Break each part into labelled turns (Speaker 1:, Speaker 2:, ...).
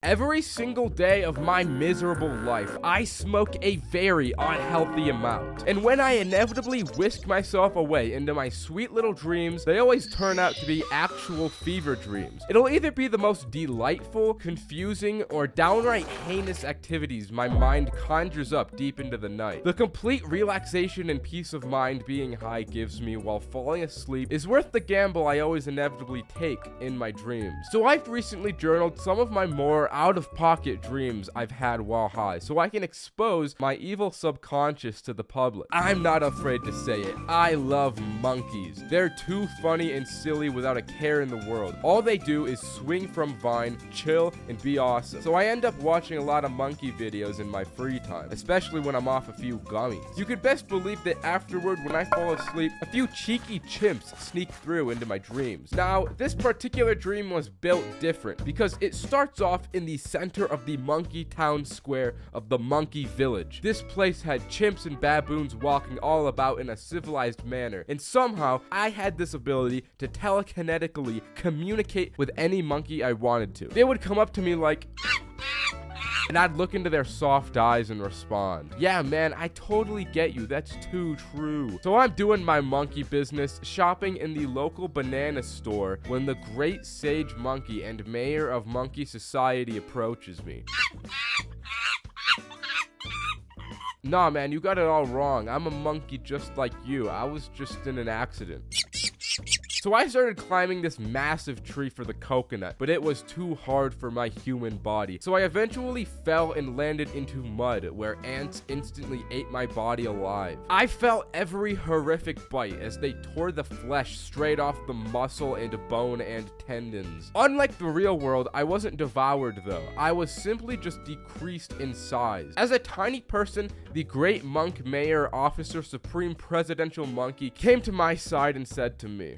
Speaker 1: Every single day of my miserable life, I smoke a very unhealthy amount. And when I inevitably whisk myself away into my sweet little dreams, they always turn out to be actual fever dreams. It'll either be the most delightful, confusing, or downright heinous activities my mind conjures up deep into the night. The complete relaxation and peace of mind being high gives me while falling asleep is worth the gamble I always inevitably take in my dreams. So I've recently journaled some of my more out-of-pocket dreams I've had while high, so I can expose my evil subconscious to the public. I'm not afraid to say it. I love monkeys. They're too funny and silly without a care in the world. All they do is swing from vine, chill, and be awesome. So I end up watching a lot of monkey videos in my free time, especially when I'm off a few gummies. You could best believe that afterward, when I fall asleep, a few cheeky chimps sneak through into my dreams. Now, this particular dream was built different because it starts off in the center of the monkey town square of the monkey village. This place had chimps and baboons walking all about in a civilized manner, and somehow I had this ability to telekinetically communicate with any monkey I wanted to. They would come up to me like, and I'd look into their soft eyes and respond. Yeah, man, I totally get you. That's too true. So I'm doing my monkey business, shopping in the local banana store, when the great sage monkey and mayor of Monkey Society approaches me. Nah, man, you got it all wrong. I'm a monkey just like you. I was just in an accident. So I started climbing this massive tree for the coconut, but it was too hard for my human body. So I eventually fell and landed into mud, where ants instantly ate my body alive. I felt every horrific bite as they tore the flesh straight off the muscle and bone and tendons. Unlike the real world, I wasn't devoured though. I was simply just decreased in size. As a tiny person, the great monk mayor officer supreme presidential monkey came to my side and said to me,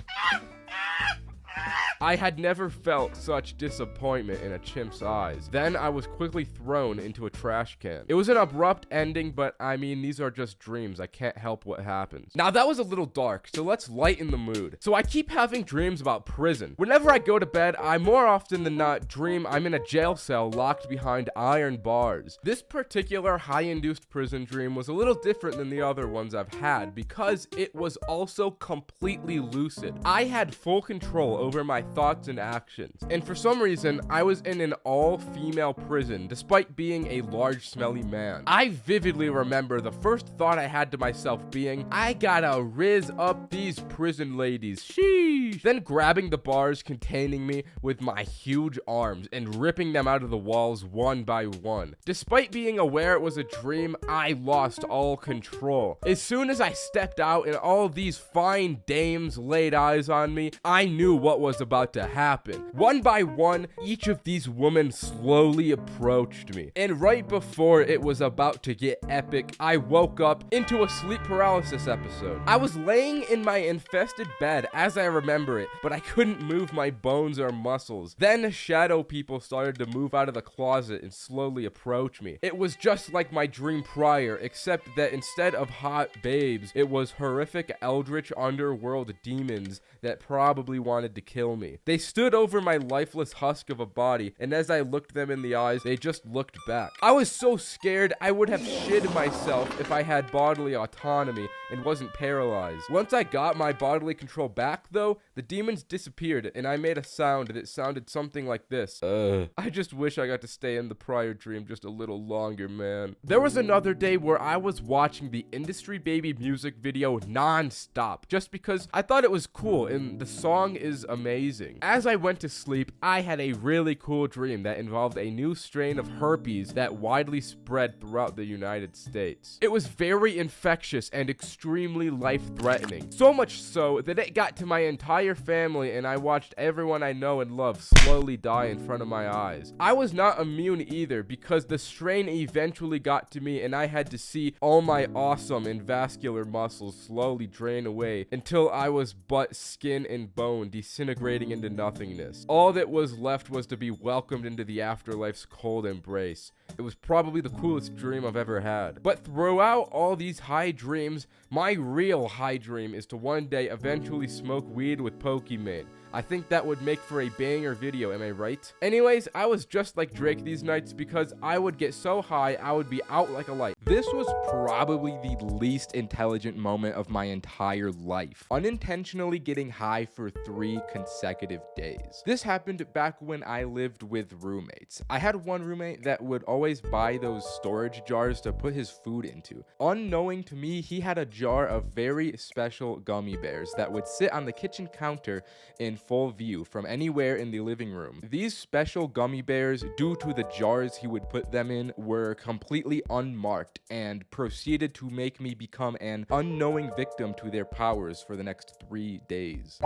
Speaker 1: I had never felt such disappointment in a chimp's eyes. Then I was quickly thrown into a trash can. It was an abrupt ending, but I mean, these are just dreams. I can't help what happens. Now that was a little dark, so let's lighten the mood. So I keep having dreams about prison. Whenever I go to bed, I more often than not dream I'm in a jail cell locked behind iron bars. This particular high-induced prison dream was a little different than the other ones I've had because it was also completely lucid. I had full control over my thoughts and actions, and for some reason I was in an all-female prison despite being a large smelly man. I vividly remember the first thought I had to myself being, I gotta rizz up these prison ladies, sheesh. Then grabbing the bars containing me with my huge arms and ripping them out of the walls one by one. Despite being aware it was a dream, I lost all control. As soon as I stepped out and all these fine dames laid eyes on me, I knew what was about to happen. One by one, each of these women slowly approached me, and right before it was about to get epic, I woke up into a sleep paralysis episode. I was laying in my infested bed as I remember it, but I couldn't move my bones or muscles. Then shadow people started to move out of the closet and slowly approach me. It was just like my dream prior, except that instead of hot babes, it was horrific eldritch underworld demons that probably wanted to kill me. They stood over my lifeless husk of a body, and as I looked them in the eyes, they just looked back. I was so scared I would have shit myself if I had bodily autonomy and wasn't paralyzed. Once I got my bodily control back though, the demons disappeared and I made a sound that sounded something like this. I just wish I got to stay in the prior dream just a little longer, man. There was another day where I was watching the Industry Baby music video non-stop just because I thought it was cool and the song is amazing. As I went to sleep, I had a really cool dream that involved a new strain of herpes that widely spread throughout the United States. It was very infectious and extremely life-threatening. So much so that it got to my entire family and I watched everyone I know and love slowly die in front of my eyes. I was not immune either because the strain eventually got to me and I had to see all my awesome and vascular muscles slowly drain away until I was but skin and bone disintegrating into nothingness. All that was left was to be welcomed into the afterlife's cold embrace. It was probably the coolest dream I've ever had. But throughout all these high dreams, my real high dream is to one day eventually smoke weed with Pokimane. I think that would make for a banger video, am I right? Anyways, I was just like Drake these nights because I would get so high, I would be out like a light. This was probably the least intelligent moment of my entire life. Unintentionally getting high for 3 consecutive days. This happened back when I lived with roommates. I had one roommate that would always buy those storage jars to put his food into. Unknowing to me, he had a jar of very special gummy bears that would sit on the kitchen counter in full view from anywhere in the living room. These special gummy bears, due to the jars he would put them in, were completely unmarked and proceeded to make me become an unknowing victim to their powers for the next 3 days.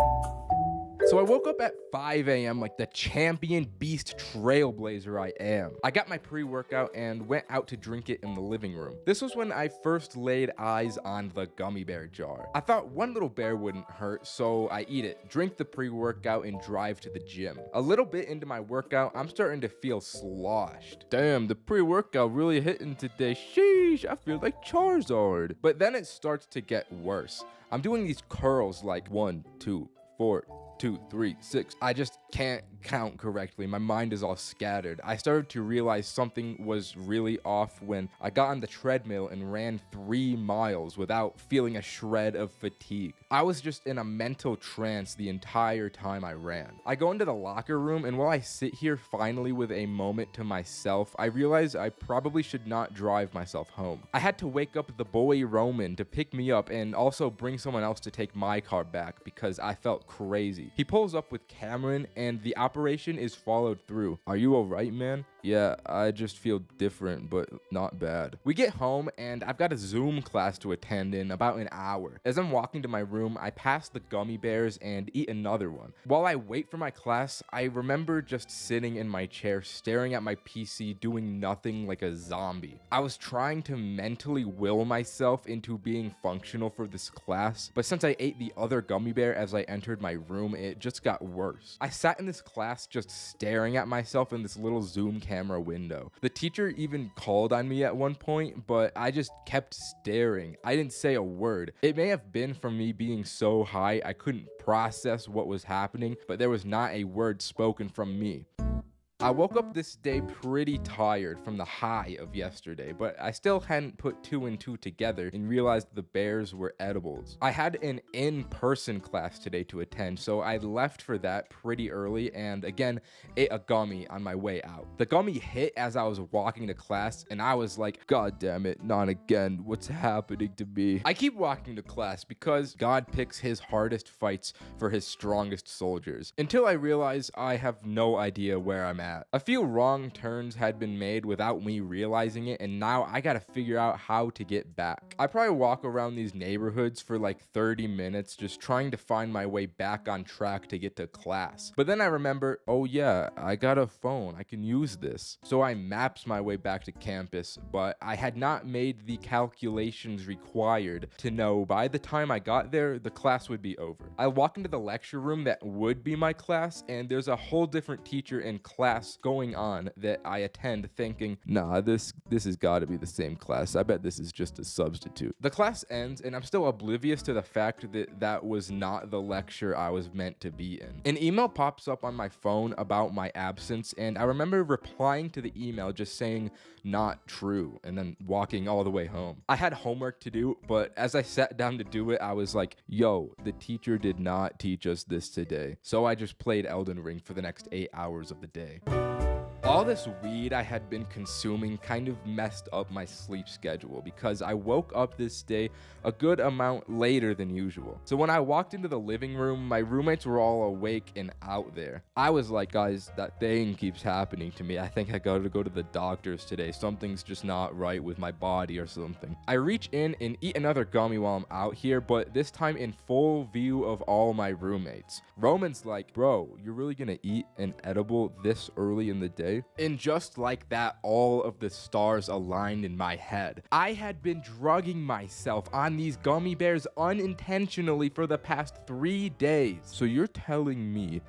Speaker 1: So I woke up at 5 a.m. like the champion beast trailblazer I am. I got my pre-workout and went out to drink it in the living room. This was when I first laid eyes on the gummy bear jar. I thought one little bear wouldn't hurt, so I eat it, drink the pre-workout, and drive to the gym. A little bit into my workout, I'm starting to feel sloshed. Damn, the pre-workout really hitting today. Sheesh, I feel like Charizard. But then it starts to get worse. I'm doing these curls like 1, 2, 4, 2, 3, 6. I just can't count correctly. My mind is all scattered. I started to realize something was really off when I got on the treadmill and ran 3 miles without feeling a shred of fatigue. I was just in a mental trance the entire time I ran. I go into the locker room, and while I sit here finally with a moment to myself, I realize I probably should not drive myself home. I had to wake up the boy Roman to pick me up and also bring someone else to take my car back because I felt crazy. He pulls up with Cameron and the operation is followed through. Are you alright, man? Yeah, I just feel different, but not bad. We get home and I've got a Zoom class to attend in about an hour. As I'm walking to my room, I pass the gummy bears and eat another one. While I wait for my class, I remember just sitting in my chair, staring at my PC, doing nothing like a zombie. I was trying to mentally will myself into being functional for this class, but since I ate the other gummy bear as I entered my room, it just got worse. I sat in this class just staring at myself in this little Zoom camera window. The teacher even called on me at one point, but I just kept staring. I didn't say a word. It may have been from me being so high I couldn't process what was happening, but there was not a word spoken from me. I woke up this day pretty tired from the high of yesterday, but I still hadn't put 2 and 2 together and realized the bears were edibles. I had an in-person class today to attend, so I left for that pretty early and again ate a gummy on my way out. The gummy hit as I was walking to class and I was like, God damn it, not again, what's happening to me? I keep walking to class because God picks his hardest fights for his strongest soldiers, until I realize I have no idea where I'm at. A few wrong turns had been made without me realizing it, and now I gotta figure out how to get back. I probably walk around these neighborhoods for like 30 minutes just trying to find my way back on track to get to class. But then I remember, oh yeah, I got a phone, I can use this. So I maps my way back to campus, but I had not made the calculations required to know by the time I got there, the class would be over. I walk into the lecture room that would be my class, and there's a whole different teacher in class going on that I attend, thinking, nah, this has got to be the same class. I bet this is just a substitute. The class ends and I'm still oblivious to the fact that that was not the lecture I was meant to be in. An email pops up on my phone about my absence, and I remember replying to the email just saying not true and then walking all the way home. I had homework to do, but as I sat down to do it, I was like, yo, the teacher did not teach us this today. So I just played Elden Ring for the next 8 hours of the day. All this weed I had been consuming kind of messed up my sleep schedule because I woke up this day a good amount later than usual. So when I walked into the living room, my roommates were all awake and out there. I was like, guys, that thing keeps happening to me. I think I gotta go to the doctors today. Something's just not right with my body or something. I reach in and eat another gummy while I'm out here, but this time in full view of all my roommates. Roman's like, bro, you're really gonna eat an edible this early in the day? And just like that, all of the stars aligned in my head. I had been drugging myself on these gummy bears unintentionally for the past 3 days. So you're telling me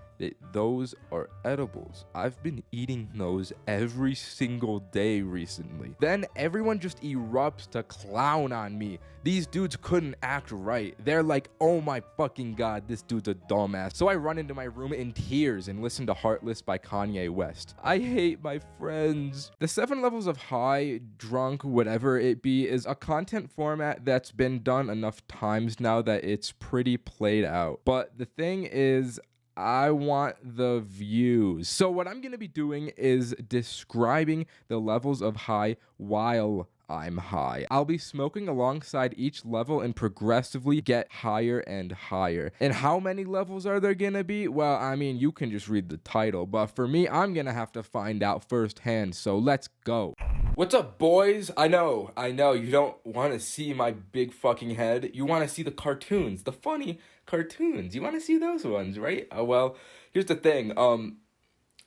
Speaker 2: Those are edibles. I've been eating those every single day recently. Then everyone just erupts to clown on me. These dudes couldn't act right. They're like, oh my fucking god, this dude's a dumbass. So I run into my room in tears and listen to Heartless by Kanye West. I hate my friends. The 7 levels of high, drunk, whatever it be, is a content format that's been done enough times now that it's pretty played out. But the thing is, I want the views. So what I'm going to be doing is describing the levels of high while I'm high. I'll be smoking alongside each level and progressively get higher and higher. And how many levels are there gonna be? Well, I mean, you can just read the title, but for me, I'm gonna have to find out firsthand, so let's go. What's up, boys? I know, you don't want to see my big fucking head. You want to see the cartoons, the funny cartoons. You want to see those ones, right? Well, here's the thing.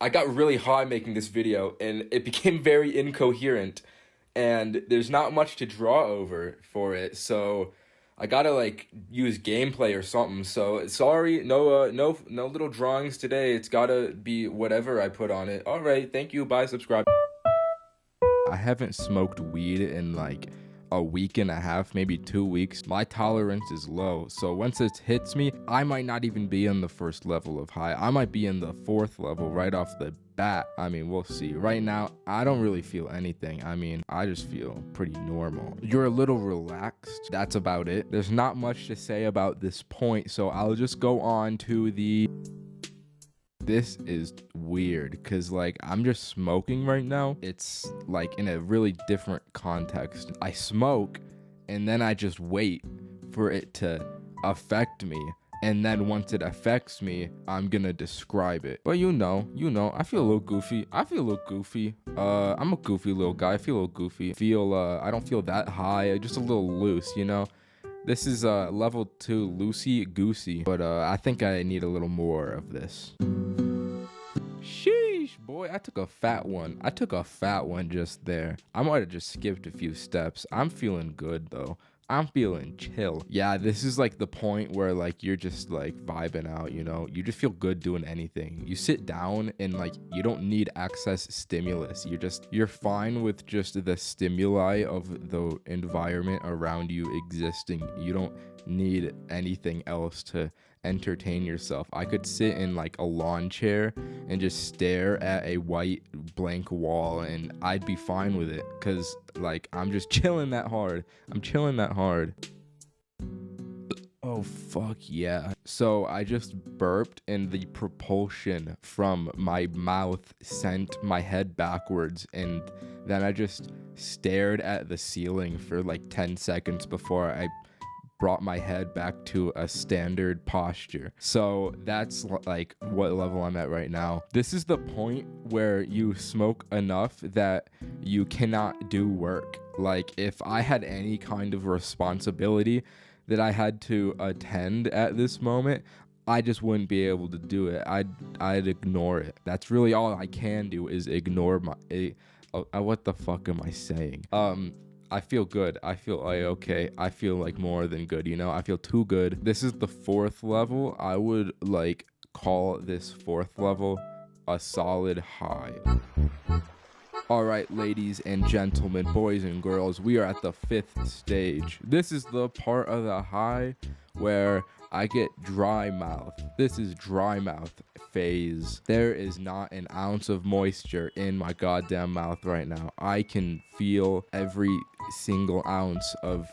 Speaker 2: I got really high making this video, and it became very incoherent. And there's not much to draw over for it, so I gotta like use gameplay or something. So sorry, no little drawings today. It's gotta be whatever I put on it. All right, thank you. Bye. Subscribe. I haven't smoked weed in like a week and a half, maybe 2 weeks. My tolerance is low, so once it hits me, I might not even be in the first level of high. I might be in the 4th level right off the bat. I mean, we'll see. Right now, I don't really feel anything. I mean, I just feel pretty normal. You're a little relaxed. That's about it. There's not much to say about this point, so I'll just go on to the... This is weird because like I'm just smoking right now. It's like in a really different context. I smoke and then I just wait for it to affect me. And then once it affects me, I'm gonna describe it. But you know, I feel a little goofy. I'm a goofy little guy. I feel a little goofy. I don't feel that high, just a little loose, you know? This is level 2 loosey goosey, but I think I need a little more of this. Sheesh, boy, I took a fat one. Just there. I might have just skipped a few steps. I'm feeling good though. I'm feeling chill. Yeah, this is like the point where like you're just like vibing out, you know? You just feel good doing anything. You sit down and like you don't need excess stimulus. You're fine with just the stimuli of the environment around you existing. You don't need anything else to entertain yourself. I could sit in like a lawn chair and just stare at a white blank wall and I'd be fine with it because like I'm just chilling that hard. Oh fuck yeah. So I just burped and the propulsion from my mouth sent my head backwards, and then I just stared at the ceiling for like 10 seconds before I brought my head back to a standard posture. So that's like what level I'm at right now. This is the point where you smoke enough that you cannot do work. Like if I had any kind of responsibility that I had to attend at this moment, I just wouldn't be able to do it. I'd ignore it. That's really all I can do is ignore my what the fuck am I saying? I feel good. I feel okay. I feel like more than good, you know? I feel too good. This is the 4th level. I would like call this 4th level a solid high. All right, ladies and gentlemen, boys and girls, we are at the 5th stage. This is the part of the high where I get dry mouth. This is dry mouth phase. There is not an ounce of moisture in my goddamn mouth right now. I can feel every single ounce of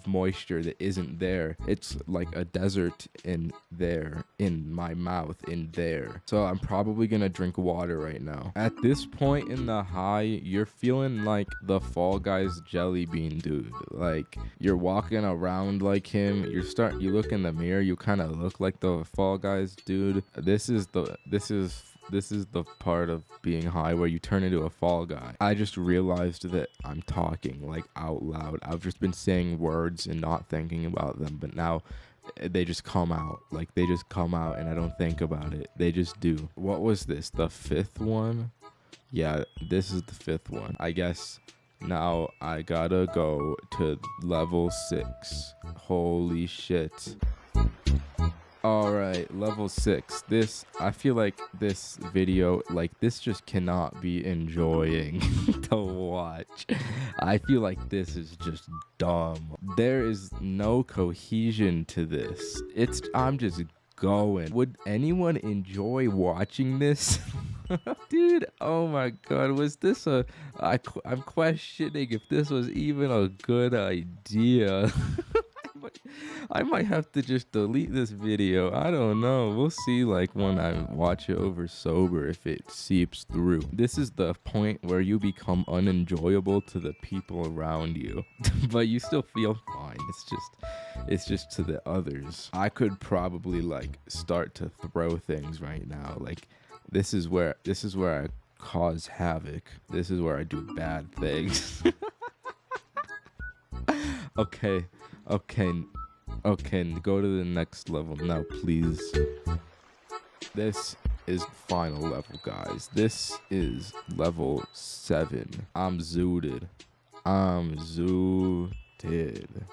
Speaker 2: moisture that isn't there. It's like a desert in my mouth in there. So I'm probably gonna drink water right now. At this point in the high, you're feeling like the Fall Guys jelly bean dude. Like you're walking around like him. You look in the mirror, you kind of look like the Fall Guys dude. This is the part of being high where you turn into a Fall Guy. I just realized that I'm talking like out loud. I've just been saying words and not thinking about them, but now they just come out. Like they just come out and I don't think about it. They just do. What was this? The 5th one? Yeah, this is the 5th one. I guess now I gotta go to level 6. Holy shit. All right, level 6. This, I feel like this video, like this just cannot be enjoying to watch. I feel like this is just dumb. There is no cohesion to this. I'm just going. Would anyone enjoy watching this? Dude, oh my god, was this I'm questioning if this was even a good idea. I might have to just delete this video. I don't know. We'll see like when I watch it over sober if it seeps through. This is the point where you become unenjoyable to the people around you. But you still feel fine. It's just to the others. I could probably like start to throw things right now. Like this is where I cause havoc. This is where I do bad things. Okay, go to the next level now, please. This is final level, guys. This is level 7. I'm zooted.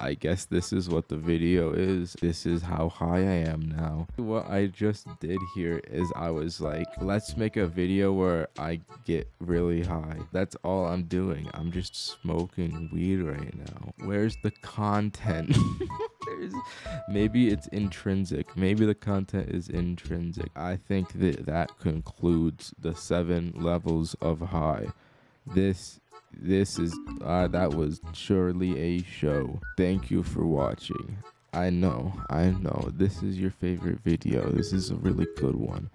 Speaker 2: I guess this is what the video is. This is how high I am now. What I just did here is I was like, let's make a video where I get really high. That's all I'm doing. I'm just smoking weed right now. Where's the content? Maybe it's intrinsic. Maybe the content is intrinsic. I think that concludes the 7 levels of high. This is that was surely a show. Thank you for watching. I know this is your favorite video. This is a really good one.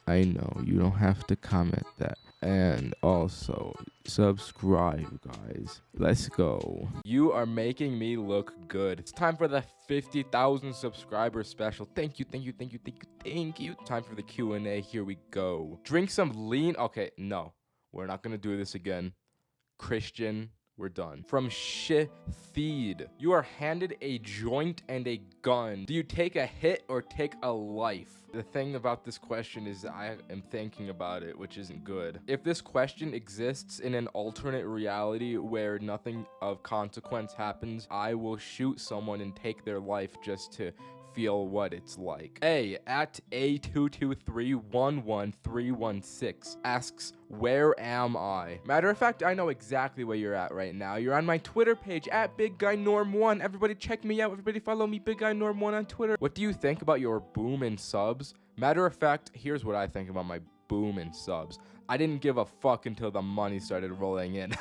Speaker 2: I know you don't have to comment that. And also subscribe, guys. Let's go. You are making me look good. It's time for the 50,000 subscriber special. Thank you. Time for the Q&A. Here we go. Drink some lean. Okay, no. We're not going to do this again. Christian, we're done. From Shithid. You are handed a joint and a gun. Do you take a hit or take a life? The thing about this question is I am thinking about it, which isn't good. If this question exists in an alternate reality where nothing of consequence happens, I will shoot someone and take their life just to feel what it's like. At A223111316 asks, where am I? Matter of fact, I know exactly where you're at right now. You're on my Twitter page at BigGuyNorm1. Everybody check me out. Everybody follow me, BigGuyNorm1 on Twitter. What do you think about your boom in subs? Matter of fact, here's what I think about my boom in subs. I didn't give a fuck until the money started rolling in.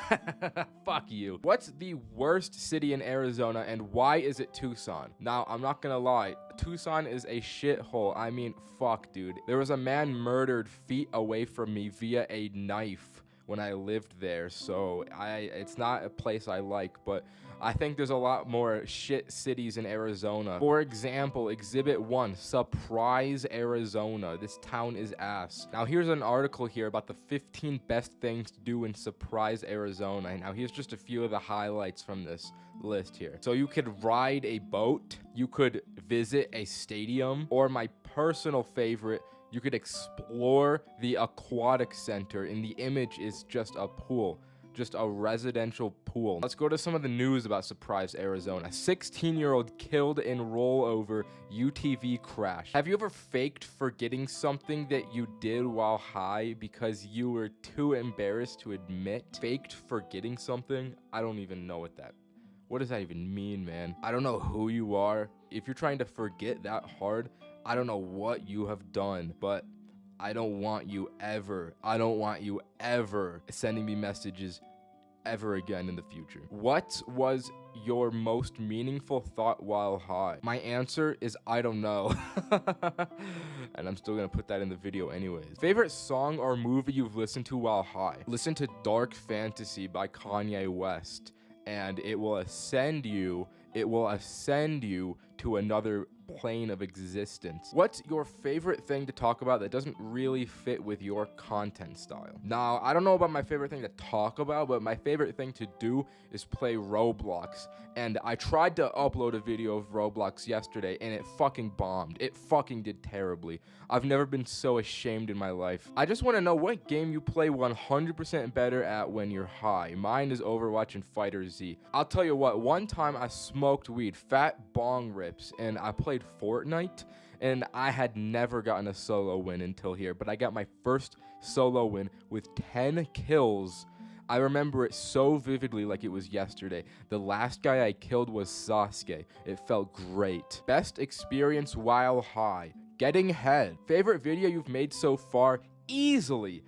Speaker 2: Fuck you. What's the worst city in Arizona and why is it Tucson? Now, I'm not gonna lie. Tucson is a shithole. I mean, fuck, dude. There was a man murdered feet away from me via a knife when I lived there, so it's not a place I like, but I think there's a lot more shit cities in Arizona. For example, Exhibit 1, Surprise, Arizona. This town is ass. Now, here's an article here about the 15 best things to do in Surprise, Arizona. Now, here's just a few of the highlights from this list here. So you could ride a boat, you could visit a stadium, or my personal favorite, you could explore the aquatic center, and the image is just a pool. Just a residential pool. Let's go to some of the news about Surprise, Arizona. 16-year-old killed in rollover UTV crash. Have you ever faked forgetting something that you did while high because you were too embarrassed to admit? Faked forgetting something? I don't even know what does that even mean, man? I don't know who you are. If you're trying to forget that hard, I don't know what you have done, but I don't want you ever sending me messages ever again in the future. What was your most meaningful thought while high? My answer is I don't know. And I'm still gonna put that in the video anyways. Favorite song or movie you've listened to while high? Listen to Dark Fantasy by Kanye West, and it will ascend you to another plane of existence. What's your favorite thing to talk about that doesn't really fit with your content style? Now, I don't know about my favorite thing to talk about, but my favorite thing to do is play Roblox. And I tried to upload a video of Roblox yesterday, and it fucking bombed. It fucking did terribly. I've never been so ashamed in my life. I just want to know what game you play 100% better at when you're high. Mine is Overwatch and Fighter Z. I'll tell you what, one time I smoked weed, fat bong rips, and I played played Fortnite, and I had never gotten a solo win until here, but I got my first solo win with 10 kills. I remember it so vividly like it was yesterday. The last guy I killed was Sasuke. It felt great. Best experience while high. Getting head. Favorite video you've made so far? Easily,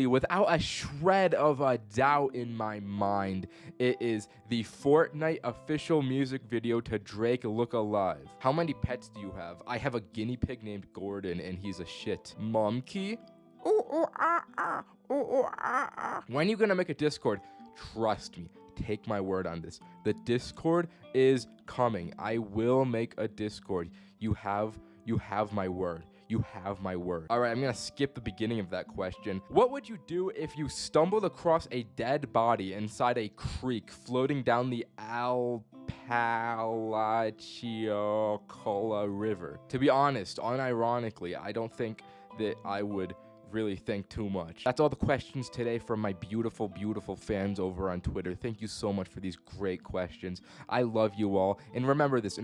Speaker 2: without a shred of a doubt in my mind, it is the Fortnite official music video to Drake Look Alive. How many pets do you have? I have a guinea pig named Gordon, and he's a shit. Monkey? When you gonna make a Discord? Trust me, take my word on this. The Discord is coming. I will make a Discord. You have my word. You have my word. All right, I'm gonna skip the beginning of that question. What would you do if you stumbled across a dead body inside a creek floating down the Apalachicola River? To be honest, unironically, I don't think that I would really think too much. That's all the questions today from my beautiful, beautiful fans over on Twitter. Thank you so much for these great questions. I love you all. And remember this,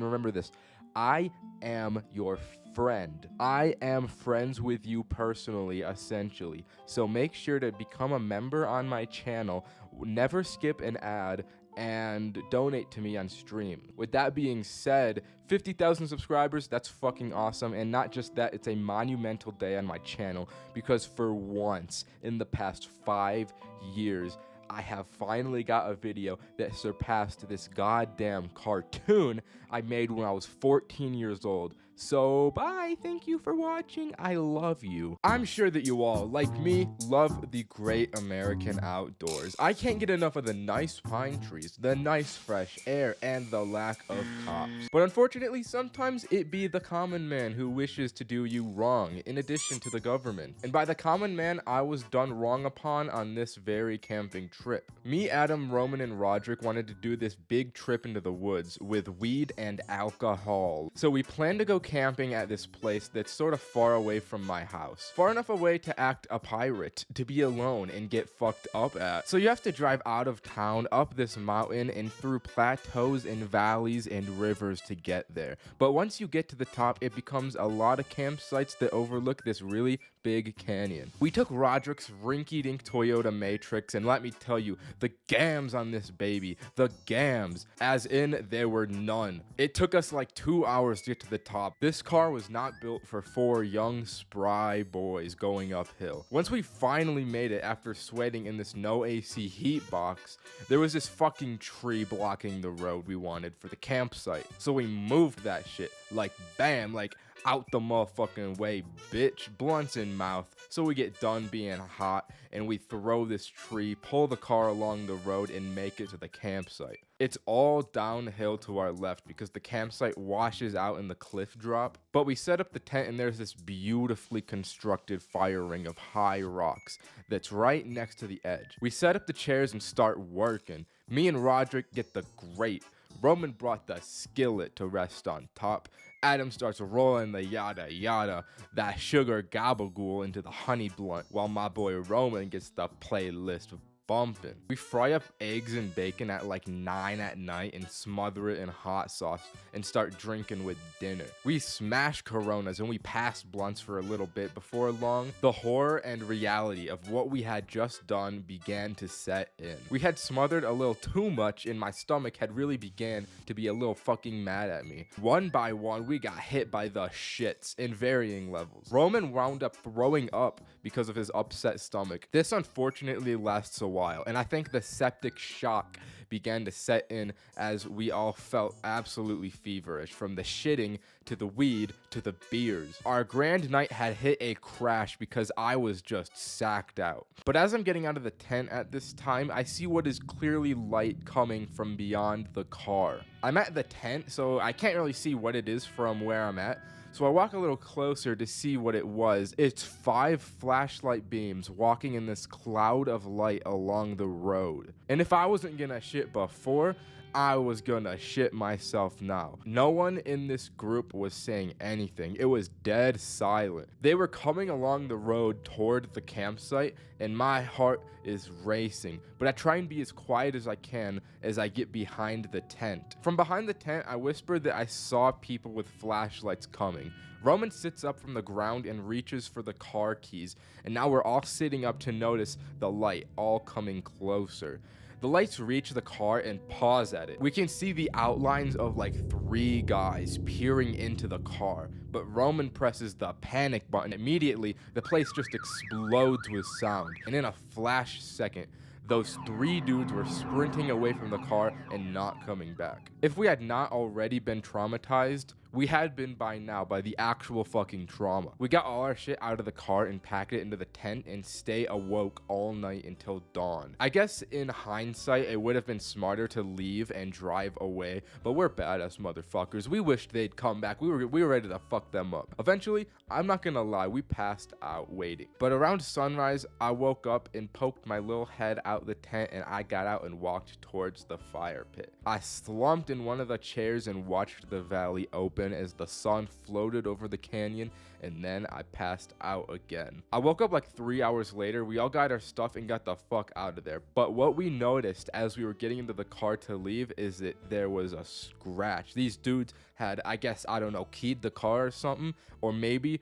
Speaker 2: I am your friend. I am friends with you personally, essentially. So make sure to become a member on my channel, never skip an ad, and donate to me on stream. With that being said, 50,000 subscribers, that's fucking awesome. And not just that, it's a monumental day on my channel because for once in the past 5 years, I have finally got a video that surpassed this goddamn cartoon I made when I was 14 years old. So bye, thank you for watching, I love you. I'm sure that you all, like me, love the great American outdoors. I can't get enough of the nice pine trees, the nice fresh air, and the lack of cops. But unfortunately, sometimes it be the common man who wishes to do you wrong, in addition to the government. And by the common man, I was done wrong upon on this very camping trip. Me, Adam, Roman, and Roderick wanted to do this big trip into the woods with weed and alcohol. So we planned to go camping at this place that's sort of far away from my house. Far enough away to act a pirate, to be alone and get fucked up at. So you have to drive out of town, up this mountain, and through plateaus and valleys and rivers to get there. But once you get to the top, it becomes a lot of campsites that overlook this really big canyon. We took Roderick's rinky-dink Toyota Matrix, and let me tell you, the gams on this baby, the gams, as in there were none. It took us like 2 hours to get to the top. This car was not built for 4 young, spry boys going uphill. Once we finally made it after sweating in this no AC heat box, there was this fucking tree blocking the road we wanted for the campsite. So we moved that shit, like bam, like out the motherfucking way, bitch, blunts in mouth. So we get done being hot and we throw this tree, pull the car along the road, and make it to the campsite. It's all downhill to our left because the campsite washes out in the cliff drop. But we set up the tent and there's this beautifully constructed fire ring of high rocks that's right next to the edge. We set up the chairs and start working. Me and Roderick get the grate. Roman brought the skillet to rest on top. Adam starts rolling the yada yada, that sugar gabagool into the honey blunt, while my boy Roman gets the playlist bumping. We fry up eggs and bacon at like 9 at night and smother it in hot sauce and start drinking with dinner. We smash Coronas and we pass blunts for a little bit. Before long, the horror and reality of what we had just done began to set in. We had smothered a little too much and my stomach had really began to be a little fucking mad at me. One by one, we got hit by the shits in varying levels. Roman wound up throwing up because of his upset stomach. This unfortunately lasts a while, and I think the septic shock began to set in as we all felt absolutely feverish, from the shitting to the weed to the beers. Our grand night had hit a crash because I was just sacked out. But as I'm getting out of the tent at this time, I see what is clearly light coming from beyond the car. I'm at the tent, so I can't really see what it is from where I'm at. So I walk a little closer to see what it was. It's 5 flashlight beams walking in this cloud of light along the road. And if I wasn't gonna shit before,
Speaker 1: I was gonna shit myself now. No one in this group was saying anything. It was dead silent. They were coming along the road toward the campsite, and my heart is racing. But I try and be as quiet as I can as I get behind the tent. From behind the tent, I whispered that I saw people with flashlights coming. Roman sits up from the ground and reaches for the car keys, and now we're all sitting up to notice the light all coming closer. The lights reach the car and pause at it. We can see the outlines of like 3 guys peering into the car, but Roman presses the panic button. Immediately, the place just explodes with sound, and in a flash second, those 3 dudes were sprinting away from the car and not coming back. If we had not already been traumatized, we had been by now by the actual fucking trauma. We got all our shit out of the car and packed it into the tent and stay awoke all night until dawn. I guess in hindsight, it would have been smarter to leave and drive away, but we're badass motherfuckers. We wished they'd come back. We were ready to fuck them up. Eventually, I'm not gonna lie, we passed out waiting. But around sunrise, I woke up and poked my little head out the tent, and I got out and walked towards the fire pit. I slumped in one of the chairs and watched the valley open as the sun floated over the canyon, and then I passed out again. I woke up like 3 hours later. We all got our stuff and got the fuck out of there. But what we noticed as we were getting into the car to leave is that there was a scratch. These dudes had, I guess, I don't know, keyed the car or something, or maybe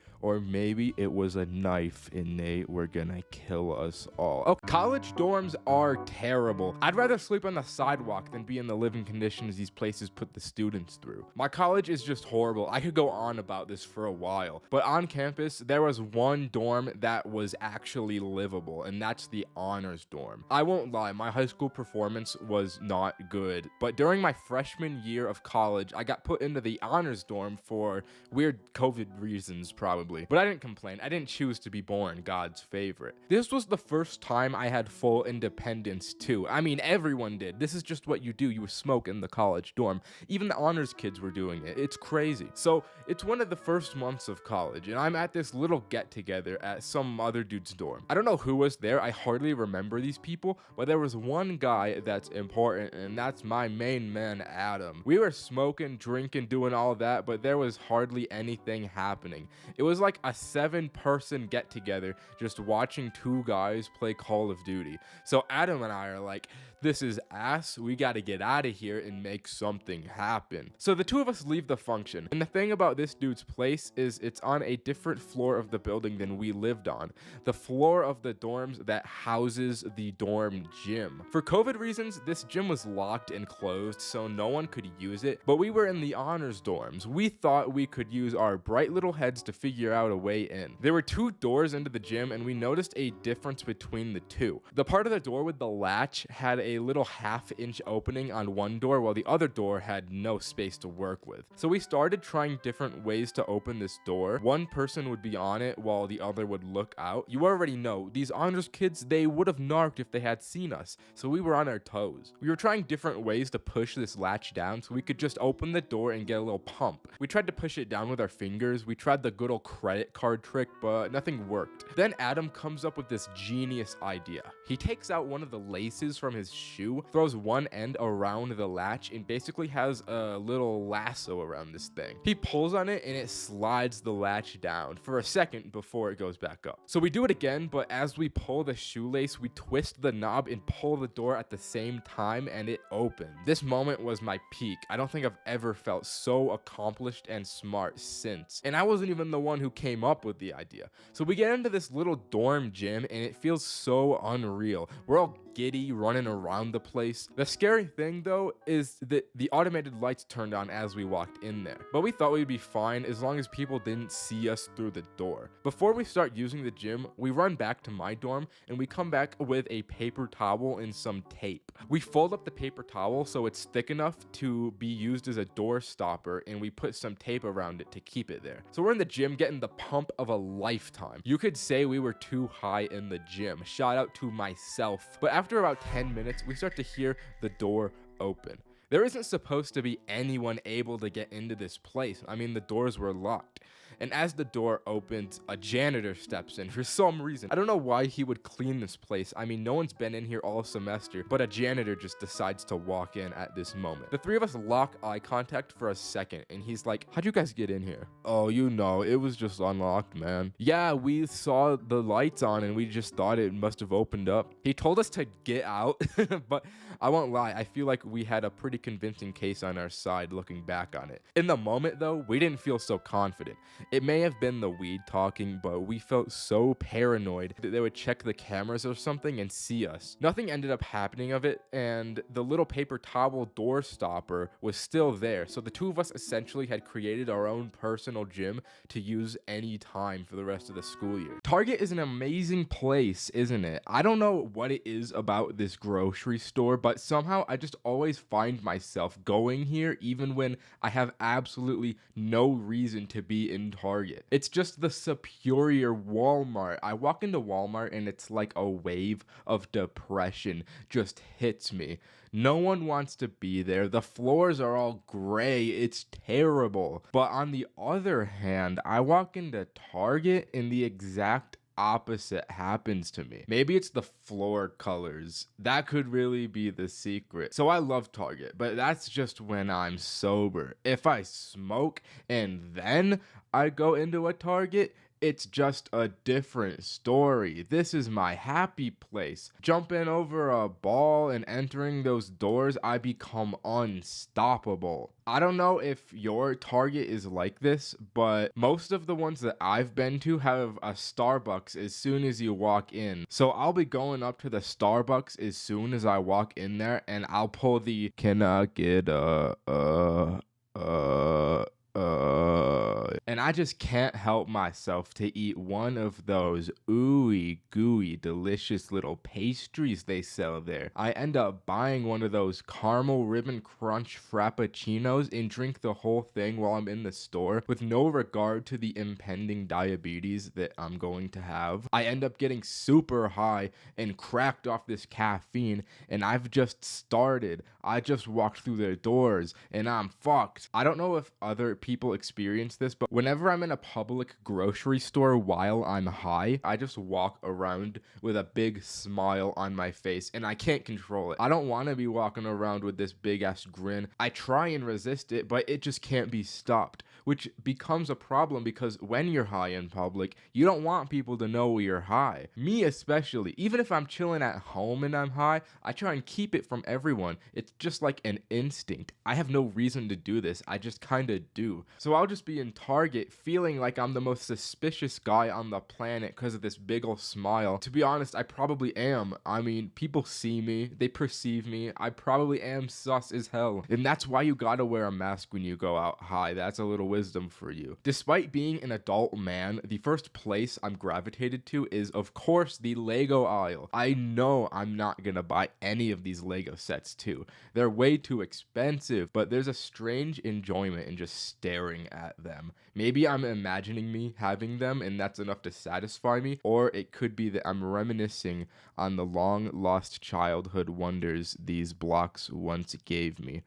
Speaker 1: it was a knife and they were gonna kill us all. Oh, college dorms are terrible. I'd rather sleep on the sidewalk than be in the living conditions these places put the students through. My college is just horrible. I could go on about this for a while, but on campus, there was one dorm that was actually livable, and that's the honors dorm. I won't lie, my high school performance was not good, but during my freshman year of college, I got put into the honors dorm for weird COVID reasons, probably. But I didn't complain. I didn't choose to be born God's favorite. This was the first time I had full independence, too. I mean, everyone did. This is just what you do. You smoke in the college dorm. Even the honors kids were doing it. It's crazy. So it's one of the first months of college, and I'm at this little get-together at some other dude's dorm. I don't know who was there. I hardly remember these people, but there was one guy that's important, and that's my main man, Adam. We were smoking, drinking, doing all that, but there was hardly anything happening. It was like a 7-person get-together just watching 2 guys play Call of Duty. So Adam and I are like, this is ass, we gotta get out of here and make something happen. So the 2 of us leave the function, and the thing about this dude's place is it's on a different floor of the building than we lived on. The floor of the dorms that houses the dorm gym. For COVID reasons, this gym was locked and closed, so no one could use it, but we were in the honors dorms. We thought we could use our bright little heads to figure out a way in. There were 2 doors into the gym, and we noticed a difference between the 2. The part of the door with the latch had a little 1/2-inch opening on one door, while the other door had no space to work with. So we started trying different ways to open this door. One person would be on it while the other would look out. You already know, these honors kids, they would have narked if they had seen us, so we were on our toes. We were trying different ways to push this latch down so we could just open the door and get a little pump. We tried to push it down with our fingers. We tried the good old credit card trick, but nothing worked. Then Adam comes up with this genius idea. He takes out one of the laces from his shoe, throws one end around the latch, and basically has a little lasso around this thing. He pulls on it and it slides the latch down for a second before it goes back up. So we do it again, but as we pull the shoelace, we twist the knob and pull the door at the same time, and it opens. This moment was my peak. I don't think I've ever felt so accomplished and smart since. And I wasn't even the one who came up with the idea. So we get into this little dorm gym, and it feels so unreal. We're all giddy, running around the place. The scary thing though is that the automated lights turned on as we walked in there, but we thought we'd be fine as long as people didn't see us through the door. Before we start using the gym, we run back to my dorm and we come back with a paper towel and some tape. We fold up the paper towel so it's thick enough to be used as a door stopper, and we put some tape around it to keep it there. So we're in the gym getting the pump of a lifetime. You could say we were too high in the gym. Shout out to myself. But after about 10 minutes, we start to hear the door open. There isn't supposed to be anyone able to get into this place. I mean, the doors were locked.
Speaker 2: And as the door opens, a janitor steps in for some reason. I don't know why he would clean this place. I mean, no one's been in here all semester, but a janitor just decides to walk in at this moment. The three of us lock eye contact for a second, and he's like, how'd you guys get in here? Oh, you know, it was just unlocked, man. Yeah, we saw the lights on and we just thought it must have opened up. He told us to get out, but I won't lie, I feel like we had a pretty convincing case on our side looking back on it. In the moment though, we didn't feel so confident. It may have been the weed talking, but we felt so paranoid that they would check the cameras or something and see us. Nothing ended up happening of it, and the little paper towel door stopper was still there, so the two of us essentially had created our own personal gym to use any time for the rest of the school year. Target is an amazing place, isn't it? I don't know what it is about this grocery store, but somehow I just always find myself going here even when I have absolutely no reason to be in Target. It's just the superior Walmart. I walk into Walmart and it's like a wave of depression just hits me. No one wants to be there. The floors are all gray. It's terrible. But on the other hand, I walk into Target and the exact opposite happens to me. Maybe it's the floor colors. That could really be the secret. So I love Target, but that's just when I'm sober. If I smoke and then I go into a Target, it's just a different story. This is my happy place. Jumping over a ball and entering those doors, I become unstoppable. I don't know if your Target is like this, but most of the ones that I've been to have a Starbucks as soon as you walk in. So I'll be going up to the Starbucks as soon as I walk in there, and I'll pull the, can I get and I just can't help myself to eat one of those ooey gooey delicious little pastries they sell there. I end up buying one of those caramel ribbon crunch frappuccinos and drink the whole thing while I'm in the store with no regard to the impending diabetes that I'm going to have. I end up getting super high and cracked off this caffeine, and I've just started. I just walked through the doors and I'm fucked. I don't know if other people experience this, but whenever I'm in a public grocery store while I'm high, I just walk around with a big smile on my face and I can't control it. I don't want to be walking around with this big ass grin. I try and resist it, but it just can't be stopped, which becomes a problem because when you're high in public, you don't want people to know you're high. Me especially. Even if I'm chilling at home and I'm high, I try and keep it from everyone. It's just like an instinct. I have no reason to do this. I just kind of do. So I'll just be in Target feeling like I'm the most suspicious guy on the planet because of this big ol' smile. To be honest, I probably am. I mean, people see me, they perceive me. I probably am sus as hell. And that's why you gotta wear a mask when you go out high. That's a little wisdom for you. Despite being an adult man, the first place I'm gravitated to is, of course, the Lego aisle. I know I'm not gonna buy any of these Lego sets too. They're way too expensive, but there's a strange enjoyment in just staring at them. Maybe I'm imagining me having them and that's enough to satisfy me, or it could be that I'm reminiscing on the long lost childhood wonders these blocks once gave me.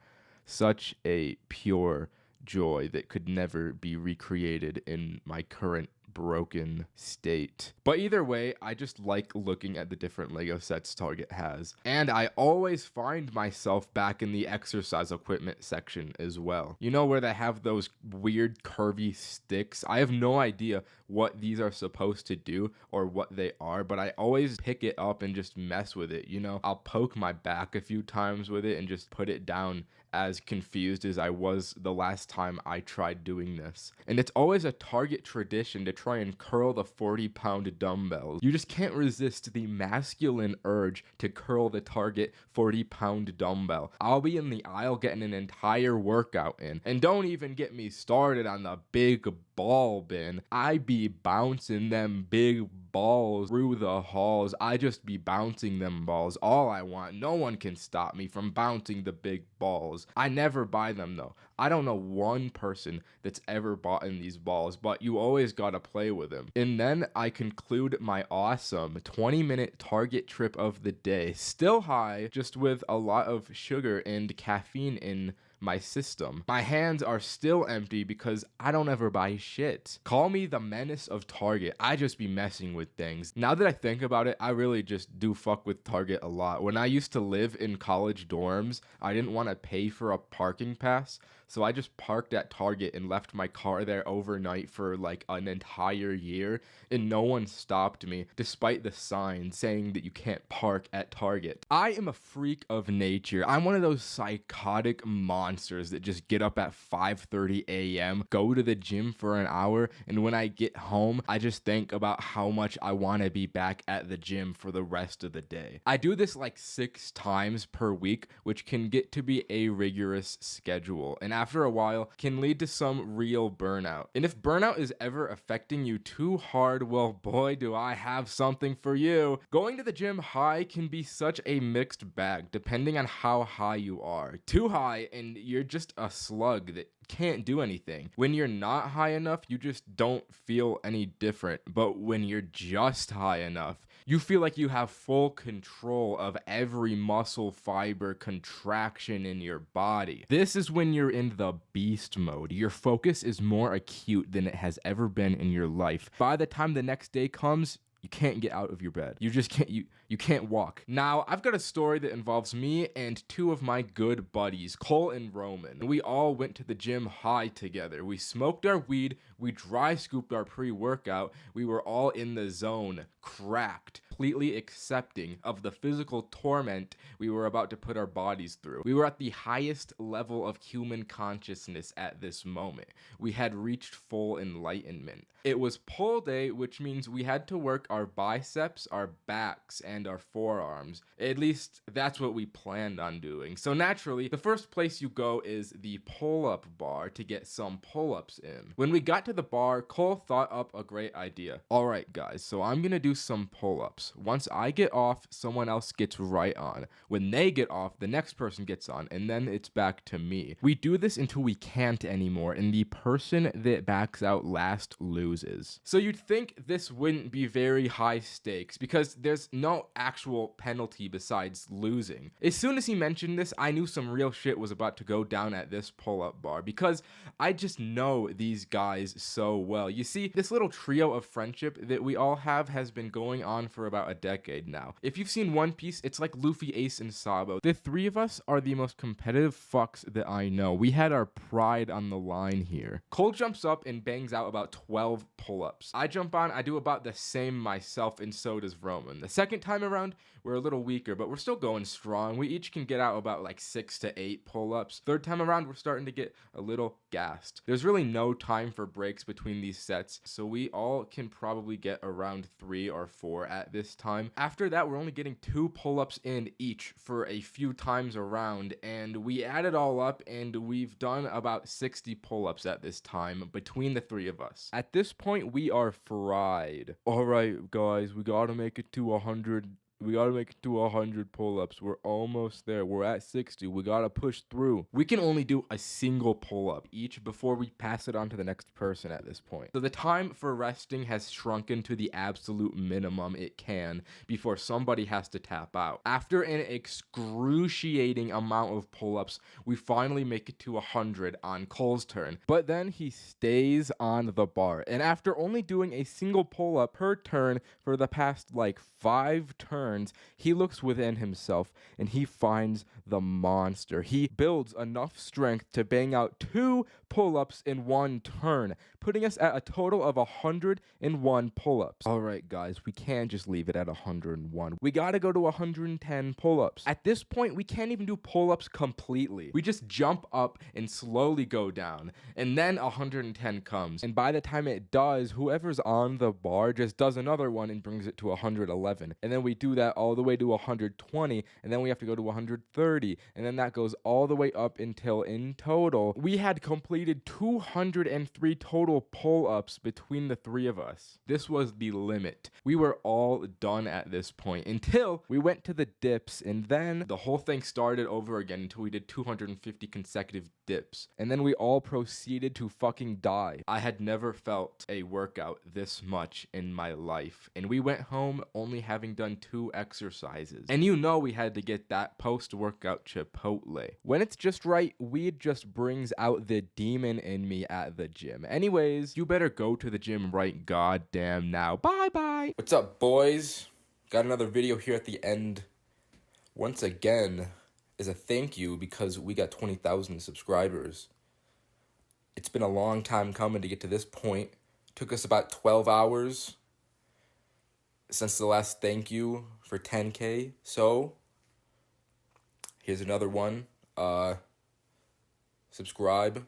Speaker 2: Such a pure joy that could never be recreated in my current broken state. But either way, I just like looking at the different Lego sets Target has. And I always find myself back in the exercise equipment section as well. You know, where they have those weird curvy sticks? I have no idea what these are supposed to do or what they are, but I always pick it up and just mess with it. You know, I'll poke my back a few times with it and just put it down, as confused as I was the last time I tried doing this. And it's always a Target tradition to try and curl the 40-pound dumbbells. You just can't resist the masculine urge to curl the Target 40-pound dumbbell. I'll be in the aisle getting an entire workout in. And don't even get me started on the big ball bin. I be bouncing them big balls through the halls. I just be bouncing them balls all I want. No one can stop me from bouncing the big balls. I never buy them though. I don't know one person that's ever bought in these balls, but you always gotta play with them. And then I conclude my awesome 20-minute Target trip of the day. Still high, just with a lot of sugar and caffeine in my system. My hands are still empty because I don't ever buy shit. Call me the menace of Target. I just be messing with things. Now that I think about it, I really just do fuck with Target a lot. When I used to live in college dorms, I didn't want to pay for a parking pass, so I just parked at Target and left my car there overnight for like an entire year, and no one stopped me despite the sign saying that you can't park at Target. I am a freak of nature. I'm one of those psychotic monsters that just get up at 5:30 a.m., go to the gym for an hour, and when I get home, I just think about how much I want to be back at the gym for the rest of the day. I do this like 6 times per week, which can get to be a rigorous schedule, and after a while can lead to some real burnout. And if burnout is ever affecting you too hard, well, boy, do I have something for you. Going to the gym high can be such a mixed bag depending on how high you are. Too high and you're just a slug that can't do anything. When you're not high enough, you just don't feel any different. But when you're just high enough, you feel like you have full control of every muscle fiber contraction in your body. This is when you're in the beast mode. Your focus is more acute than it has ever been in your life. By the time the next day comes, you can't get out of your bed. You just can't, you can't walk. Now, I've got a story that involves me and 2 of my good buddies, Cole and Roman. We all went to the gym high together. We smoked our weed, we dry scooped our pre-workout, we were all in the zone, cracked, completely accepting of the physical torment we were about to put our bodies through. We were at the highest level of human consciousness at this moment. We had reached full enlightenment. It was pull day, which means we had to work our biceps, our backs, and our forearms. At least that's what we planned on doing. So naturally, the first place you go is the pull-up bar to get some pull-ups in. When we got to the bar, Cole thought up a great idea. All right, guys, so I'm gonna do some pull-ups. Once I get off, someone else gets right on. When they get off, the next person gets on, and then it's back to me. We do this until we can't anymore, and the person that backs out last loses. So you'd think this wouldn't be very high stakes because there's no actual penalty besides losing. As soon as he mentioned this, I knew some real shit was about to go down at this pull-up bar because I just know these guys so well. You see, this little trio of friendship that we all have has been going on for about a decade now. If you've seen One Piece, it's like Luffy, Ace, and Sabo. The 3 of us are the most competitive fucks that I know. We had our pride on the line here. Cole jumps up and bangs out about 12 pull-ups. I jump on, I do about the same myself, and so does Roman. The second time around, we're a little weaker, but we're still going strong. We each can get out about like 6 to 8 pull-ups. Third time around, we're starting to get a little gassed. There's really no time for breaks between these sets, so we all can probably get around 3 or 4 at this time. After that, we're only getting 2 pull-ups in each for a few times around, and we add it all up, and we've done about 60 pull-ups at this time between the 3 of us. At this point, we are fried. All right, guys, we gotta make it to 100. We gotta make it to 100 pull-ups. We're almost there. We're at 60. We gotta push through. We can only do a single pull-up each before we pass it on to the next person at this point. So the time for resting has shrunken to the absolute minimum it can before somebody has to tap out. After an excruciating amount of pull-ups, we finally make it to 100 on Cole's turn. But then he stays on the bar. And after only doing a single pull-up per turn for the past like 5 turns, he looks within himself and he finds the monster. He builds enough strength to bang out 2 pull-ups in 1 turn, putting us at a total of 101 pull-ups. All right, guys, we can't just leave it at 101. We gotta go to 110 pull-ups. At this point, we can't even do pull-ups completely. We just jump up and slowly go down, and then 110 comes. And by the time it does, whoever's on the bar just does another one and brings it to 111. And then we do that all the way to 120, and then we have to go to 130, and then that goes all the way up until in total we had completed 203 total pull-ups between the 3 of us. This was the limit. We were all done at this point until we went to the dips, and then the whole thing started over again until we did 250 consecutive dips, and then we all proceeded to fucking die. I had never felt a workout this much in my life, and we went home only having done 2 2 exercises. And you know we had to get that post-workout Chipotle. When it's just right, weed just brings out the demon in me at the gym. Anyways, you better go to the gym right goddamn now. Bye-bye. What's up, boys? Got another video here at the end. Once again, is a thank you because we got 20,000 subscribers. It's been a long time coming to get to this point. Took us about 12 hours since the last thank you for 10K. So, here's another one. Subscribe.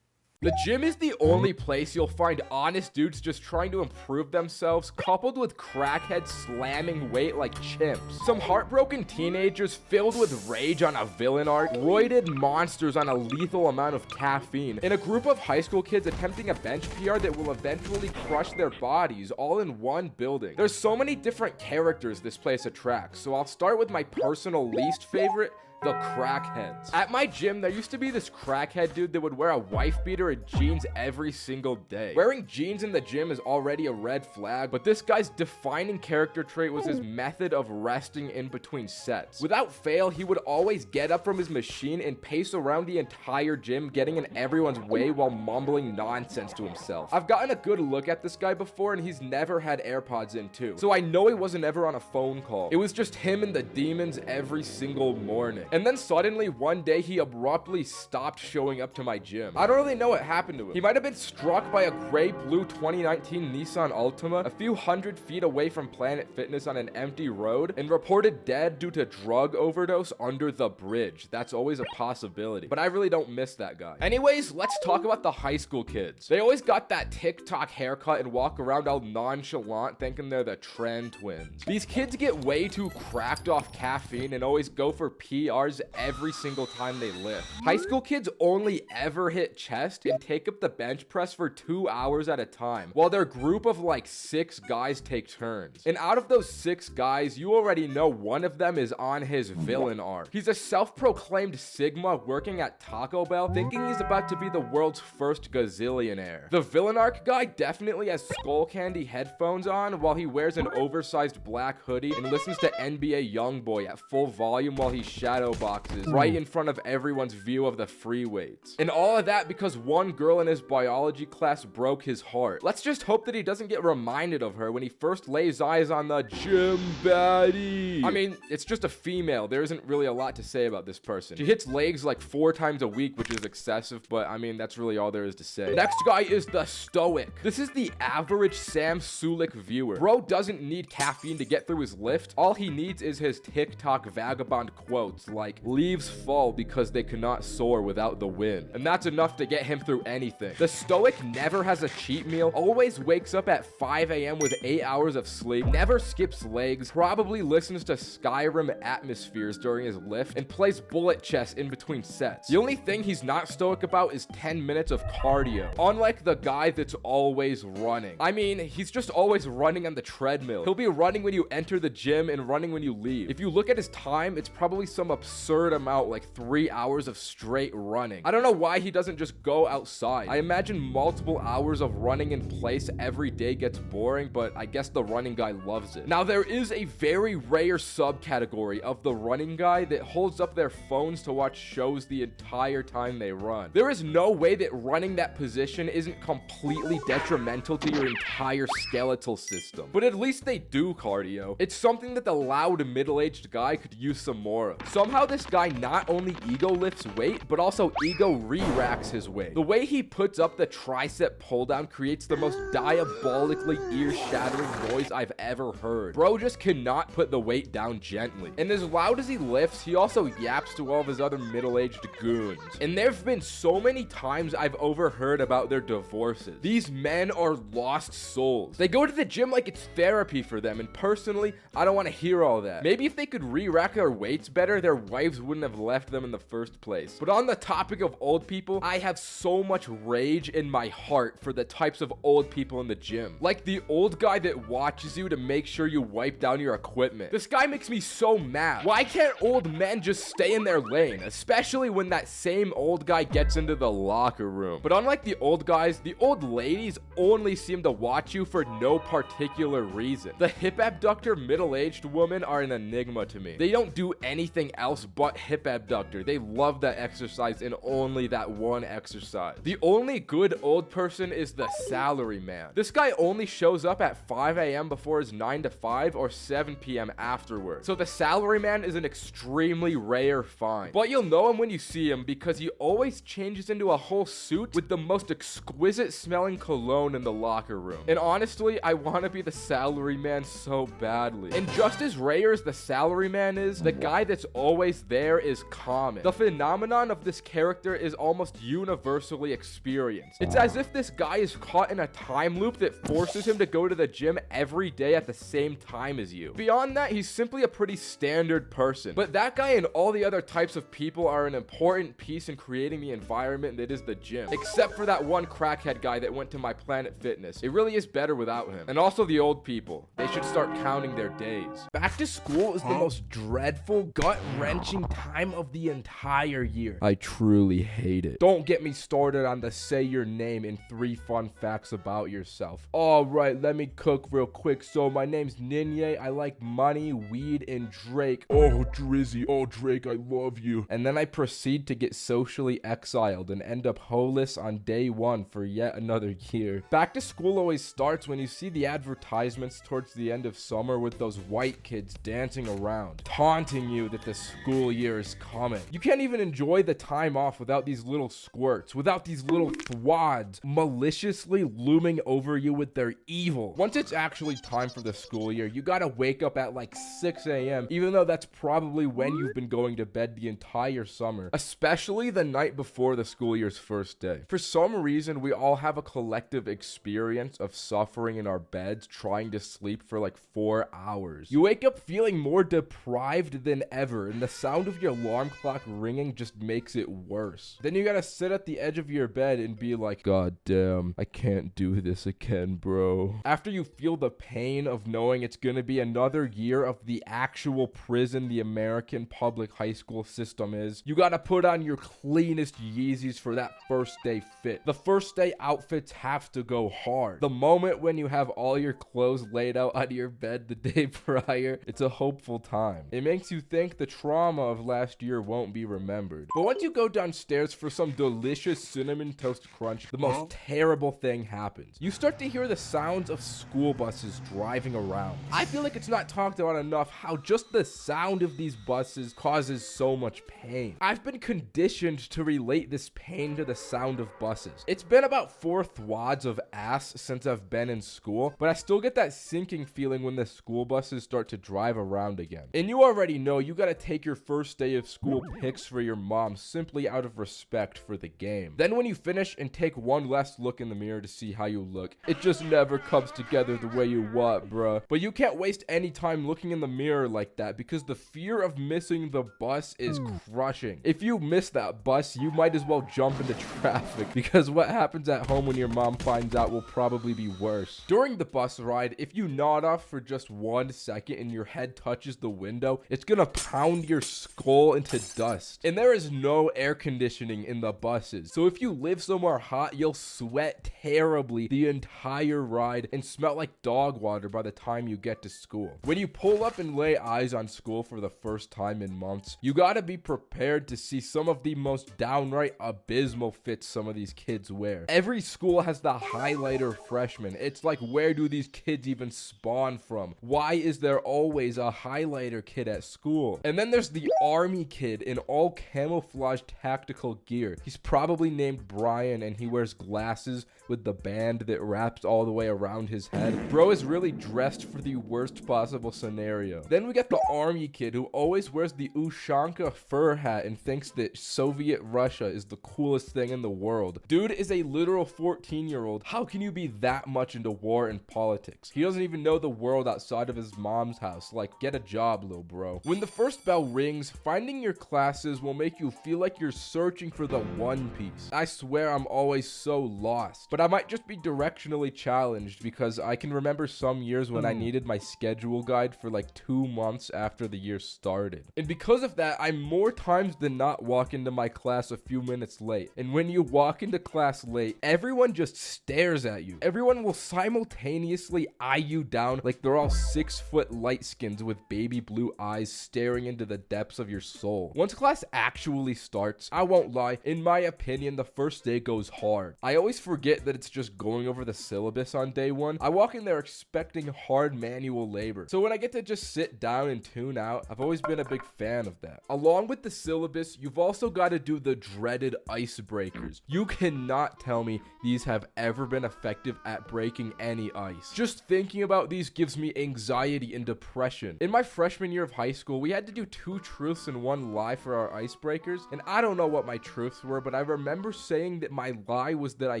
Speaker 1: The gym is the only place you'll find honest dudes just trying to improve themselves, coupled with crackheads slamming weight like chimps. Some heartbroken teenagers filled with rage on a villain arc, roided monsters on a lethal amount of caffeine, and a group of high school kids attempting a bench PR that will eventually crush their bodies all in one building. There's so many different characters this place attracts, so I'll start with my personal least favorite, the crackheads. At my gym, there used to be this crackhead dude that would wear a wife beater and jeans every single day. Wearing jeans in the gym is already a red flag, but this guy's defining character trait was his method of resting in between sets. Without fail, he would always get up from his machine and pace around the entire gym, getting in everyone's way while mumbling nonsense to himself. I've gotten a good look at this guy before, and he's never had AirPods in too, so I know he wasn't ever on a phone call. It was just him and the demons every single morning. And then suddenly, one day, he abruptly stopped showing up to my gym. I don't really know what happened to him. He might have been struck by a gray-blue 2019 Nissan Altima a few hundred feet away from Planet Fitness on an empty road and reported dead due to drug overdose under the bridge. That's always a possibility, but I really don't miss that guy. Anyways, let's talk about the high school kids. They always got that TikTok haircut and walk around all nonchalant thinking they're the trend twins. These kids get way too cracked off caffeine and always go for PRs every single time they lift. High school kids only ever hit chest and take up the bench press for 2 hours at a time, while their group of like 6 guys take turns. And out of those 6 guys, you already know one of them is on his villain arc. He's a self-proclaimed Sigma working at Taco Bell, thinking he's about to be the world's first gazillionaire. The villain arc guy definitely has skull candy headphones on while he wears an oversized black hoodie and listens to NBA YoungBoy at full volume while he shadow boxes right in front of everyone's view of the free weights. And all of that because one girl in his biology class broke his heart. Let's just hope that he doesn't get reminded of her when he first lays eyes on the gym baddie. I mean, it's just a female. There isn't really a lot to say about this person. She hits legs like 4 times a week, which is excessive, but I mean, that's really all there is to say. Next guy is the Stoic. This is the average Sam Sulik viewer. Bro doesn't need caffeine to get through his lift. All he needs is his TikTok vagabond quotes like, leaves fall because they cannot soar without the wind. And that's enough to get him through anything. The Stoic never has a cheat meal, always wakes up at 5 a.m. with 8 hours of sleep, never skips legs, probably listens to Skyrim atmospheres during his lift, and plays bullet chess in between sets. The only thing he's not stoic about is 10 minutes of cardio, unlike the guy that's always running. I mean, he's just always running on the treadmill. He'll be running when you enter the gym and running when you leave. If you look at his time, it's probably some absurd amount, like 3 hours of straight running. I don't know why he doesn't just go outside. I imagine multiple hours of running in place every day gets boring, but I guess the running guy loves it. Now, there is a very rare subcategory of the running guy that holds up their phones to watch shows the entire time they run. There is no way that running that position isn't completely detrimental to your entire skeletal system. But at least they do cardio. It's something that the loud middle-aged guy could use some more of. Somehow this guy not only ego lifts weight, but also ego re-racks his weight. The way he puts up the tricep pull down creates the most diabolically ear-shattering noise I've ever heard. Bro just cannot put the weight down gently. And as loud as he lifts, he also yaps to all of his other middle-aged goons. And there've been so many times I've overheard about their divorces. These men are lost souls. They go to the gym like it's therapy for them, and personally, I don't want to hear all that. Maybe if they could re-rack their weights better, their wives wouldn't have left them in the first place. But on the topic of old people, I have so much rage in my heart for the types of old people in the gym. Like the old guy that watches you to make sure you wipe down your equipment. This guy makes me so mad. Why can't old men just stay in their lane? Especially when that same old guy gets into the locker room. But unlike the old guys, the old ladies only seem to watch you for no particular reason. The hip abductor middle-aged women are an enigma to me. They don't do anything else but hip abductor. They love that exercise and only that one exercise. The only good old person is the salary man. This guy only shows up at 5 a.m. before his 9 to 5 or 7 p.m. afterward. So the salary man is an extremely rare find. But you'll know him when you see him because he always changes into a whole suit with the most exquisite smelling cologne in the locker room. And honestly, I want to be the salary man so badly. And just as rare as the salary man is, the guy that's always there is common. The phenomenon of this character is almost universally experienced. It's as if this guy is caught in a time loop that forces him to go to the gym every day at the same time as you. Beyond that, he's simply a pretty standard person. But that guy and all the other types of people are an important piece in creating the environment that is the gym. Except for that one crackhead guy that went to my Planet Fitness. It really is better without him. And also the old people. They should start counting their days. Back to school is the most dreadful, gut-wrenching time of the entire year. I truly hate it. Don't get me started on the say your name and 3 fun facts about yourself. Alright, let me cook real quick. So my name's Ninye. I like money, weed, and Drake. Oh, Drizzy. Oh, Drake, I love you. And then I proceed to get socially exiled and end up holeless on day 1 for yet another year. Back to school always starts when you see the advertisements towards the end of summer with those white kids dancing around, taunting you that the school year is coming. You can't even enjoy the time off without these little squirts, without these little thwads maliciously looming over you with their evil. Once it's actually time for the school year, you gotta wake up at like 6 a.m., even though that's probably when you've been going to bed the entire summer, especially the night before the school year's first day. For some reason, we all have a collective experience of suffering in our beds trying to sleep for like 4 hours. You wake up feeling more deprived than ever, and the sound of your alarm clock ringing just makes it worse. Then you gotta sit at the edge of your bed and be like, God damn, I can't do this again, bro. After you feel the pain of knowing it's gonna be another year of the actual prison the American public high school system is, you gotta put on your cleanest Yeezys for that first day fit. The first day outfits have to go hard. The moment when you have all your clothes laid out on your bed the day prior, it's a hopeful time. It makes you think the trauma of last year won't be remembered. But once you go downstairs for some delicious cinnamon toast crunch, the most terrible thing happens. You start to hear the sounds of school buses driving around. I feel like it's not talked about enough how just the sound of these buses causes so much pain. I've been conditioned to relate this pain to the sound of buses. It's been about 4 thwads of ass since I've been in school, but I still get that sinking feeling when the school buses start to drive around again. And you already know you gotta take your first day of school pics for your mom simply out of respect for the game. Then when you finish and take one last look in the mirror to see how you look, it just never comes together the way you want, bruh. But you can't waste any time looking in the mirror like that because the fear of missing the bus is crushing. If you miss that bus, you might as well jump into traffic because what happens at home when your mom finds out will probably be worse. During the bus ride, if you nod off for just 1 second and your head touches the window, it's gonna pound your skull into dust. And there is no air conditioning in the buses. So if you live somewhere hot, you'll sweat terribly the entire ride and smell like dog water by the time you get to school. When you pull up and lay eyes on school for the first time in months, you gotta be prepared to see some of the most downright abysmal fits some of these kids wear. Every school has the highlighter freshman. It's like, where do these kids even spawn from? Why is there always a highlighter kid at school? And then there's the army kid in all camouflage tactical gear. He's probably named Brian and he wears glasses with the band that wraps all the way around his head. Bro is really dressed for the worst possible scenario. Then we got the army kid who always wears the Ushanka fur hat and thinks that Soviet Russia is the coolest thing in the world. Dude is a literal 14-year-old. How can you be that much into war and politics? He doesn't even know the world outside of his mom's house. Like, get a job, little bro. When the first bell rings, finding your classes will make you feel like you're searching for the One Piece. I swear I'm always so lost, but I might just be directionally challenged because I can remember some years when I needed my schedule guide for like 2 months after the year started. And because of that, I more times than not walk into my class a few minutes late. And when you walk into class late, everyone just stares at you. Everyone will simultaneously eye you down like they're all 6-foot light skins with baby blue eyes staring into the depths of your soul. Once class actually starts, I won't lie, in my opinion, the first day goes hard. I always forget that it's just going over the syllabus on day one. I walk in there expecting hard manual labor. So when I get to just sit down and tune out, I've always been a big fan of that. Along with the syllabus, you've also got to do the dreaded icebreakers. You cannot tell me these have ever been effective at breaking any ice. Just thinking about these gives me anxiety and depression. In my freshman year of high school, we had to do 2 truths and 1 lie for our icebreakers, and I don't know what my truths were, but I remember saying that my lie was that I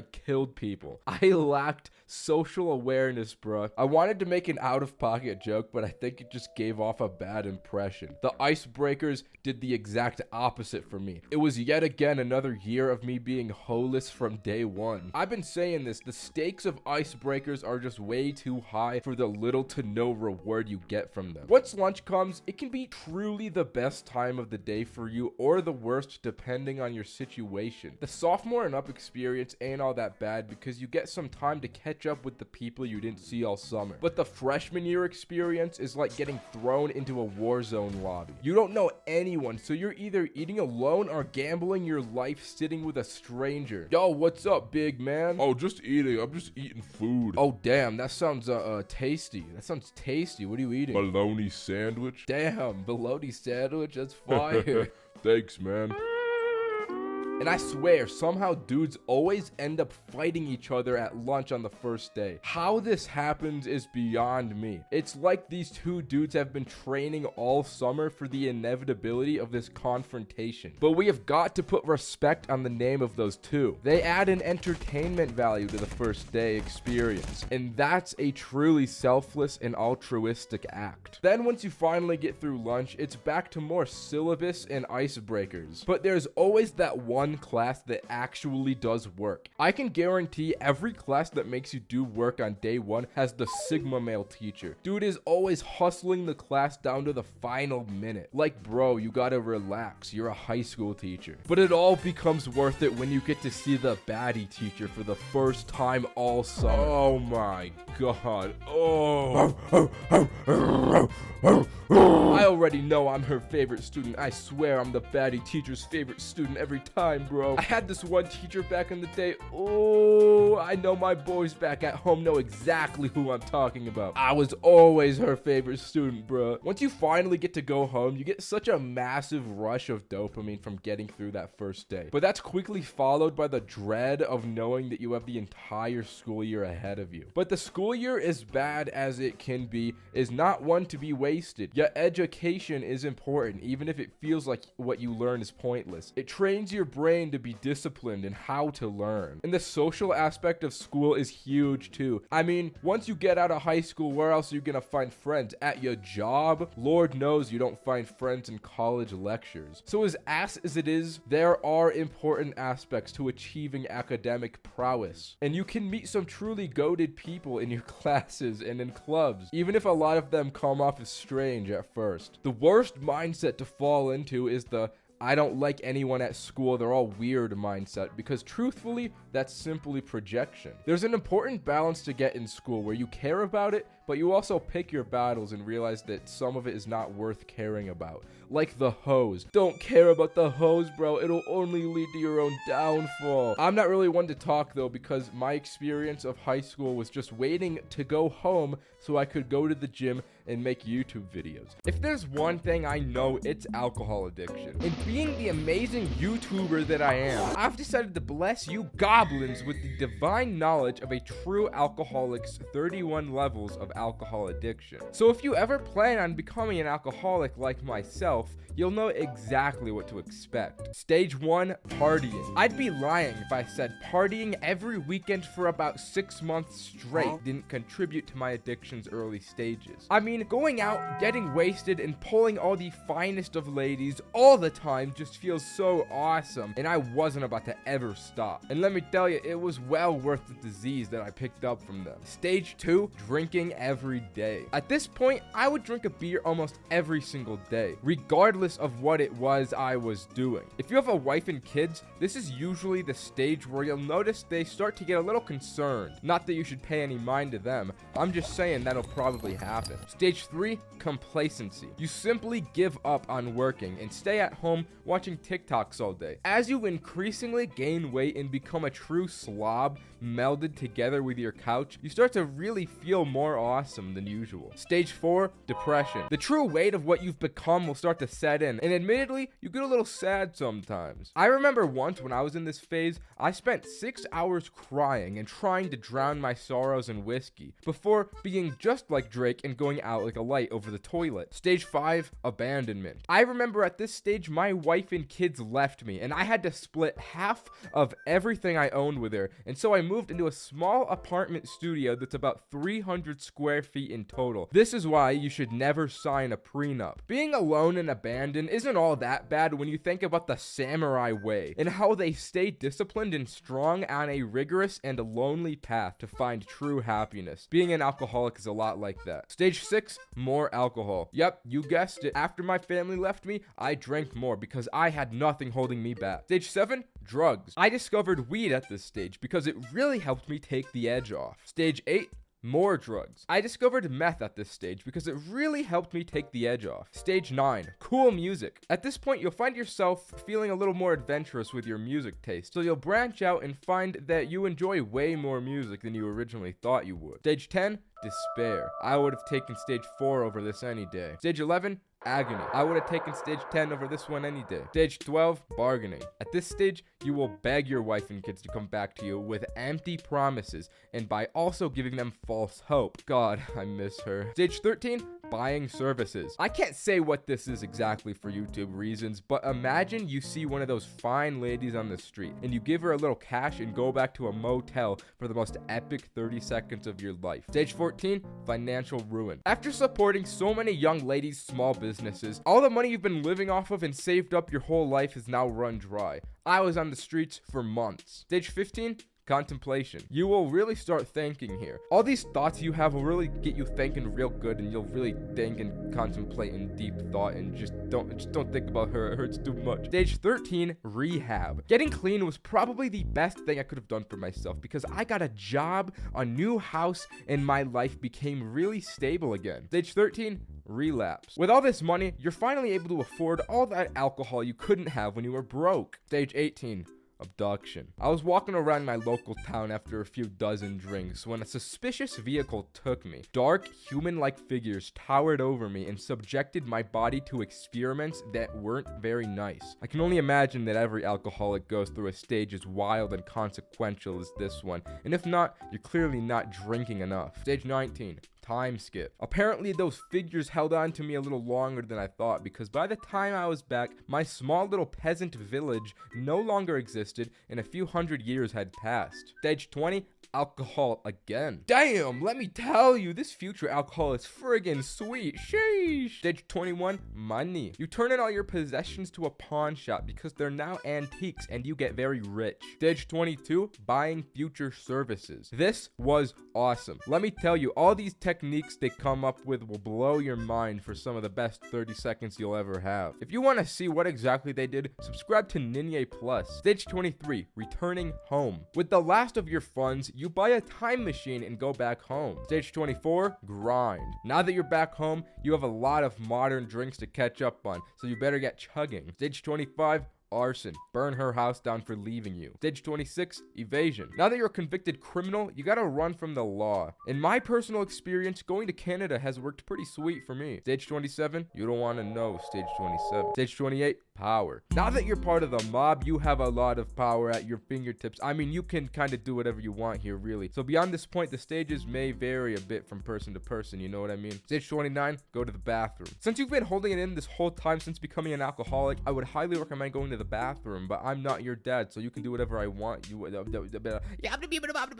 Speaker 1: killed people. I lacked social awareness, bruh. I wanted to make an out-of-pocket joke, but I think it just gave off a bad impression. The icebreakers did the exact opposite for me. It was yet again another year of me being holeless from day one. I've been saying this, the stakes of icebreakers are just way too high for the little to no reward you get from them. Once lunch comes, it can be truly the best time of the day for you or the worst depending on your situation. The sophomore and up experience ain't all that bad because you get some time to catch up with the people you didn't see all summer. But the freshman year experience is like getting thrown into a war zone lobby. You don't know anyone, so you're either eating alone or gambling your life sitting with a stranger. Yo, what's up, big man?
Speaker 3: Oh, just eating. I'm just eating food.
Speaker 1: Oh, damn, that sounds tasty. That sounds tasty. What are you eating?
Speaker 3: Bologna sandwich.
Speaker 1: Damn, bologna sandwich. That's fire.
Speaker 3: Thanks, man.
Speaker 1: And I swear, somehow dudes always end up fighting each other at lunch on the first day. How this happens is beyond me. It's like these 2 dudes have been training all summer for the inevitability of this confrontation. But we have got to put respect on the name of those 2. They add an entertainment value to the first day experience. And that's a truly selfless and altruistic act. Then once you finally get through lunch, it's back to more syllabus and icebreakers. But there's always that one class that actually does work. I can guarantee every class that makes you do work on day 1 has the Sigma male teacher. Dude is always hustling the class down to the final minute. Like, bro, you gotta relax. You're a high school teacher. But it all becomes worth it when you get to see the baddie teacher for the first time all summer.
Speaker 3: Oh my god. Oh.
Speaker 1: I already know I'm her favorite student. I swear I'm the baddie teacher's favorite student every time, bro. I had this one teacher back in the day. Oh, I know my boys back at home know exactly who I'm talking about. I was always her favorite student, bro. Once you finally get to go home, you get such a massive rush of dopamine from getting through that first day. But that's quickly followed by the dread of knowing that you have the entire school year ahead of you. But the school year, as bad as it can be, is not one to be wasted. Yet education is important, even if it feels like what you learn is pointless. It trains your brain to be disciplined and how to learn. And the social aspect of school is huge too. I mean, once you get out of high school, where else are you gonna find friends? At your job? Lord knows you don't find friends in college lectures. So as ass as it is, there are important aspects to achieving academic prowess. And you can meet some truly goated people in your classes and in clubs, even if a lot of them come off as strange at first. The worst mindset to fall into is the I don't like anyone at school, they're all weird mindset, because truthfully, that's simply projection. There's an important balance to get in school where you care about it, but you also pick your battles and realize that some of it is not worth caring about. Like the hose. Don't care about the hose, bro. It'll only lead to your own downfall. I'm not really one to talk though, because my experience of high school was just waiting to go home so I could go to the gym and make YouTube videos. If there's one thing I know, it's alcohol addiction. And being the amazing YouTuber that I am, I've decided to bless you goblins with the divine knowledge of a true alcoholic's 31 levels of alcohol addiction. So if you ever plan on becoming an alcoholic like myself, you'll know exactly what to expect. Stage 1, partying. I'd be lying if I said partying every weekend for about 6 months straight didn't contribute to my addiction's early stages. I mean, going out, getting wasted, and pulling all the finest of ladies all the time just feels so awesome, and I wasn't about to ever stop. And let me tell you, it was well worth the disease that I picked up from them. Stage 2, drinking every day. At this point, I would drink a beer almost every single day, regardless of what it was I was doing. If you have a wife and kids, this is usually the stage where you'll notice they start to get a little concerned. Not that you should pay any mind to them, I'm just saying that'll probably happen. Stage 3, complacency. You simply give up on working and stay at home watching TikToks all day. As you increasingly gain weight and become a true slob melded together with your couch, you start to really feel more awesome than usual. Stage 4, depression. The true weight of what you've become will start to set in, and admittedly, you get a little sad sometimes. I remember once when I was in this phase, I spent 6 hours crying and trying to drown my sorrows in whiskey before being just like Drake and going out like a light over the toilet. Stage 5, abandonment. I remember at this stage, my wife and kids left me, and I had to split half of everything I owned with her, and so I moved into a small apartment studio that's about 300 square feet in total. This is why you should never sign a prenup. Being alone and abandoned isn't all that bad when you think about the samurai way and how they stay disciplined and strong on a rigorous and lonely path to find true happiness. Being an alcoholic is a lot like that. Stage 6, more alcohol. Yep, you guessed it. After my family left me, I drank more because I had nothing holding me back. Stage 7, drugs. I discovered weed at this stage because it really helped me take the edge off. Stage 8, more drugs. I discovered meth at this stage because it really helped me take the edge off. Stage 9, cool music. At this point, you'll find yourself feeling a little more adventurous with your music taste, so you'll branch out and find that you enjoy way more music than you originally thought you would. Stage 10, despair. I would have taken stage 4 over this any day. Stage 11, agony. I would have taken stage 10 over this one any day. Stage 12, bargaining. At this stage, you will beg your wife and kids to come back to you with empty promises and by also giving them false hope. God, I miss her. Stage 13, buying services. I can't say what this is exactly for YouTube reasons, but imagine you see one of those fine ladies on the street and you give her a little cash and go back to a motel for the most epic 30 seconds of your life. Stage 14, financial ruin. After supporting so many young ladies' small businesses, all the money you've been living off of and saved up your whole life is now run dry. I was on the streets for months. Stage 15, contemplation. You will really start thinking here. All these thoughts you have will really get you thinking real good, and you'll really think and contemplate in deep thought, and just don't think about her. It hurts too much. Stage 13, rehab. Getting clean was probably the best thing I could have done for myself because I got a job, a new house, and my life became really stable again. Stage 13, relapse. With all this money, you're finally able to afford all that alcohol you couldn't have when you were broke. Stage 18, abduction. I was walking around my local town after a few dozen drinks when a suspicious vehicle took me. Dark, human-like figures towered over me and subjected my body to experiments that weren't very nice. I can only imagine that every alcoholic goes through a stage as wild and consequential as this one, and if not, you're clearly not drinking enough. Stage 19. Time skip. Apparently those figures held on to me a little longer than I thought because by the time I was back, my small little peasant village no longer existed and a few hundred years had passed. Stage 20, alcohol again. Damn, let me tell you, this future alcohol is friggin' sweet. Sheesh. Stage 21, money. You turn in all your possessions to a pawn shop because they're now antiques and you get very rich. Stage 22, buying future services. This was awesome. Let me tell you, all these techniques they come up with will blow your mind for some of the best 30 seconds you'll ever have. If you want to see what exactly they did, subscribe to Ninja Plus. Stage 23, returning home. With the last of your funds, you buy a time machine and go back home. Stage 24, grind. Now that you're back home, you have a lot of modern drinks to catch up on, so you better get chugging. Stage 25, arson. Burn her house down for leaving you. Stage 26, evasion. Now that you're a convicted criminal, you gotta run from the law. In my personal experience, going to Canada has worked pretty sweet for me. Stage 27, you don't want to know. Stage 27. Stage 28, power. Now that you're part of the mob, you have a lot of power at your fingertips. I mean, you can kind of do whatever you want here, really. So beyond this point, the stages may vary a bit from person to person, you know what I mean? Stage 29, go to the bathroom. Since you've been holding it in this whole time since becoming an alcoholic, I would highly recommend going to the bathroom, but I'm not your dad, so you can do whatever I want.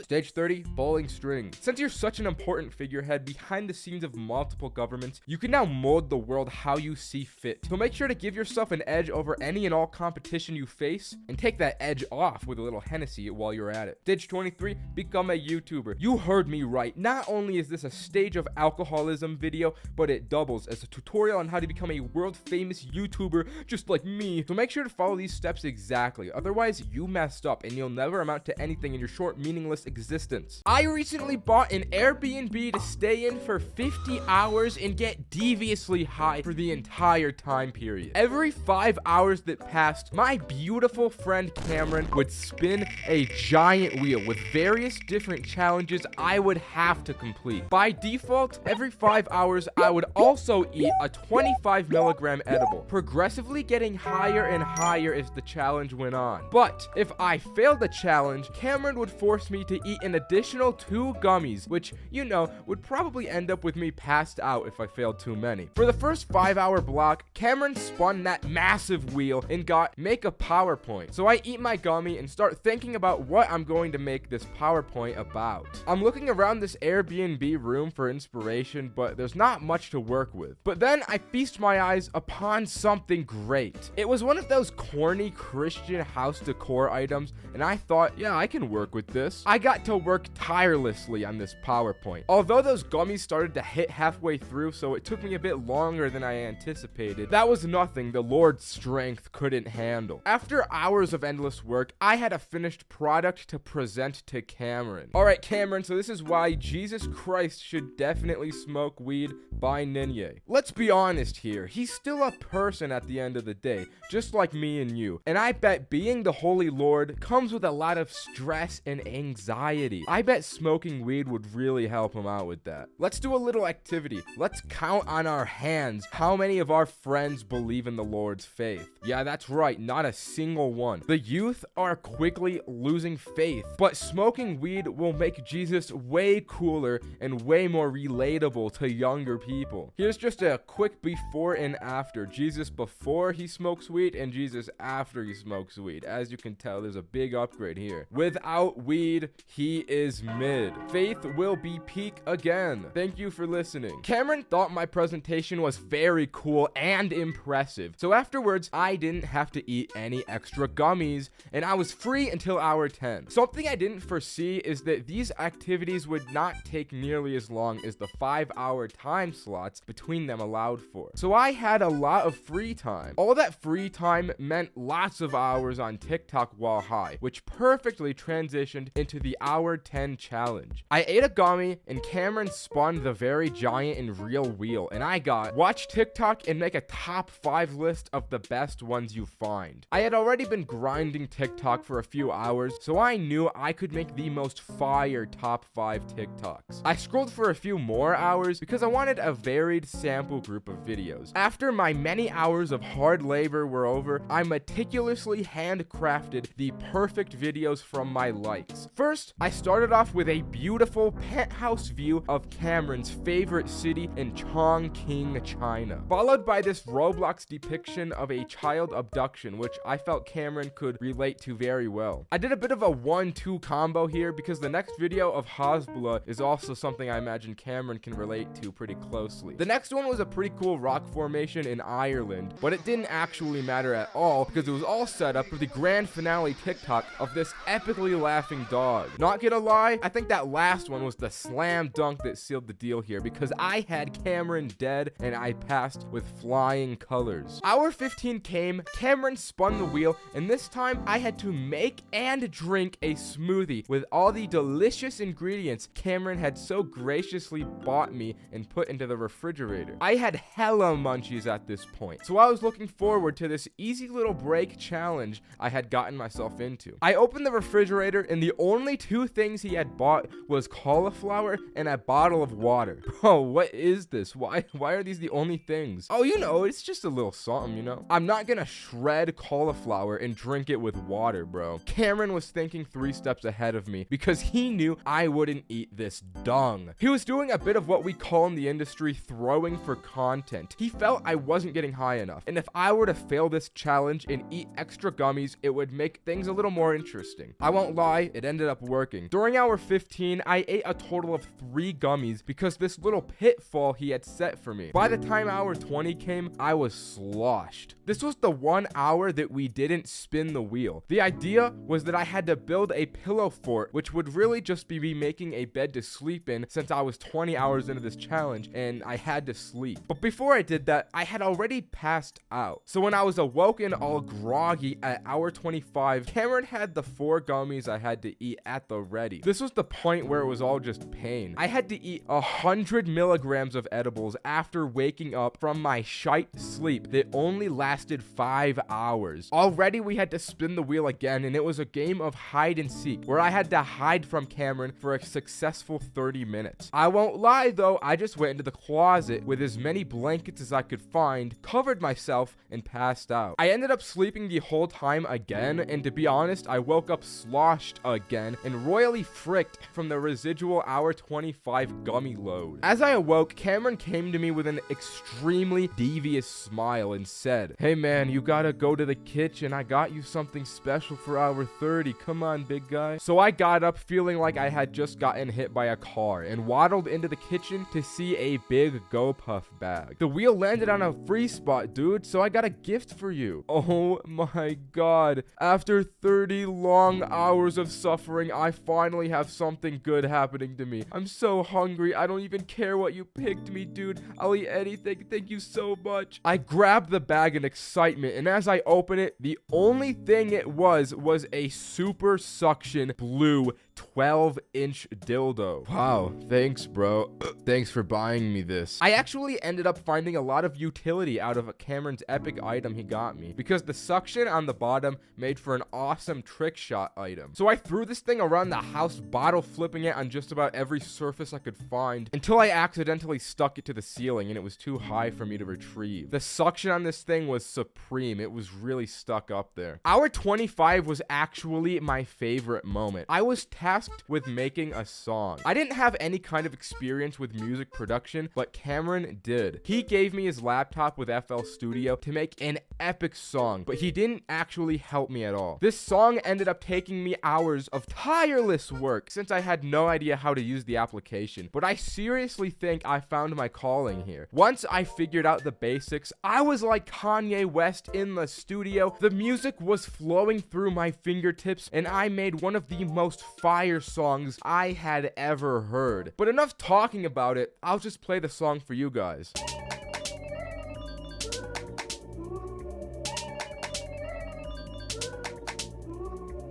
Speaker 1: Stage 30, bowling string. Since you're such an important figurehead behind the scenes of multiple governments, you can now mold the world how you see fit. So make sure to give yourself an edge over any and all competition you face, and take that edge off with a little Hennessy while you're at it. Stage 23, become a YouTuber. You heard me right. Not only is this a stage of alcoholism video, but it doubles as a tutorial on how to become a world famous YouTuber just like me. So make sure to follow these steps exactly. Otherwise, you messed up and you'll never amount to anything in your short, meaningless existence. I recently bought an Airbnb to stay in for 50 hours and get deviously high for the entire time period. Every 5 hours that passed, my beautiful friend Cameron would spin a giant wheel with various different challenges I would have to complete. By default, every 5 hours, I would also eat a 25 milligram edible, progressively getting higher and higher as the challenge went on. But if I failed the challenge, Cameron would force me to eat an additional 2 gummies, which, you know, would probably end up with me passed out if I failed too many. For the first 5-hour block, Cameron spun that massive wheel and got make a PowerPoint. So I eat my gummy and start thinking about what I'm going to make this PowerPoint about. I'm looking around this Airbnb room for inspiration, but there's not much to work with. But then I feast my eyes upon something great. It was one of those corny Christian house decor items, and I thought, yeah, I can work with this. I got to work tirelessly on this PowerPoint. Although those gummies started to hit halfway through, so it took me a bit longer than I anticipated, that was nothing the Lord's strength couldn't handle. After hours of endless work, I had a finished product to present to Cameron. Alright, Cameron, so this is why Jesus Christ should definitely smoke weed by Ninye. Let's be honest here, he's still a person at the end of the day, just like me and you. And I bet being the Holy Lord comes with a lot of stress and anxiety. I bet smoking weed would really help him out with that. Let's do a little activity. Let's count on our hands how many of our friends believe in the Lord's faith. Yeah, that's right, not a single one. The youth are quickly losing faith, but smoking weed will make Jesus way cooler and way more relatable to younger people. Here's just a quick before and after. Jesus before he smokes weed and Jesus after he smokes weed. As you can tell, there's a big upgrade here. Without weed, he is mid. Faith will be peak again. Thank you for listening. Cameron thought my presentation was very cool and impressive, so afterwards I didn't have to eat any extra gummies and I was free until hour 10. Something I didn't foresee is that these activities would not take nearly as long as the 5-hour time slots between them allowed for. So I had a lot of free time. All that free time meant lots of hours on TikTok while high, which perfectly transitioned into the hour 10 challenge. I ate a gummy and Cameron spun the very giant and real wheel, and I got watch TikTok and make a top 5 list of the best ones you find. I had already been grinding TikTok for a few hours, so I knew I could make the most fire top 5 TikToks. I scrolled for a few more hours because I wanted a varied sample group of videos. After my many hours of hard labor were over, I meticulously handcrafted the perfect videos from my likes. First, I started off with a beautiful penthouse view of Cameron's favorite city in Chongqing, China, followed by this Roblox depiction of a child abduction, which I felt Cameron could relate to very well. I did a bit of a 1-2 combo here because the next video of Hasbullah is also something I imagine Cameron can relate to pretty closely. The next one was a pretty cool rock formation in Ireland, but it didn't actually matter at all because it was all set up for the grand finale TikTok of this epically laughing dog. Not gonna lie, I think that last one was the slam dunk that sealed the deal here because I had Cameron dead and I passed with flying colors. Hour 15 came, Cameron spun the wheel, and this time I had to make and drink a smoothie with all the delicious ingredients Cameron had so graciously bought me and put into the refrigerator. I had hella munchies at this point, so I was looking forward to this easy little break challenge I had gotten myself into. I opened the refrigerator and the only 2 things he had bought was cauliflower and a bottle of water. Bro, what is this? Why are these the only things? Oh, you know, it's just a little something, you know? I'm not gonna shred cauliflower and drink it with water, bro. Cameron was thinking 3 steps ahead of me because he knew I wouldn't eat this dung. He was doing a bit of what we call in the industry throwing for content. He felt I wasn't getting high enough, and if I were to fail this challenge and eat extra gummies, it would make things a little more interesting. I won't lie, it ended up working. During hour 15, I ate a total of 3 gummies because this little pitfall he had set for me. By the time hour 20 came, I was sloshed. This was the 1 hour that we didn't spin the wheel. The idea was that I had to build a pillow fort, which would really just be me making a bed to sleep in since I was 20 hours into this challenge and I had to sleep. But before I did that, I had already passed out. So when I was awoken all groggy at hour 25, Cameron had the 4 gummies I had to eat at the ready. This was the point where it was all just pain. I had to eat 100 milligrams of edibles after waking up from my shite sleep that only lasted 5 hours. Already we had to spin the wheel again, and it was a game of hide and seek where I had to hide from Cameron for a successful 30 minutes. I won't lie though, I just went into the closet with as many blankets as I could find, covered myself, and passed out. I ended up sleeping the whole time again, and to be honest, I woke up sloshed again and royally fricked from the residual hour 25 gummy load. As I awoke, Cameron came to me with an extremely devious smile and said, "Hey man, you gotta go to the kitchen. I got you something special for hour 30. Come on, big guy." So I got up feeling like I had just gotten hit by a car and waddled into the kitchen to see a big GoPuff bag. The wheel landed on a free spot, dude, so I got a gift for you. Oh my god. After 30 long hours of suffering, I finally have something good happening to me. I'm so hungry. I don't even care what you picked me, dude. I'll eat anything. Thank you so much. I grabbed the bag in excitement, and as I opened it, the only thing it was a super suction blue 12-inch dildo. Wow, thanks, bro. Thanks for buying me this. I actually ended up finding a lot of utility out of Cameron's epic item he got me because the suction on the bottom made for an awesome trick shot item. So I threw this thing around the house, bottle flipping it on just about every surface I could find until I accidentally stuck it to the ceiling and it was too high for me to retrieve. The suction on this thing was supreme. It was really stuck up there. Hour 25 was actually my favorite moment. I was tasked with making a song. I didn't have any kind of experience with music production, but Cameron did. He gave me his laptop with FL Studio to make an epic song, but he didn't actually help me at all. This song ended up taking me hours of tireless work since I had no idea how to use the application, but I seriously think I found my calling here. Once I figured out the basics, I was like Kanye West in the studio. The music was flowing through my fingertips, and I made one of the most fire songs I had ever heard. But enough talking about it, I'll just play the song for you guys.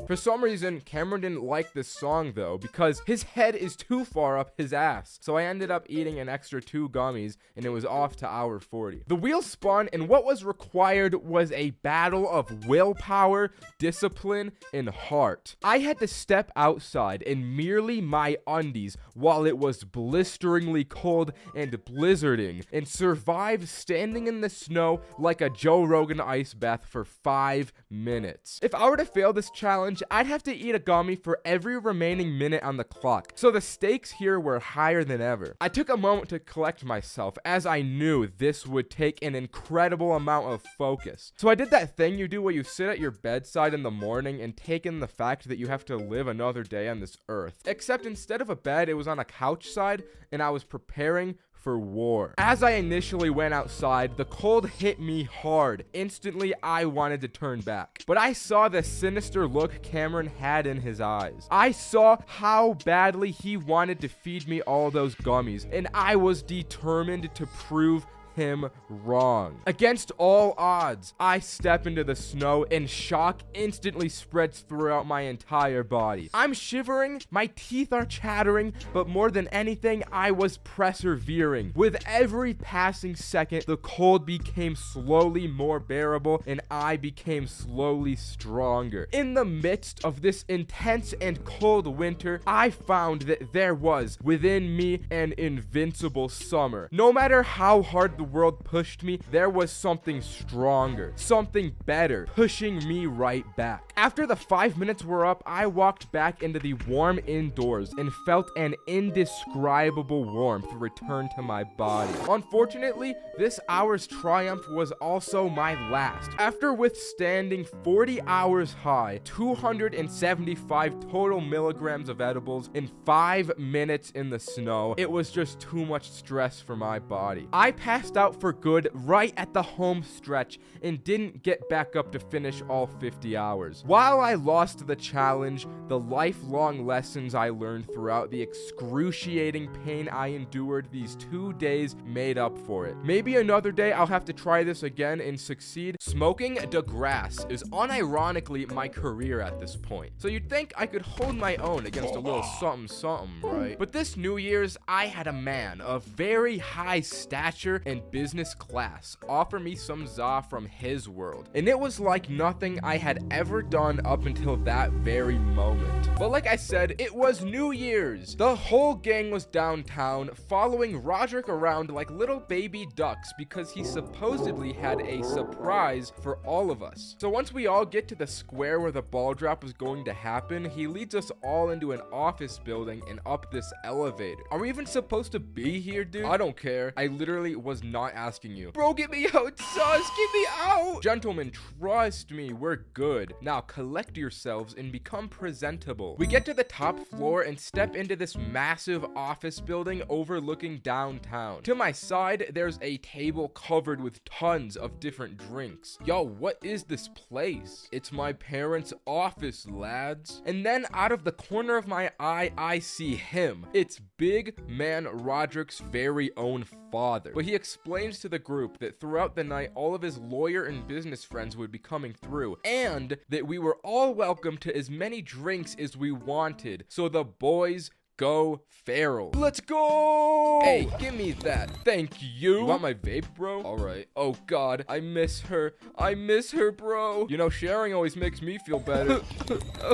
Speaker 1: For some reason, Cameron didn't like this song though, because his head is too far up his ass. So I ended up eating an extra 2 gummies, and it was off to hour 40. The wheel spun, and what was required was a battle of willpower, discipline, and heart. I had to step outside in merely my undies while it was blisteringly cold and blizzarding, and survive standing in the snow like a Joe Rogan ice bath for 5 minutes. If I were to fail this challenge, I'd have to eat a gummy for every remaining minute on the clock, so the stakes here were higher than ever. I took a moment to collect myself, as I knew this would take an incredible amount of focus. So I did that thing you do where you sit at your bedside in the morning and take in the fact that you have to live another day on this earth. Except instead of a bed, it was on a couch side, and I was preparing for war. As I initially went outside, the cold hit me hard. Instantly, I wanted to turn back. But I saw the sinister look Cameron had in his eyes. I saw how badly he wanted to feed me all those gummies, and I was determined to prove him wrong. Against all odds, I step into the snow and shock instantly spreads throughout my entire body. I'm shivering, my teeth are chattering, but more than anything, I was persevering. With every passing second, the cold became slowly more bearable and I became slowly stronger. In the midst of this intense and cold winter, I found that there was within me an invincible summer. No matter how hard the world pushed me, there was something stronger, something better, pushing me right back. After the 5 minutes were up, I walked back into the warm indoors and felt an indescribable warmth return to my body. Unfortunately, this hour's triumph was also my last. After withstanding 40 hours high, 275 total milligrams of edibles in 5 minutes in the snow, it was just too much stress for my body. I passed out for good right at the home stretch and didn't get back up to finish all 50 hours. While I lost the challenge, the lifelong lessons I learned throughout the excruciating pain I endured these 2 days made up for it. Maybe another day I'll have to try this again and succeed. Smoking the grass is unironically my career at this point. So you'd think I could hold my own against a little something something, right? But this New Year's, I had a man of very high stature and business class offer me some za from his world. And it was like nothing I had ever done up until that very moment. But like I said, it was New Year's. The whole gang was downtown following Roderick around like little baby ducks because he supposedly had a surprise for all of us. So once we all get to the square where the ball drop was going to happen, he leads us all into an office building and up this elevator. Are we even supposed to be here, dude? I don't care. I literally was not asking you. Bro, get me out, sus, get me out. Gentlemen, trust me, we're good. Now collect yourselves and become presentable. We get to the top floor and step into this massive office building overlooking downtown. To my side, there's a table covered with tons of different drinks. Yo, what is this place? It's my parents' office, lads. And then out of the corner of my eye, I see him. It's big man Roderick's very own father. But he explains to the group that throughout the night, all of his lawyer and business friends would be coming through, and that we were all welcome to as many drinks as we wanted. So the boys go feral. Let's go! Hey, give me that. Thank you. You want my vape, bro? All right. Oh, God. I miss her. I miss her, bro. You know, sharing always makes me feel better.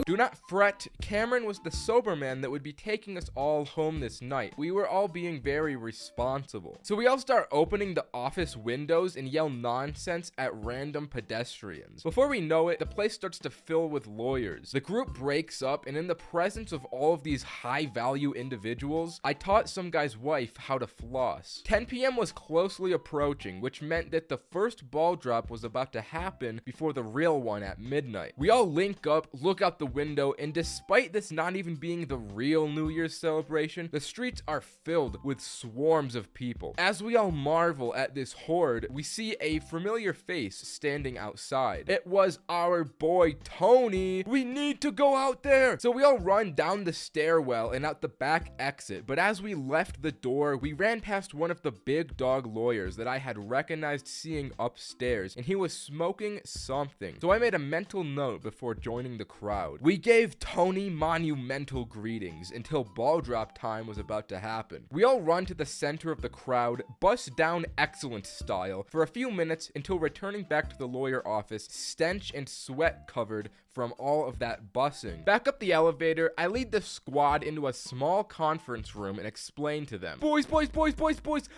Speaker 1: Do not fret. Cameron was the sober man that would be taking us all home this night. We were all being very responsible. So we all start opening the office windows and yell nonsense at random pedestrians. Before we know it, the place starts to fill with lawyers. The group breaks up, and in the presence of all of these high-value individuals, I taught some guy's wife how to floss. 10 p.m. was closely approaching, which meant that the first ball drop was about to happen before the real one at midnight. We all link up, look out the window, and despite this not even being the real New Year's celebration, the streets are filled with swarms of people. As we all marvel at this horde, we see a familiar face standing outside. It was our boy Tony. We need to go out there. So we all run down the stairwell and out the back exit, but as we left the door, we ran past one of the big dog lawyers that I had recognized seeing upstairs, and he was smoking something. So I made a mental note before joining the crowd. We gave Tony monumental greetings until ball drop time was about to happen. We all run to the center of the crowd, bust down excellent style for a few minutes until returning back to the lawyer office, stench and sweat covered from all of that bussing. Back up the elevator, I lead the squad into a small conference room and explain to them, boys,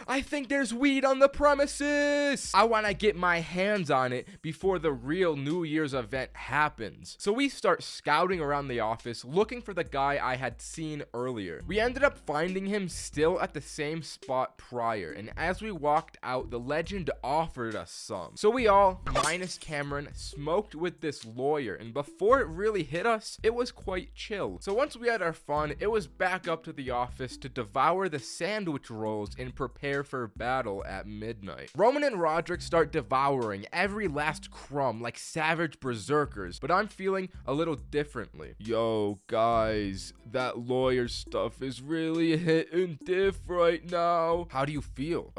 Speaker 1: I think there's weed on the premises. I want to get my hands on it before the real New Year's event happens. So we start scouting around the office looking for the guy I had seen earlier. We ended up finding him still at the same spot prior, and as we walked out, the legend offered us some. So we all, minus Cameron, smoked with this lawyer, and before it really hit us, it was quite chill. So once we had our fun, it was back up to the office to devour the sandwich rolls and prepare for battle at midnight. Roman and Roderick start devouring every last crumb like savage berserkers, but I'm feeling a little differently. Yo, guys, that lawyer stuff is really hitting diff right now. How do you feel?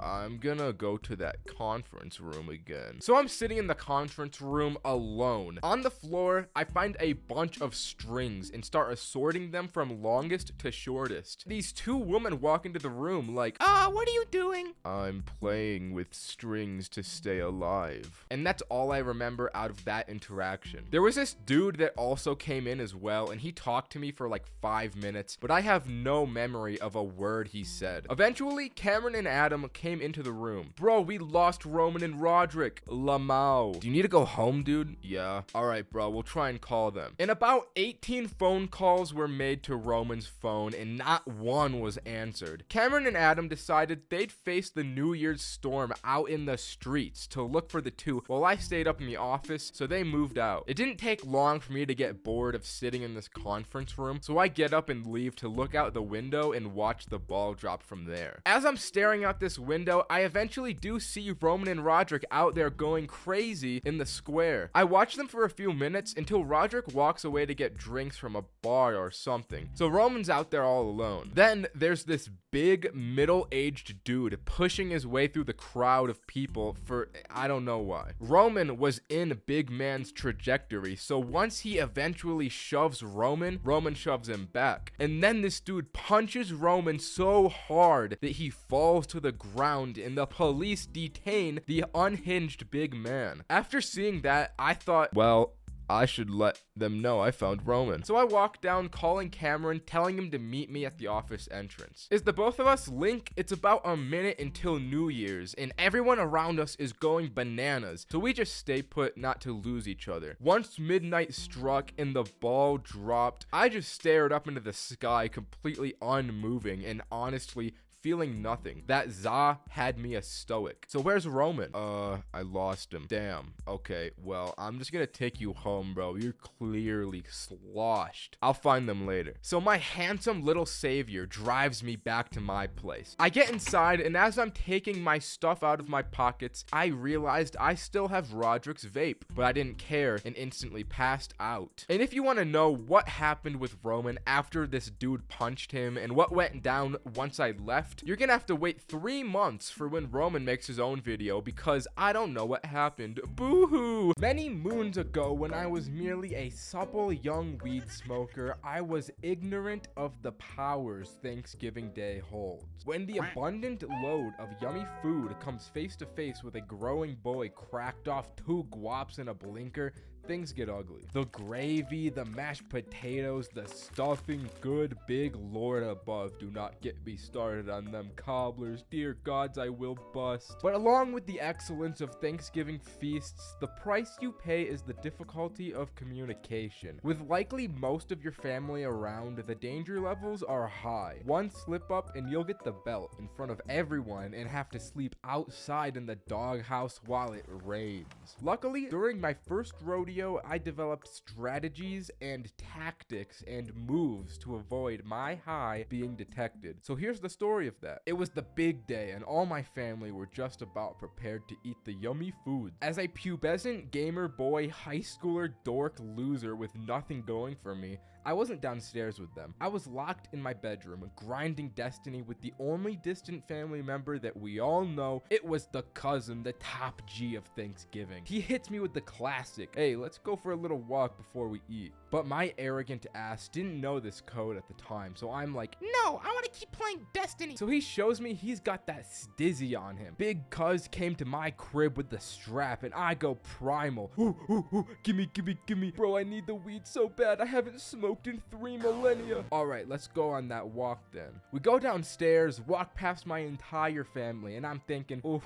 Speaker 1: I'm gonna go to that conference room again. So I'm sitting in the conference room alone. On the floor, I find a bunch of strings and start assorting sorting them from longest to shortest. These two women walk into the room like, what are you doing? I'm playing with strings to stay alive. And that's all I remember out of that interaction. There was this dude that also came in as well, and he talked to me for like 5 minutes, but I have no memory of a word he said. Eventually, Cameron and Adam came into the room. Bro, we lost Roman and Roderick. Lamau. Do you need to go home, dude? Yeah. Alright, bro, we'll try and call them. And about 18 phone calls were made to Roman's phone, and not one was answered. Cameron and Adam decided they'd face the New Year's storm out in the streets to look for the two, while I stayed up in the office, so they moved out. It didn't take long for me to get bored of sitting in this conference room, so I get up and leave to look out the window and watch the ball drop from there. As I'm staring out this window, I eventually do see Roman and Roderick out there going crazy in the square. I watch them for a few minutes until Roderick walks away to get drinks from a bar or something, so Roman's out there all alone. Then there's this big middle-aged dude pushing his way through the crowd of people for I don't know why. Roman was in big man's trajectory, so once he eventually shoves Roman shoves him back. And then this dude punches Roman so hard that he falls to the ground, and the police detain the unhinged big man. After seeing that, I thought, well, I should let them know I found Roman. So I walked down calling Cameron, telling him to meet me at the office entrance. As the both of us link, it's about a minute until New Year's, and everyone around us is going bananas, so we just stay put not to lose each other. Once midnight struck and the ball dropped, I just stared up into the sky completely unmoving and honestly feeling nothing. That za had me a stoic. So where's Roman? I lost him. Damn. Okay, well, I'm just gonna take you home, bro. You're clearly sloshed. I'll find them later. So my handsome little savior drives me back to my place. I get inside, and as I'm taking my stuff out of my pockets, I realized I still have Roderick's vape, but I didn't care and instantly passed out. And if you want to know what happened with Roman after this dude punched him and what went down once I left, you're gonna have to wait 3 months for when Roman makes his own video, because I don't know what happened. Boo-hoo! Many moons ago, when I was merely a supple young weed smoker, I was ignorant of the powers Thanksgiving Day holds. When the abundant load of yummy food comes face to face with a growing boy cracked off 2 guaps and a blinker, things get ugly. The gravy, the mashed potatoes, the stuffing, good big Lord above. Do not get me started on them cobblers. Dear gods, I will bust. But along with the excellence of Thanksgiving feasts, the price you pay is the difficulty of communication. With likely most of your family around, the danger levels are high. One slip up and you'll get the belt in front of everyone and have to sleep outside in the doghouse while it rains. Luckily, during my first rodeo, I developed strategies and tactics and moves to avoid my high being detected. So here's the story of that. It was the big day, and all my family were just about prepared to eat the yummy food. As a pubescent gamer boy, high schooler dork loser with nothing going for me, I wasn't downstairs with them. I was locked in my bedroom, grinding Destiny with the only distant family member that we all know. It was the cousin, the top G of Thanksgiving. He hits me with the classic, "Hey, let's go for a little walk before we eat." But my arrogant ass didn't know this code at the time, so I'm like, "No, I want to keep playing Destiny." So he shows me he's got that stizzy on him. Big cuz came to my crib with the strap, and I go primal. Ooh, gimme. Bro, I need the weed so bad. I haven't smoked in 3 millennia. Alright, let's go on that walk then. We go downstairs, walk past my entire family, and I'm thinking, oh,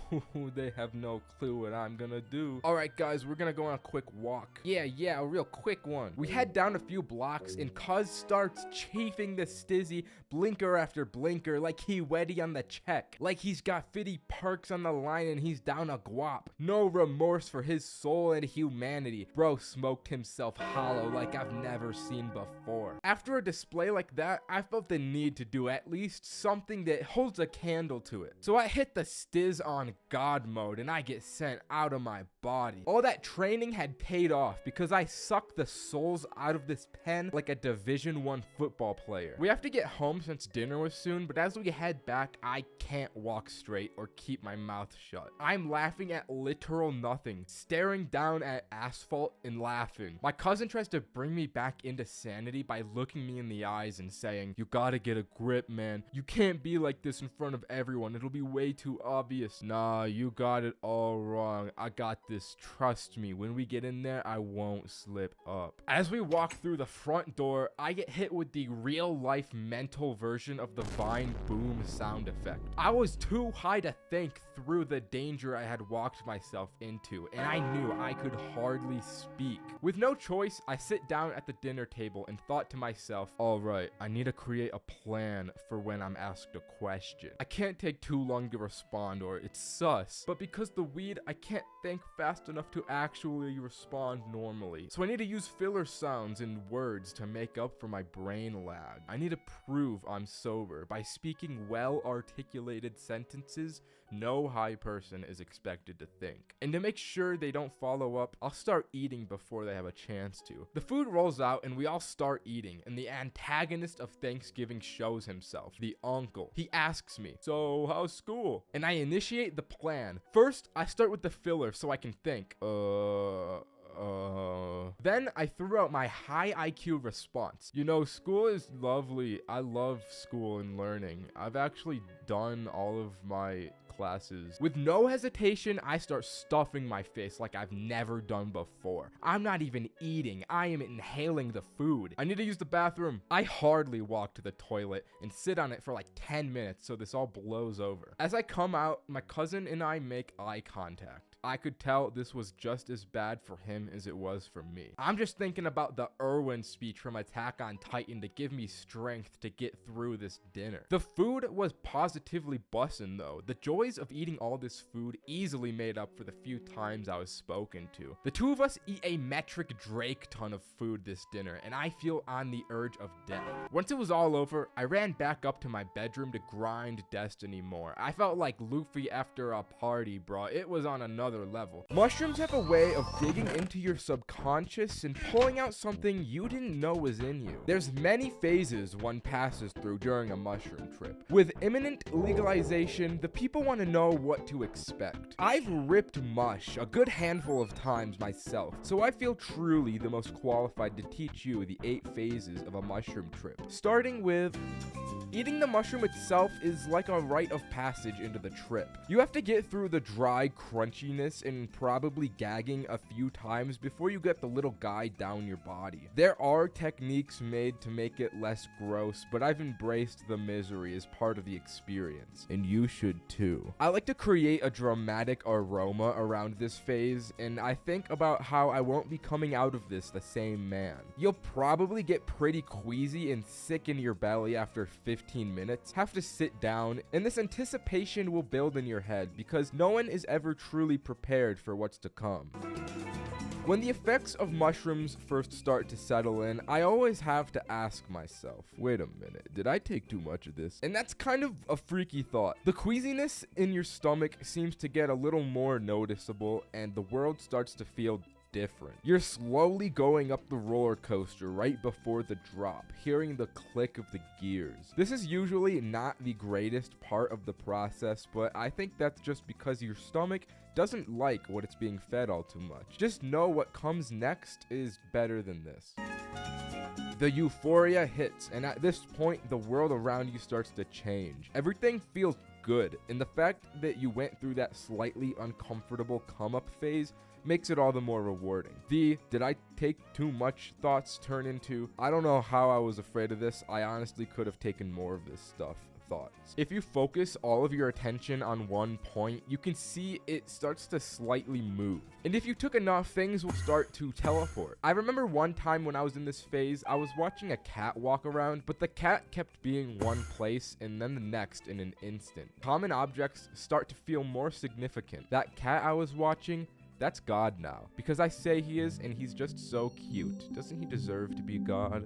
Speaker 1: they have no clue what I'm gonna do. Alright guys, we're gonna go on a quick walk. Yeah, a real quick one. We head down a few blocks, and cuz starts chafing the stizzy blinker after blinker like he weddy on the check. Like he's got 50 perks on the line and he's down a guap. No remorse for his soul and humanity. Bro smoked himself hollow like I've never seen before. After a display like that, I felt the need to do at least something that holds a candle to it. So I hit the stiz on God mode and I get sent out of my body. All that training had paid off because I sucked the souls out of this pen like a Division 1 football player. We have to get home since dinner was soon, but as we head back, I can't walk straight or keep my mouth shut. I'm laughing at literal nothing, staring down at asphalt and laughing. My cousin tries to bring me back into sanity sanity by looking me in the eyes and saying, "You gotta get a grip, man. You can't be like this in front of everyone. It'll be way too obvious." "Nah, you got it all wrong. I got this. Trust me. When we get in there, I won't slip up." As we walk through the front door, I get hit with the real-life mental version of the Vine boom sound effect. I was too high to think through the danger I had walked myself into, and I knew I could hardly speak. With no choice, I sit down at the dinner table and thought to myself, alright, I need to create a plan for when I'm asked a question. I can't take too long to respond or it's sus, but because the weed, I can't think fast enough to actually respond normally. So I need to use filler sounds and words to make up for my brain lag. I need to prove I'm sober by speaking well-articulated sentences no high person is expected to think. And to make sure they don't follow up, I'll start eating before they have a chance to. The food rolls out and we all start eating, and the antagonist of Thanksgiving shows himself, the uncle. He asks me, "So how's school?" And I initiate the plan. First, I start with the filler so I can think. Then I threw out my high IQ response. "You know, school is lovely. I love school and learning. I've actually done all of my classes." With no hesitation, I start stuffing my face like I've never done before. I'm not even eating. I am inhaling the food. "I need to use the bathroom." I hardly walk to the toilet and sit on it for like 10 minutes so this all blows over. As I come out, my cousin and I make eye contact. I could tell this was just as bad for him as it was for me. I'm just thinking about the Irwin speech from Attack on Titan to give me strength to get through this dinner. The food was positively bussin' though. The joys of eating all this food easily made up for the few times I was spoken to. The two of us eat a metric Drake ton of food this dinner, and I feel on the urge of death. Once it was all over, I ran back up to my bedroom to grind Destiny more. I felt like Luffy after a party, bro. It was on another level. Mushrooms have a way of digging into your subconscious and pulling out something you didn't know was in you. There's many phases one passes through during a mushroom trip. With imminent legalization, the people want to know what to expect. I've ripped mush a good handful of times myself, so I feel truly the most qualified to teach you the 8 phases of a mushroom trip. Starting with eating the mushroom itself is like a rite of passage into the trip. You have to get through the dry crunchiness and probably gagging a few times before you get the little guy down your body. There are techniques made to make it less gross, but I've embraced the misery as part of the experience, and you should too. I like to create a dramatic aroma around this phase, and I think about how I won't be coming out of this the same man. You'll probably get pretty queasy and sick in your belly after 15 minutes, have to sit down, and this anticipation will build in your head because no one is ever truly prepared for what's to come. When the effects of mushrooms first start to settle in, I always have to ask myself, wait a minute, did I take too much of this? And that's kind of a freaky thought. The queasiness in your stomach seems to get a little more noticeable, and the world starts to feel different. You're slowly going up the roller coaster right before the drop, hearing the click of the gears. This is usually not the greatest part of the process, but I think that's just because your stomach doesn't like what it's being fed all too much. Just know what comes next is better than this. The euphoria hits, and at this point, the world around you starts to change. Everything feels good, and the fact that you went through that slightly uncomfortable come-up phase makes it all the more rewarding. The "did I take too much" thoughts turn into "I don't know how I was afraid of this. I honestly could have taken more of this stuff" thoughts. If you focus all of your attention on one point, you can see it starts to slightly move. And if you took enough, things will start to teleport. I remember one time when I was in this phase, I was watching a cat walk around, but the cat kept being one place and then the next in an instant. Common objects start to feel more significant. That cat I was watching, that's God now, because I say he is, and he's just so cute. Doesn't he deserve to be God?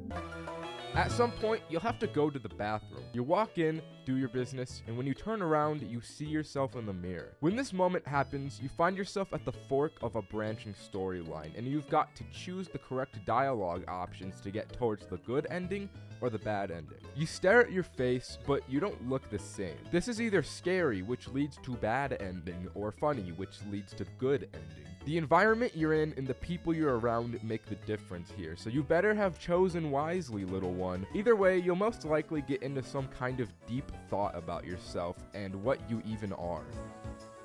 Speaker 1: At some point, you'll have to go to the bathroom. You walk in, do your business, and when you turn around, you see yourself in the mirror. When this moment happens, you find yourself at the fork of a branching storyline, and you've got to choose the correct dialogue options to get towards the good ending or the bad ending. You stare at your face, but you don't look the same. This is either scary, which leads to bad ending, or funny, which leads to good ending. The environment you're in and the people you're around make the difference here, so you better have chosen wisely, little one. Either way, you'll most likely get into some kind of deep thought about yourself and what you even are.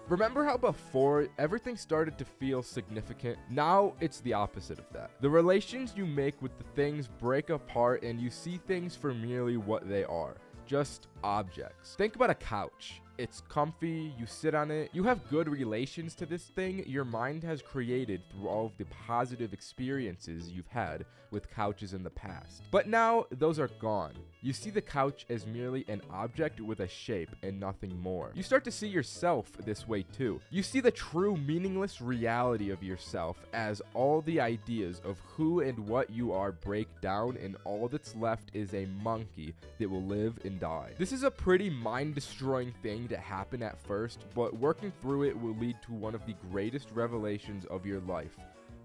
Speaker 1: Remember how before everything started to feel significant? Now it's the opposite of that. The relations you make with the things break apart and you see things for merely what they are, just objects. Think about a couch. It's comfy, you sit on it, you have good relations to this thing your mind has created through all of the positive experiences you've had with couches in the past. But now those are gone. You see the couch as merely an object with a shape and nothing more. You start to see yourself this way too. You see the true meaningless reality of yourself as all the ideas of who and what you are break down, and all that's left is a monkey that will live and die. This is a pretty mind-destroying thing to happen at first, but working through it will lead to one of the greatest revelations of your life.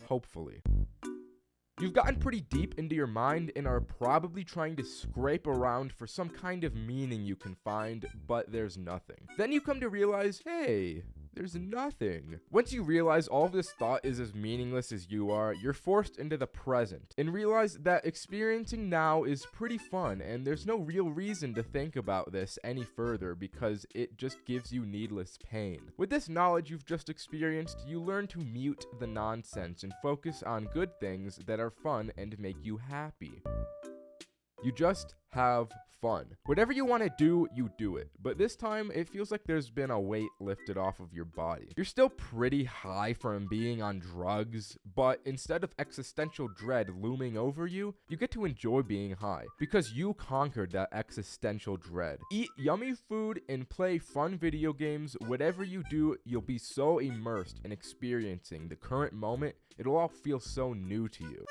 Speaker 1: Hopefully. You've gotten pretty deep into your mind and are probably trying to scrape around for some kind of meaning you can find, but there's nothing. Then you come to realize, hey, there's nothing. Once you realize all of this thought is as meaningless as you are, you're forced into the present and realize that experiencing now is pretty fun, and there's no real reason to think about this any further because it just gives you needless pain. With this knowledge you've just experienced, you learn to mute the nonsense and focus on good things that are fun and make you happy. You just have fun. Whatever you want to do, you do it. But this time, it feels like there's been a weight lifted off of your body. You're still pretty high from being on drugs, but instead of existential dread looming over you, you get to enjoy being high because you conquered that existential dread. Eat yummy food and play fun video games. Whatever you do, you'll be so immersed in experiencing the current moment, it'll all feel so new to you.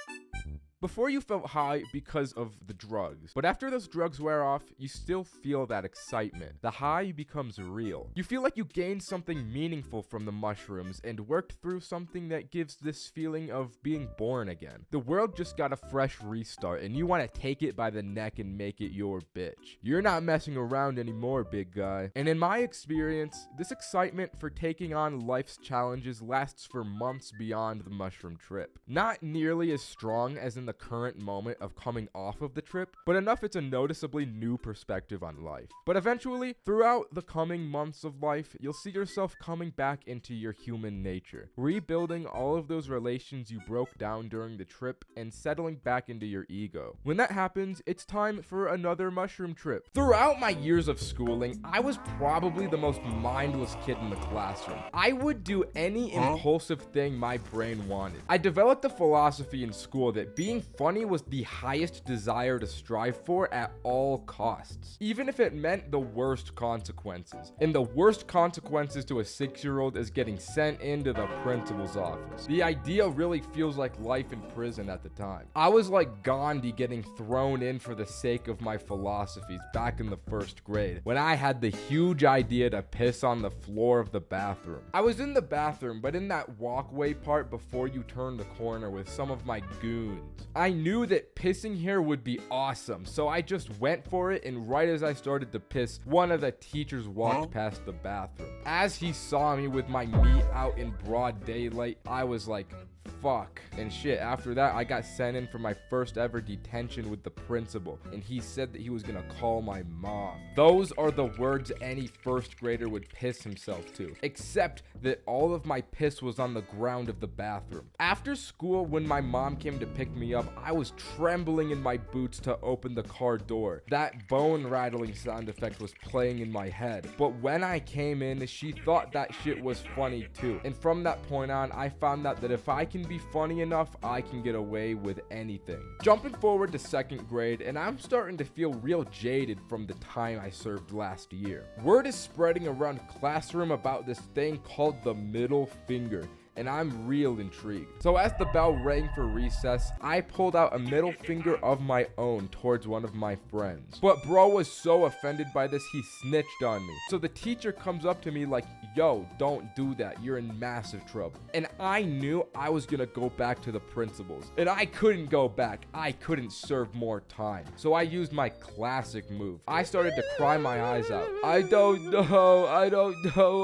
Speaker 1: Before you felt high because of the drugs, but after those drugs wear off, you still feel that excitement. The high becomes real. You feel like you gained something meaningful from the mushrooms and worked through something that gives this feeling of being born again. The world just got a fresh restart and you want to take it by the neck and make it your bitch. You're not messing around anymore, big guy. And in my experience, this excitement for taking on life's challenges lasts for months beyond the mushroom trip. Not nearly as strong as in the current moment of coming off of the trip, but enough it's a noticeably new perspective on life. But eventually, throughout the coming months of life, you'll see yourself coming back into your human nature, rebuilding all of those relations you broke down during the trip and settling back into your ego. When that happens, it's time for another mushroom trip. Throughout my years of schooling, I was probably the most mindless kid in the classroom. I would do any impulsive thing my brain wanted. I developed a philosophy in school that being funny was the highest desire to strive for at all costs, even if it meant the worst consequences. And the worst consequences to a 6-year-old is getting sent into the principal's office. The idea really feels like life in prison at the time. I was like Gandhi getting thrown in for the sake of my philosophies back in the 1st grade, when I had the huge idea to piss on the floor of the bathroom. I was in the bathroom, but in that walkway part before you turn the corner with some of my goons. I knew that pissing here would be awesome, so I just went for it, and right as I started to piss, one of the teachers walked past the bathroom. As he saw me with my meat out in broad daylight, I was like, fuck. And shit, after that, I got sent in for my first ever detention with the principal, and he said that he was gonna call my mom. Those are the words any 1st grader would piss himself to, except that all of my piss was on the ground of the bathroom. After school, when my mom came to pick me up, I was trembling in my boots to open the car door. That bone rattling sound effect was playing in my head, but when I came in, she thought that shit was funny too. And from that point on, I found out that if I can be funny enough, I can get away with anything. Jumping forward to 2nd grade, and I'm starting to feel real jaded from the time I served last year. Word is spreading around classroom about this thing called the middle finger, and I'm real intrigued. So as the bell rang for recess, I pulled out a middle finger of my own towards one of my friends. But bro was so offended by this, he snitched on me. So the teacher comes up to me like, yo, don't do that, you're in massive trouble. And I knew I was gonna go back to the principal's, and I couldn't go back. I couldn't serve more time. So I used my classic move. I started to cry my eyes out. I don't know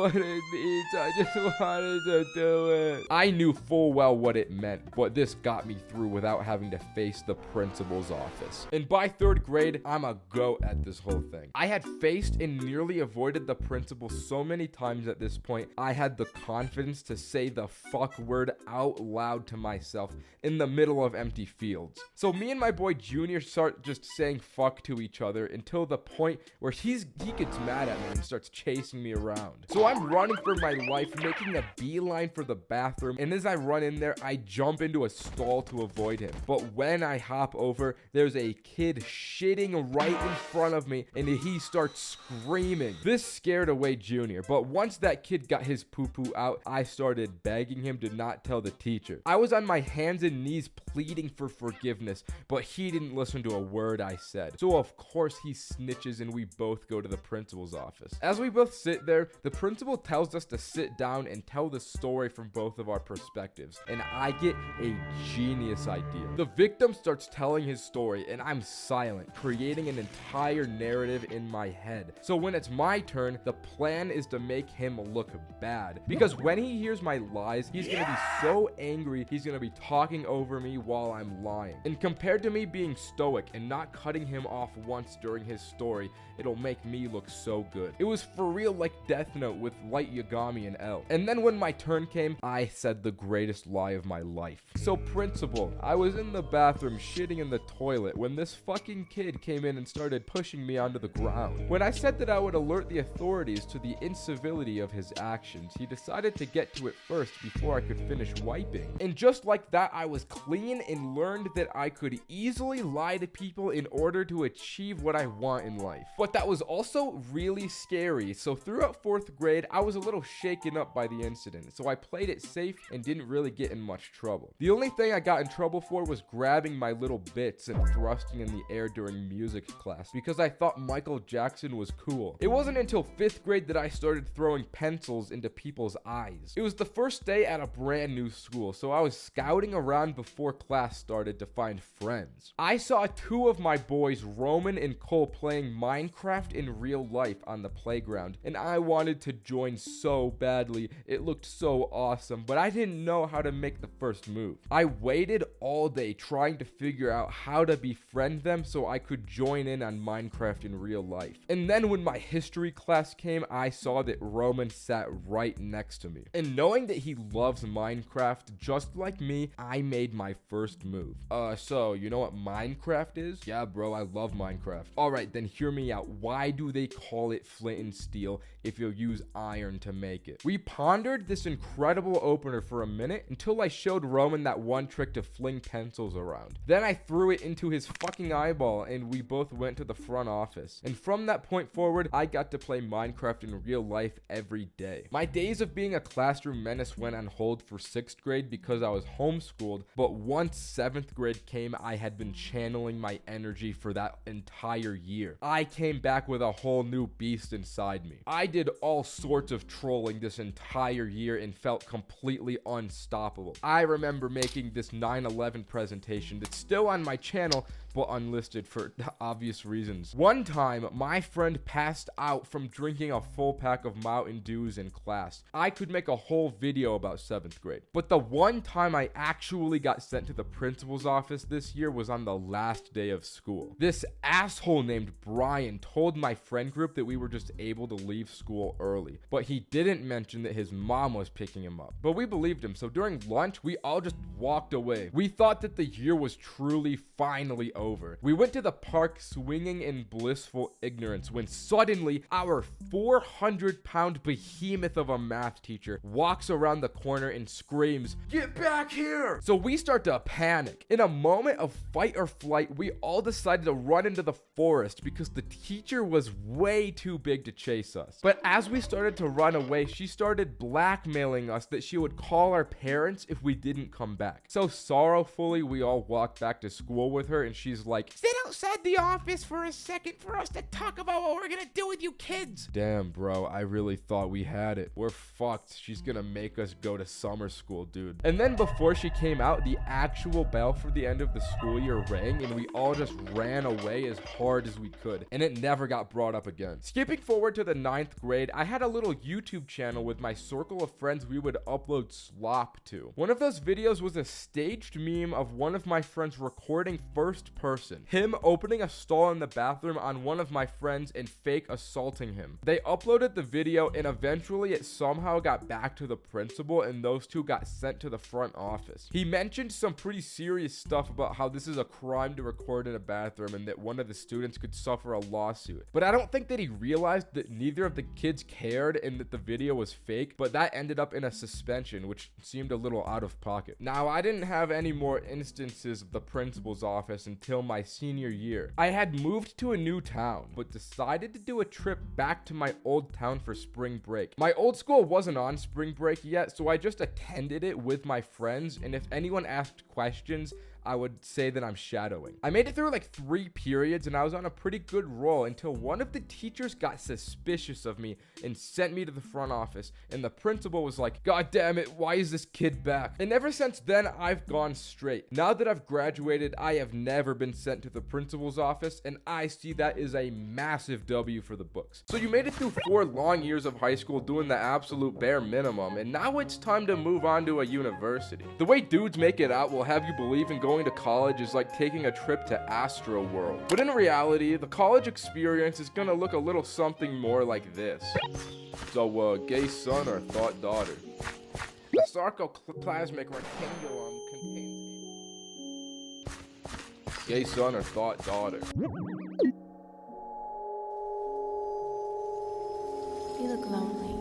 Speaker 1: what it means, I just wanted to do it. it. I knew full well what it meant, but this got me through without having to face the principal's office. And by 3rd grade, I'm a goat at this whole thing. I had faced and nearly avoided the principal so many times at this point, I had the confidence to say the fuck word out loud to myself in the middle of empty fields. So me and my boy Junior start just saying fuck to each other until the point where he gets mad at me and starts chasing me around. So I'm running for my life, making a beeline for the bathroom, and as I run in there, I jump into a stall to avoid him. But when I hop over, there's a kid shitting right in front of me, and he starts screaming. This scared away Junior, but once that kid got his poo-poo out, I started begging him to not tell the teacher. I was on my hands and knees pleading for forgiveness, but he didn't listen to a word I said. So of course he snitches and we both go to the principal's office. As we both sit there, the principal tells us to sit down and tell the story from both of our perspectives, and I get a genius idea. The victim starts telling his story and I'm silent, creating an entire narrative in my head. So when it's my turn, the plan is to make him look bad, because when he hears my lies, he's gonna be so angry, he's gonna be talking over me while I'm lying. And compared to me being stoic and not cutting him off once during his story, it'll make me look so good. It was for real like Death Note with Light Yagami and L. And then when my turn came, I said the greatest lie of my life. So principal, I was in the bathroom shitting in the toilet when this fucking kid came in and started pushing me onto the ground. When I said that I would alert the authorities to the incivility of his actions, he decided to get to it first before I could finish wiping. And just like that, I was clean and learned that I could easily lie to people in order to achieve what I want in life. But that was also really scary, so throughout 4th grade, I was a little shaken up by the incident, so I played it safe and didn't really get in much trouble. The only thing I got in trouble for was grabbing my little bits and thrusting in the air during music class because I thought Michael Jackson was cool. It wasn't until 5th grade that I started throwing pencils into people's eyes. It was the first day at a brand new school, so I was scouting around before class started to find friends. I saw 2 of my boys, Roman and Cole, playing Minecraft in real life on the playground, and I wanted to join so badly. It looked so awesome, but I didn't know how to make the first move. I waited all day trying to figure out how to befriend them so I could join in on Minecraft in real life. And then when my history class came, I saw that Roman sat right next to me. And knowing that he loves Minecraft just like me, I made my first move. So you know what Minecraft is? Yeah, bro, I love Minecraft. Alright, then hear me out. Why do they call it flint and steel if you'll use iron to make it? We pondered this incredible opener for a minute until I showed Roman that one trick to fling pencils around. Then I threw it into his fucking eyeball and we both went to the front office. And from that point forward, I got to play Minecraft in real life every day. My days of being a classroom menace went on hold for 6th grade because I was homeschooled, but once 7th grade came, I had been channeling my energy for that entire year. I came back with a whole new beast inside me. I did all sorts of trolling this entire year and felt completely unstoppable. I remember making this 9/11 presentation that's still on my channel, but unlisted for obvious reasons. One time, my friend passed out from drinking a full pack of Mountain Dews in class. I could make a whole video about 7th grade. But the one time I actually got sent to the principal's office this year was on the last day of school. This asshole named Brian told my friend group that we were just able to leave school early, but he didn't mention that his mom was picking him up. But we believed him, so during lunch, we all just walked away. We thought that the year was truly finally over. We went to the park swinging in blissful ignorance when suddenly our 400-pound behemoth of a math teacher walks around the corner and screams, "Get back here!" So we start to panic. In a moment of fight or flight, we all decided to run into the forest because the teacher was way too big to chase us. But as we started to run away, she started blackmailing us that she would call our parents if we didn't come back. So sorrowfully, we all walked back to school with her, and she's like, "Sit outside the office for a second for us to talk about what we're gonna do with you kids." Damn, bro, I really thought we had it. We're fucked. She's gonna make us go to summer school, dude. And then before she came out, the actual bell for the end of the school year rang, and we all just ran away as hard as we could, and it never got brought up again. Skipping forward to the 9th grade, I had a little YouTube channel with my circle of friends we would upload slop to. One of those videos was a staged meme of one of my friends recording first person, him opening a stall in the bathroom on one of my friends and fake assaulting him. They uploaded the video and eventually it somehow got back to the principal and those two got sent to the front office. He mentioned some pretty serious stuff about how this is a crime to record in a bathroom and that one of the students could suffer a lawsuit. But I don't think that he realized that neither of the kids cared and that the video was fake, but that ended up in a suspension, which seemed a little out of pocket. Now, I didn't have any more instances of the principal's office until my senior year. I had moved to a new town, but decided to do a trip back to my old town for spring break. My old school wasn't on spring break yet, so I just attended it with my friends, and if anyone asked questions, I would say that I'm shadowing. I made it through like 3 periods and I was on a pretty good roll until one of the teachers got suspicious of me and sent me to the front office, and the principal was like, "God damn it, why is this kid back?" And ever since then, I've gone straight. Now that I've graduated, I have never been sent to the principal's office, and I see that is a massive W for the books. So you made it through 4 long years of high school doing the absolute bare minimum, and now it's time to move on to a university. The way dudes make it out will have you believe in going to college is like taking a trip to Astro World. But in reality, the college experience is gonna look a little something more like this. So, gay son or thought daughter? The sarcoplasmic reticulum contains a... Gay son or thought daughter?
Speaker 4: You look lonely.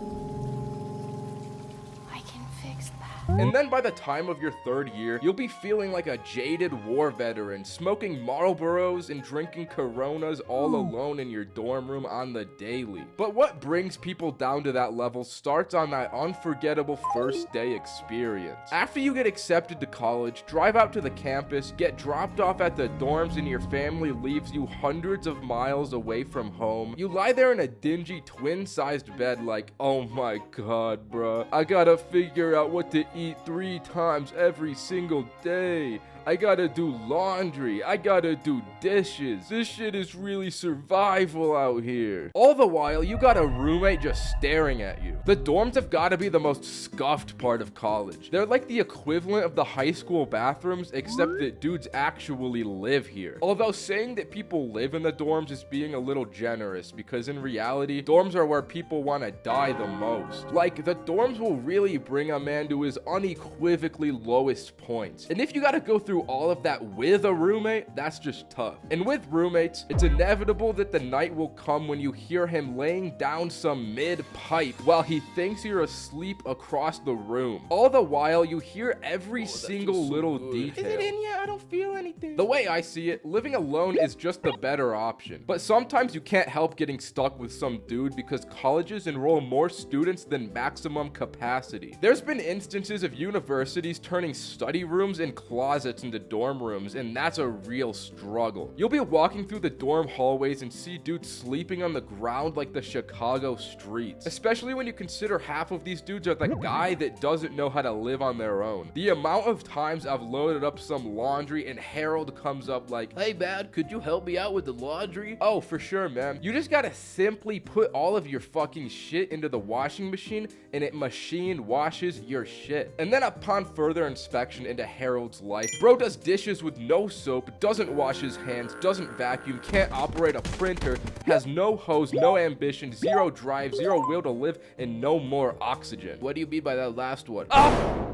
Speaker 4: I can fix that.
Speaker 1: And then by the time of your 3rd year, you'll be feeling like a jaded war veteran, smoking Marlboros and drinking Coronas all alone in your dorm room on the daily. But what brings people down to that level starts on that unforgettable first day experience. After you get accepted to college, drive out to the campus, get dropped off at the dorms, and your family leaves you hundreds of miles away from home, you lie there in a dingy twin-sized bed like, "Oh my god, bruh, I gotta figure out what to eat 3 times every single day. I gotta do laundry. I gotta do dishes. This shit is really survival out here." All the while, you got a roommate just staring at you. The dorms have gotta be the most scuffed part of college. They're like the equivalent of the high school bathrooms, except that dudes actually live here. Although saying that people live in the dorms is being a little generous, because in reality, dorms are where people want to die the most. Like, the dorms will really bring a man to his unequivocally lowest points. And if you gotta go through all of that with a roommate, that's just tough. And with roommates, it's inevitable that the night will come when you hear him laying down some mid-pipe while he thinks you're asleep across the room. All the while, you hear every single little detail. Is it in yet? I don't feel anything. The way I see it, living alone is just the better option. But sometimes you can't help getting stuck with some dude because colleges enroll more students than maximum capacity. There's been instances of universities turning study rooms and closets into dorm rooms, and that's a real struggle. You'll be walking through the dorm hallways and see dudes sleeping on the ground like the Chicago streets. Especially when you consider half of these dudes are the guy that doesn't know how to live on their own. The amount of times I've loaded up some laundry and Harold comes up like, "Hey man, could you help me out with the laundry?" "Oh, for sure, man. You just gotta simply put all of your fucking shit into the washing machine and it machine washes your shit." And then upon further inspection into Harold's life, bro does dishes with no soap, doesn't wash his hands, doesn't vacuum, can't operate a printer, has no hose, no ambition, 0 drive, 0 will to live, and no more oxygen. What do you mean by that last one?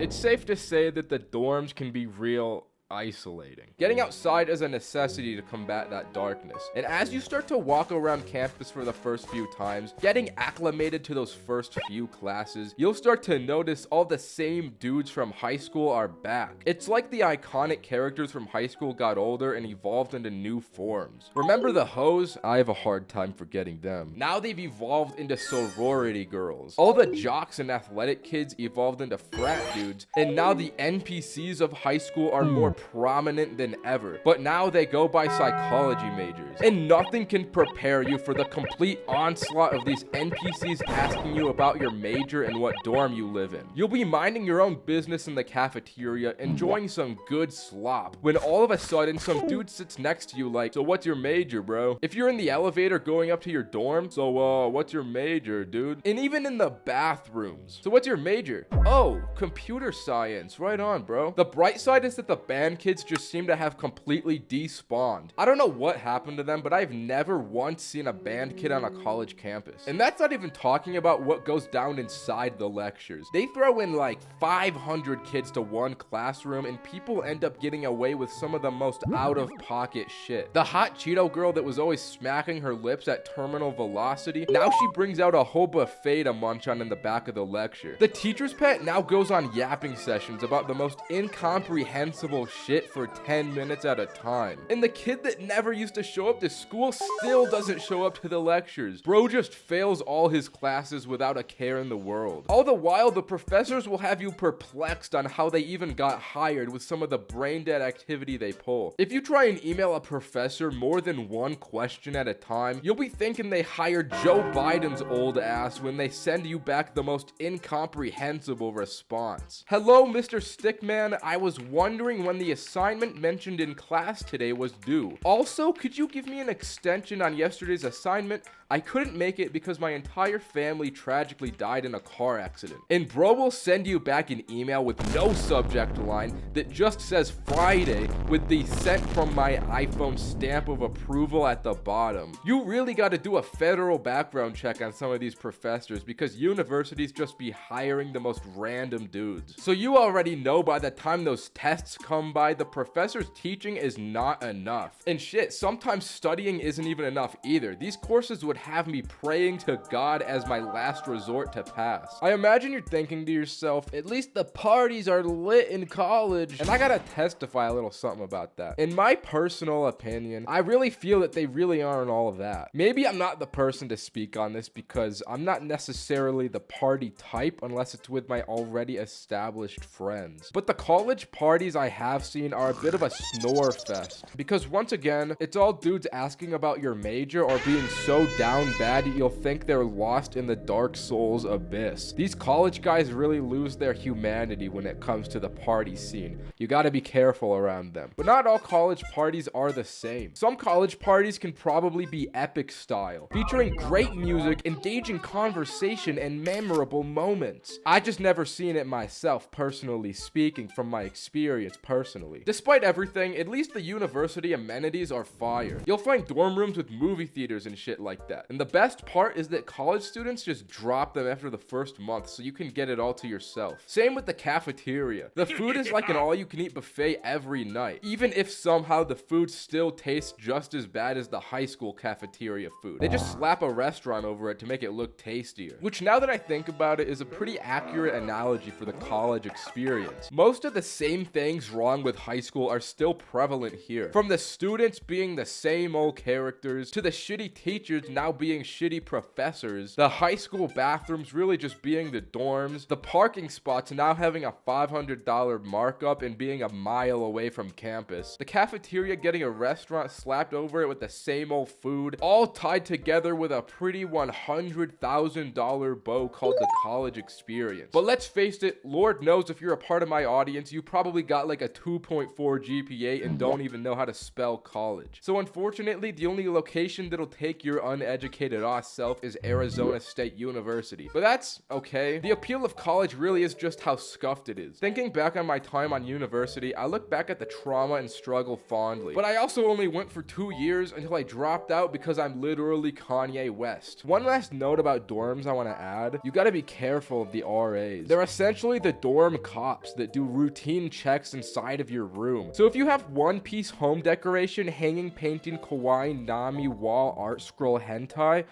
Speaker 1: It's safe to say that the dorms can be real isolating. Getting outside is a necessity to combat that darkness. And as you start to walk around campus for the first few times, getting acclimated to those first few classes, you'll start to notice all the same dudes from high school are back. It's like the iconic characters from high school got older and evolved into new forms. Remember the hoes? I have a hard time forgetting them. Now they've evolved into sorority girls. All the jocks and athletic kids evolved into frat dudes, and now the NPCs of high school are more prominent than ever, but now they go by psychology majors. And nothing can prepare you for the complete onslaught of these NPCs asking you about your major and what dorm you live in. You'll be minding your own business in the cafeteria, enjoying some good slop, when all of a sudden some dude sits next to you like, so what's your major, bro? If you're in the elevator going up to your dorm, so what's your major, dude? And even in the bathrooms, so what's your major? Oh, computer science, right on, bro. The bright side is that the band kids just seem to have completely despawned. I don't know what happened to them, but I've never once seen a band kid on a college campus. And that's not even talking about what goes down inside the lectures. They throw in like 500 kids to one classroom, and people end up getting away with some of the most out-of-pocket shit. The hot Cheeto girl that was always smacking her lips at terminal velocity, now she brings out a whole buffet to munch on in the back of the lecture. The teacher's pet now goes on yapping sessions about the most incomprehensible shit for 10 minutes at a time. And the kid that never used to show up to school still doesn't show up to the lectures. Bro just fails all his classes without a care in the world. All the while, the professors will have you perplexed on how they even got hired with some of the brain dead activity they pull. If you try and email a professor more than one question at a time, you'll be thinking they hired Joe Biden's old ass when they send you back the most incomprehensible response. Hello, Mr. Stickman. I was wondering when the assignment mentioned in class today was due. Also, could you give me an extension on yesterday's assignment? I couldn't make it because my entire family tragically died in a car accident. And bro will send you back an email with no subject line that just says Friday with the sent from my iPhone stamp of approval at the bottom. You really got to do a federal background check on some of these professors because universities just be hiring the most random dudes. So you already know by the time those tests come by, the professor's teaching is not enough. And shit, sometimes studying isn't even enough either. These courses would have me praying to God as my last resort to pass. I imagine you're thinking to yourself, at least the parties are lit in college. And I gotta testify a little something about that. In my personal opinion, I really feel that they really aren't all of that. Maybe I'm not the person to speak on this because I'm not necessarily the party type unless it's with my already established friends. But the college parties I have seen are a bit of a snore fest. Because once again, it's all dudes asking about your major or being so down bad you'll think they're lost in the Dark Souls abyss. These college guys really lose their humanity when it comes to the party scene. You gotta be careful around them. But not all college parties are the same. Some college parties can probably be epic style, featuring great music, engaging conversation, and memorable moments. I just never seen it myself, personally speaking, from my experience personally. Despite everything, at least the university amenities are fire. You'll find dorm rooms with movie theaters and shit like that. And the best part is that college students just drop them after the first month so you can get it all to yourself. Same with the cafeteria. The food is like an all-you-can-eat buffet every night, even if somehow the food still tastes just as bad as the high school cafeteria food. They just slap a restaurant over it to make it look tastier. Which, now that I think about it, is a pretty accurate analogy for the college experience. Most of the same things wrong with high school are still prevalent here. From the students being the same old characters, to the shitty teachers now being shitty professors, the high school bathrooms really just being the dorms, the parking spots now having a $500 markup and being a mile away from campus, the cafeteria getting a restaurant slapped over it with the same old food, all tied together with a pretty $100,000 bow called the college experience. But let's face it, Lord knows if you're a part of my audience, you probably got like a 2.4 GPA and don't even know how to spell college. So unfortunately, the only location that'll take your uneducated ass self is Arizona State University. But that's okay. The appeal of college really is just how scuffed it is. Thinking back on my time on university, I look back at the trauma and struggle fondly. But I also only went for 2 years until I dropped out because I'm literally Kanye West. One last note about dorms I want to add. You gotta be careful of the RAs. They're essentially the dorm cops that do routine checks inside of your room. So if you have one-piece home decoration, hanging painting kawaii nami wall art scroll hentai,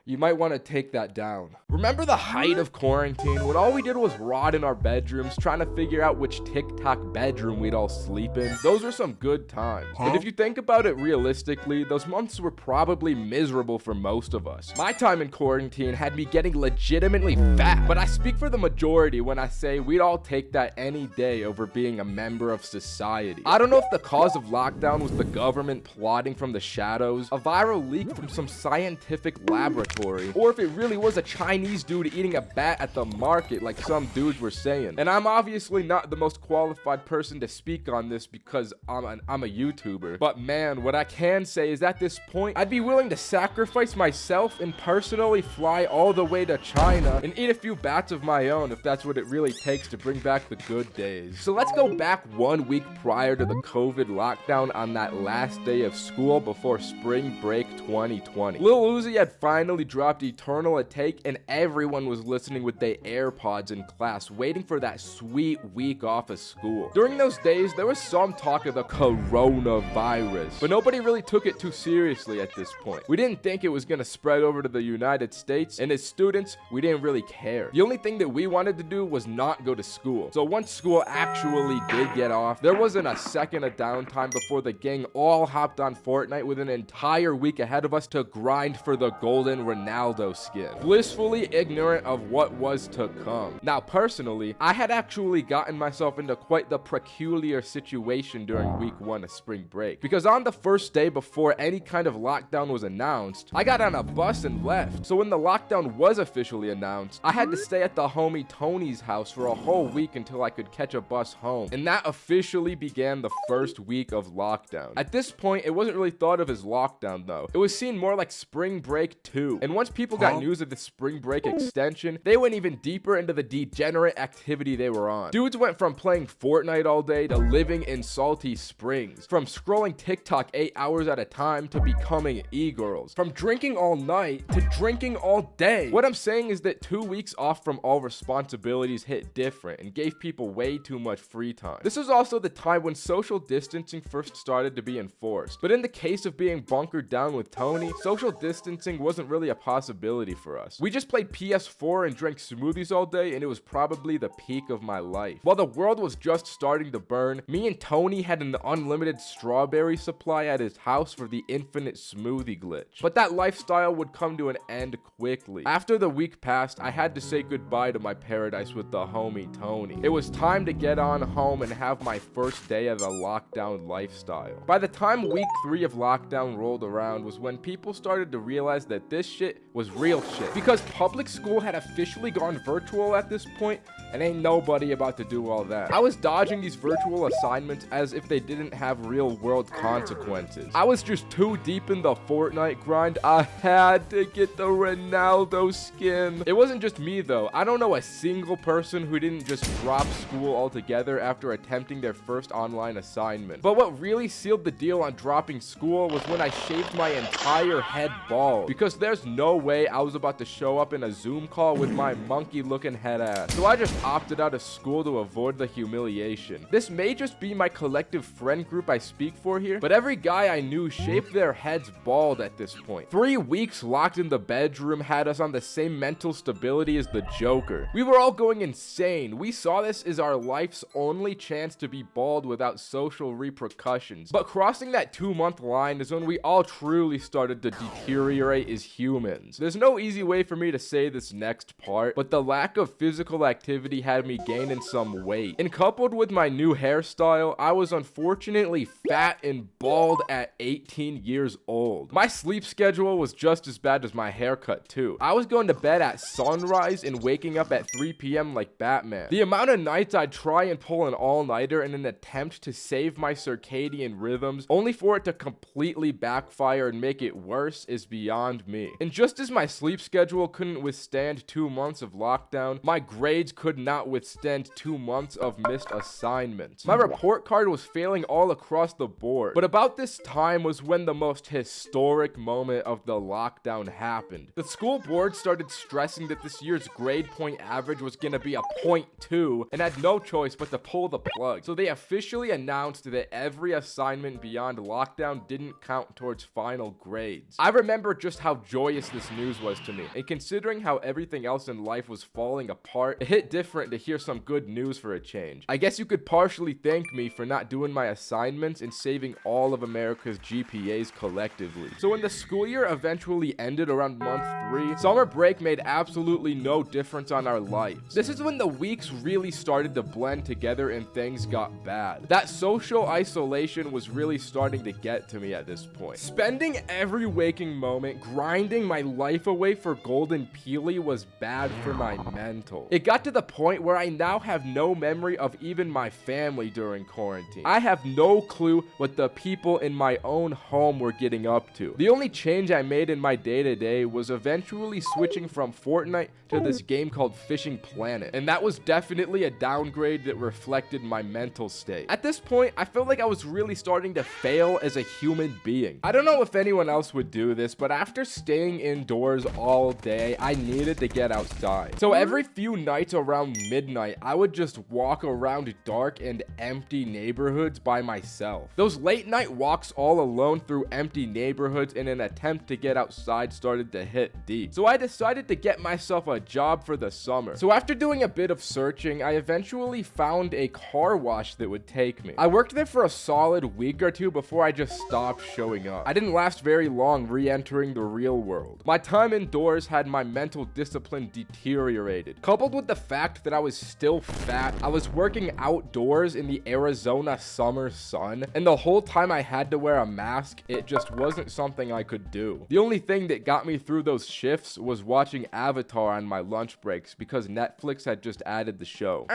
Speaker 2: You might want to take that down.
Speaker 1: Remember the height of quarantine when all we did was rot in our bedrooms trying to figure out which TikTok bedroom we'd all sleep in? Those were some good times. But if you think about it realistically, those months were probably miserable for most of us. My time in quarantine had me getting legitimately fat, but I speak for the majority when I say we'd all take that any day over being a member of society. I don't know if the cause of lockdown was the government plotting from the shadows, a viral leak from some scientific laboratory, or if it really was a Chinese dude eating a bat at the market like some dudes were saying. And I'm obviously not the most qualified person to speak on this because I'm a YouTuber, but man, what I can say is at this point, I'd be willing to sacrifice myself and personally fly all the way to China and eat a few bats of my own if that's what it really takes to bring back the good days. So let's go back 1 week prior to the COVID lockdown on that last day of school before spring break 2020. Lil Uzi had finally dropped Eternal Take and everyone was listening with their AirPods in class, waiting for that sweet week off of school. During those days, there was some talk of the coronavirus, but nobody really took it too seriously at this point. We didn't think it was gonna spread over to the United States, and as students, we didn't really care. The only thing that we wanted to do was not go to school. So once school actually did get off, there wasn't a second of downtime before the gang all hopped on Fortnite with an entire week ahead of us to grind for the golden Ronaldo skin, blissfully ignorant of what was to come. Now personally, I had actually gotten myself into quite the peculiar situation during week 1 of spring break, because on the first day before any kind of lockdown was announced, I got on a bus and left. So when the lockdown was officially announced, I had to stay at the homie Tony's house for a whole week until I could catch a bus home, and that officially began the first week of lockdown. At this point, it wasn't really thought of as lockdown though. It was seen more like spring break 2, and once people got news of the spring break extension, they went even deeper into the degenerate activity they were on. Dudes went from playing Fortnite all day to living in Salty Springs, from scrolling TikTok 8 hours at a time to becoming e-girls, from drinking all night to drinking all day. What I'm saying is that 2 weeks off from all responsibilities hit different and gave people way too much free time. This was also the time when social distancing first started to be enforced, but in the case of being bunkered down with Tony, social distancing wasn't really a possibility for us. We just played PS4 and drank smoothies all day, and it was probably the peak of my life. While the world was just starting to burn, me and Tony had an unlimited strawberry supply at his house for the infinite smoothie glitch. But that lifestyle would come to an end quickly. After the week passed, I had to say goodbye to my paradise with the homie Tony. It was time to get on home and have my first day of the lockdown lifestyle. By the time week 3 of lockdown rolled around was when people started to realize that this shit was real shit. Because public school had officially gone virtual at this point, and ain't nobody about to do all that. I was dodging these virtual assignments as if they didn't have real world consequences. I was just too deep in the Fortnite grind. I had to get the Ronaldo skin. It wasn't just me though. I don't know a single person who didn't just drop school altogether after attempting their first online assignment. But what really sealed the deal on dropping school was when I shaved my entire head bald, because there's no way I was about to show up in a Zoom call with my monkey looking head ass. So I just opted out of school to avoid the humiliation. This may just be my collective friend group I speak for here, but every guy I knew shaved their heads bald at this point. 3 weeks locked in the bedroom had us on the same mental stability as the Joker. We were all going insane. We saw this as our life's only chance to be bald without social repercussions. But crossing that 2-month line is when we all truly started to deteriorate as humans. There's no easy way for me to say this next part, but the lack of physical activity had me gaining some weight. And coupled with my new hairstyle, I was unfortunately fat and bald at 18 years old. My sleep schedule was just as bad as my haircut too. I was going to bed at sunrise and waking up at 3 p.m. like Batman. The amount of nights I'd try and pull an all-nighter in an attempt to save my circadian rhythms, only for it to completely backfire and make it worse, is beyond me. And just as my sleep schedule couldn't withstand 2 months of lockdown, my grades could not withstand 2 months of missed assignments. My report card was failing all across the board. But about this time was when the most historic moment of the lockdown happened. The school board started stressing that this year's grade point average was gonna be a 0.2 and had no choice but to pull the plug. So they officially announced that every assignment beyond lockdown didn't count towards final grades. I remember just how joyous hilarious this news was to me. And considering how everything else in life was falling apart, it hit different to hear some good news for a change. I guess you could partially thank me for not doing my assignments and saving all of America's GPAs collectively. So when the school year eventually ended around month 3, summer break made absolutely no difference on our lives. This is when the weeks really started to blend together and things got bad. That social isolation was really starting to get to me at this point. Spending every waking moment grinding my life away for Golden Peely was bad for my mental. It got to the point where I now have no memory of even my family during quarantine. I have no clue what the people in my own home were getting up to. The only change I made in my day-to-day was eventually switching from Fortnite to this game called Fishing Planet, and that was definitely a downgrade that reflected my mental state. At this point, I felt like I was really starting to fail as a human being. I don't know if anyone else would do this, but after staying indoors all day, I needed to get outside. So every few nights around midnight, I would just walk around dark and empty neighborhoods by myself. Those late night walks all alone through empty neighborhoods in an attempt to get outside started to hit deep. So I decided to get myself a job for the summer. So after doing a bit of searching, I eventually found a car wash that would take me. I worked there for a solid week or two before I just stopped showing up. I didn't last very long re-entering the real world. My time indoors had my mental discipline deteriorated. Coupled with the fact that I was still fat, I was working outdoors in the Arizona summer sun, and the whole time I had to wear a mask, it just wasn't something I could do. The only thing that got me through those shifts was watching Avatar on my lunch breaks because Netflix had just added the show.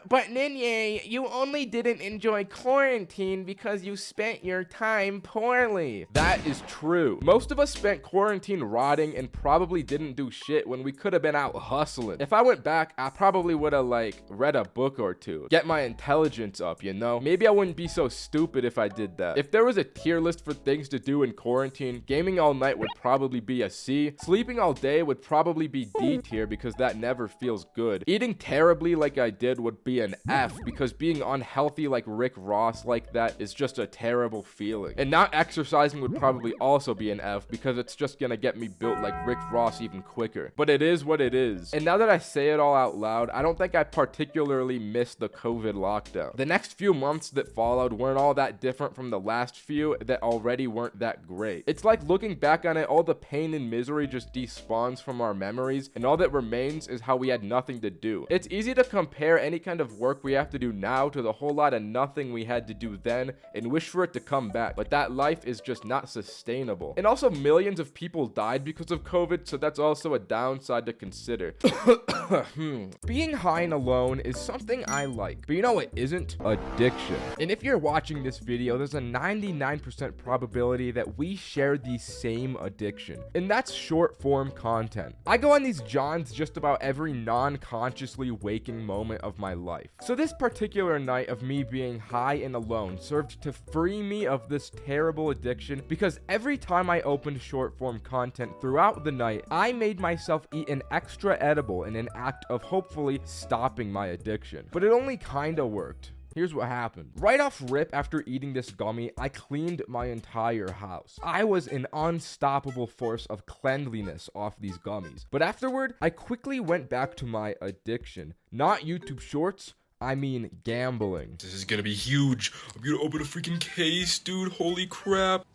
Speaker 1: But Ninye, you only didn't enjoy quarantine because you spent your time poorly. That is true. Most of us spent quarantine rotting and probably didn't do shit when we could have been out hustling. If I went back, I probably would have read a book or two. Get my intelligence up, you know? Maybe I wouldn't be so stupid if I did that. If there was a tier list for things to do in quarantine, gaming all night would probably be a C. Sleeping all day would probably be D tier because that never feels good. Eating terribly like I did would be an F because being unhealthy like Rick Ross like that is just a terrible feeling. And not exercising would probably also be an F because it's just gonna get me built like Rick Ross even quicker. But it is what it is. And now that I say it all out loud, I don't think I particularly missed the COVID lockdown. The next few months that followed weren't all that different from the last few that already weren't that great. It's like looking back on it, all the pain and misery just despawns from our memories, and all that remains is how we had nothing to do. It's easy to compare any kind of work we have to do now to the whole lot of nothing we had to do then and wish for it to come back, but that life is just not sustainable. And also millions of people died because of COVID, so that's also a downside to consider. Being high and alone is something I like, but you know what isn't? Addiction. And if you're watching this video, there's a 99% probability that we share the same addiction, and that's short form content. I go on these jaunts just about every non-consciously waking moment of my life. So this particular night of me being high and alone served to free me of this terrible addiction because every time I opened short form content throughout the night, I made myself eat an extra edible in an act of hopefully stopping my addiction. But it only kinda worked. Here's what happened. Right off rip, after eating this gummy, I cleaned my entire house. I was an unstoppable force of cleanliness off these gummies. But afterward, I quickly went back to my addiction. Not YouTube Shorts, I mean gambling.
Speaker 5: This is gonna be huge. I'm gonna open a freaking case, dude. Holy crap.